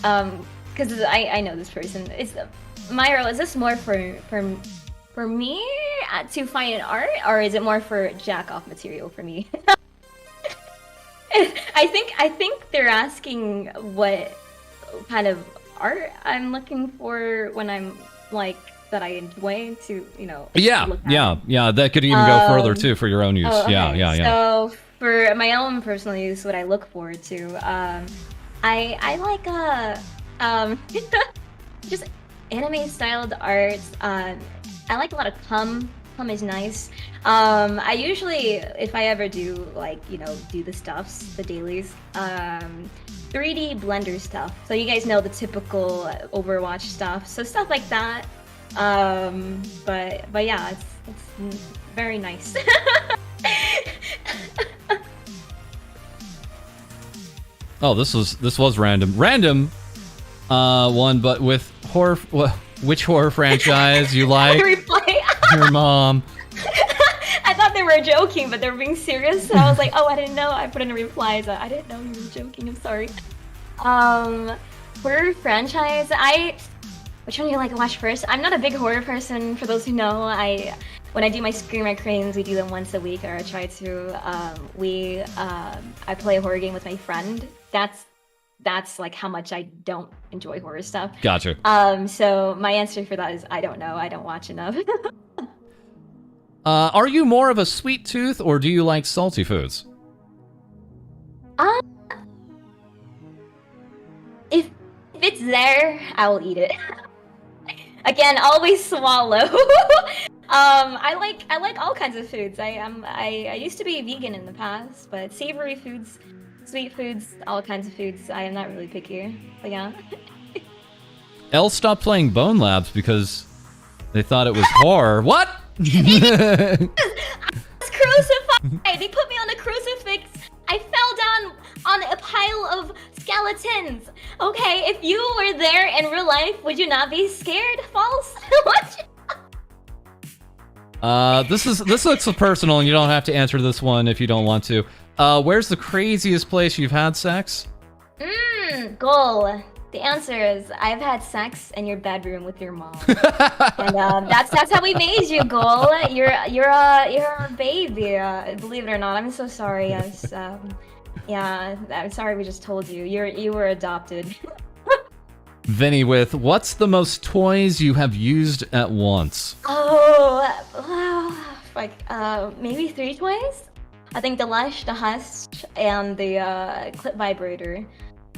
because I know this person. Is this more for me to find an art, or is it more for jack off material for me? I think they're asking what kind of art I'm looking for when I'm like that I enjoy to, Yeah. That could even go further too for your own use. Okay. Yeah. So for my own personal use, what I look forward to, I like just anime styled art. I like a lot of cum. Cum is nice. I usually, if I ever do do the stuffs, the dailies, 3D Blender stuff. So you guys know the typical Overwatch stuff. So stuff like that. But yeah, it's very nice. Oh, this was random. Random one, but with horror. Which horror franchise you like? Your mom. I thought they were joking, but they were being serious. So I was like, oh, I didn't know. I put in a reply. So I didn't know you were joking. I'm sorry. Horror franchise. Which one do you like to watch first? I'm not a big horror person. For those who know, when I do my Screamer Cranes, we do them once a week, or I try to. I play a horror game with my friend. That's like how much I don't enjoy horror stuff. Gotcha. So my answer for that is I don't know. I don't watch enough. Are you more of a sweet tooth, or do you like salty foods? If it's there, I will eat it. Again, always swallow. I like all kinds of foods. I used to be vegan in the past, but savory foods, sweet foods, all kinds of foods. I am not really picky, but yeah. Elle stopped playing Bone Labs because they thought it was horror. What? I was crucified. They put me on a crucifix. I fell down on a pile of skeletons. Okay, if you were there in real life, would you not be scared? False? What? This looks personal, and you don't have to answer this one if you don't want to. Where's the craziest place you've had sex? Goal. The answer is I've had sex in your bedroom with your mom, and that's how we made you, Goal. You're a baby. Believe it or not, I'm so sorry. Yes. Yeah, I'm sorry we just told you. You were adopted. Vinny with, what's the most toys you have used at once? Maybe 3 toys? I think the Lush, the Hush, and the clip vibrator.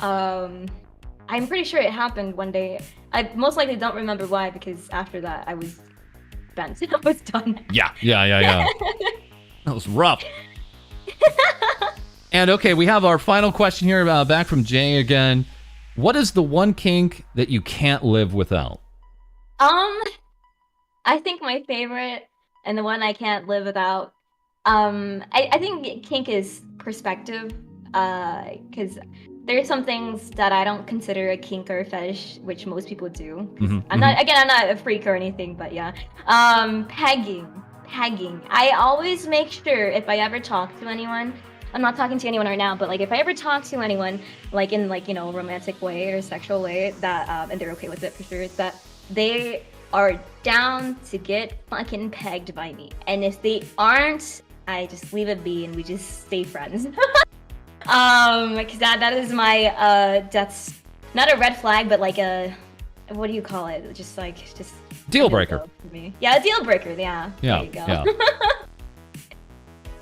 I'm pretty sure it happened one day. I most likely don't remember why, because after that I was bent. I was done. Yeah. That was rough. And okay, we have our final question here, back from Jay again. What is the one kink that you can't live without? I think my favorite and the one I can't live without. I think kink is perspective. Because there's some things that I don't consider a kink or a fetish, which most people do. I'm not a freak or anything, but yeah. Pegging. I always make sure if I ever talk to anyone, I'm not talking to anyone right now, but like if I ever talk to anyone, like in a romantic way or sexual way, that and they're okay with it for sure, that they are down to get fucking pegged by me. And if they aren't, I just leave it be and we just stay friends. Because that is my that's not a red flag, but like a, what do you call it? Just deal breaker. Yeah, a deal breaker. Yeah. There you go. Yeah.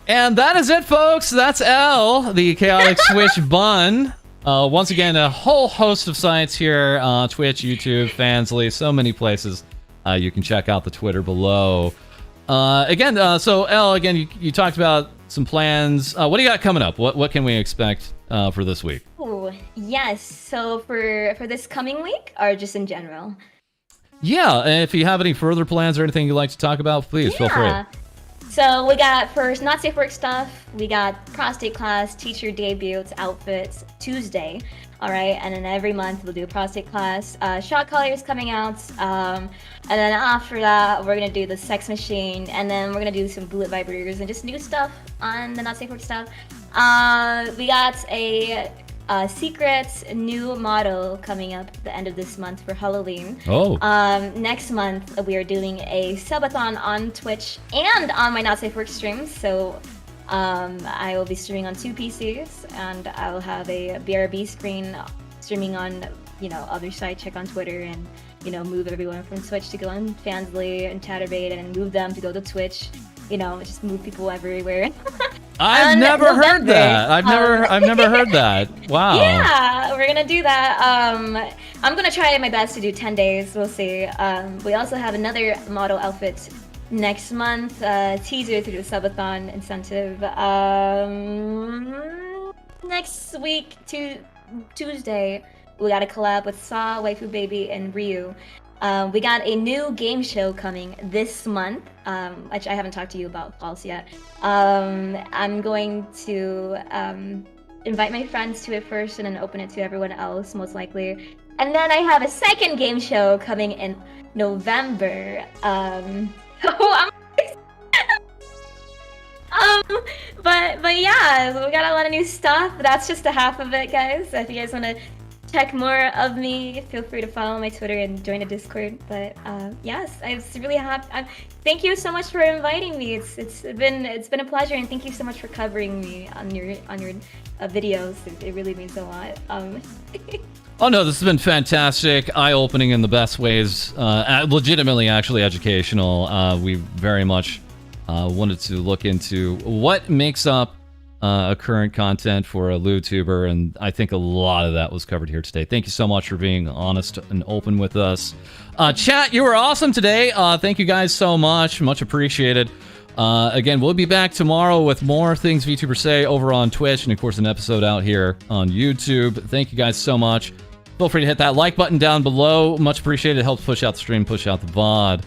And that is it, folks. That's L, the chaotic switch bun. Once again, a whole host of sites here: Twitch, YouTube, Fansley, so many places. You can check out the Twitter below. Again, so Elle, again, you talked about some plans. What do you got coming up? What can we expect for this week? Oh, yes. So for this coming week, or just in general? Yeah, and if you have any further plans or anything you'd like to talk about, please feel free. So we got, for not safe work stuff, we got prostate class, teacher debuts, outfits, Tuesday. All right, and then every month we'll do a prostate class. Shot colors coming out, and then after that we're gonna do the sex machine, and then we're gonna do some bullet vibrators and just new stuff on the not safe work stuff. We got a secret new model coming up at the end of this month for Halloween. Oh. Next month we are doing a subathon on Twitch and on my not safe work streams. So. I will be streaming on 2 PCs, and I'll have a BRB screen streaming on, other side. Check on Twitter and, move everyone from Twitch to go on Fansley and Chaturbate, and move them to go to Twitch. Just move people everywhere. I've never heard that. I've never heard that. Wow. Yeah, we're gonna do that. I'm gonna try my best to do 10 days. We'll see. We also have another model outfit next month, teaser through the subathon incentive. Next week, Tuesday, we got a collab with Saw, Waifu Baby, and Ryu. We got a new game show coming this month, which I haven't talked to you about, False, yet. I'm going to invite my friends to it first and then open it to everyone else, most likely. And then I have a second game show coming in November. But yeah, we got a lot of new stuff. That's just a half of it, guys. If you guys want to check more of me, feel free to follow my Twitter and join the Discord. But yes, I was really happy. Thank you so much for inviting me. It's been a pleasure, and thank you so much for covering me on your videos. It really means a lot. Oh no, this has been fantastic, eye-opening in the best ways, legitimately actually educational. We very much wanted to look into what makes up current content for a Lewdtuber, and I think a lot of that was covered here today. Thank you so much for being honest and open with us. Chat, you were awesome today. Thank you guys so much. Much appreciated. Again, we'll be back tomorrow with more things Vtubers Say over on Twitch, and of course an episode out here on YouTube. Thank you guys so much. Feel free to hit that like button down below. Much appreciated. It helps push out the stream, push out the VOD.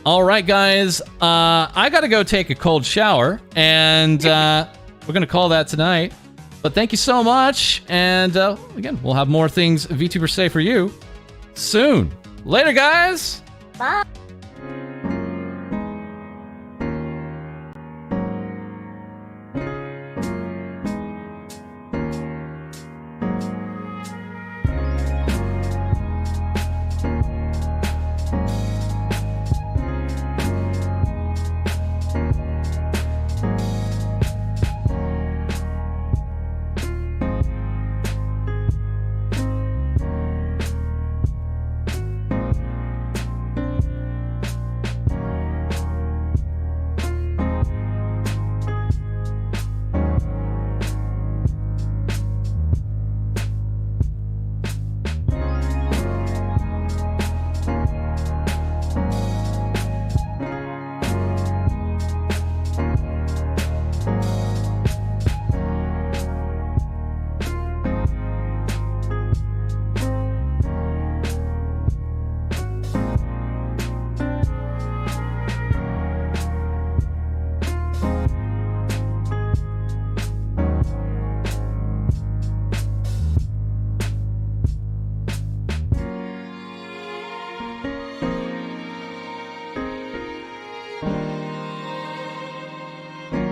All right, guys. I got to go take a cold shower, and we're going to call that tonight. But thank you so much. And again, we'll have more things Vtubers Say for you soon. Later, guys. Bye.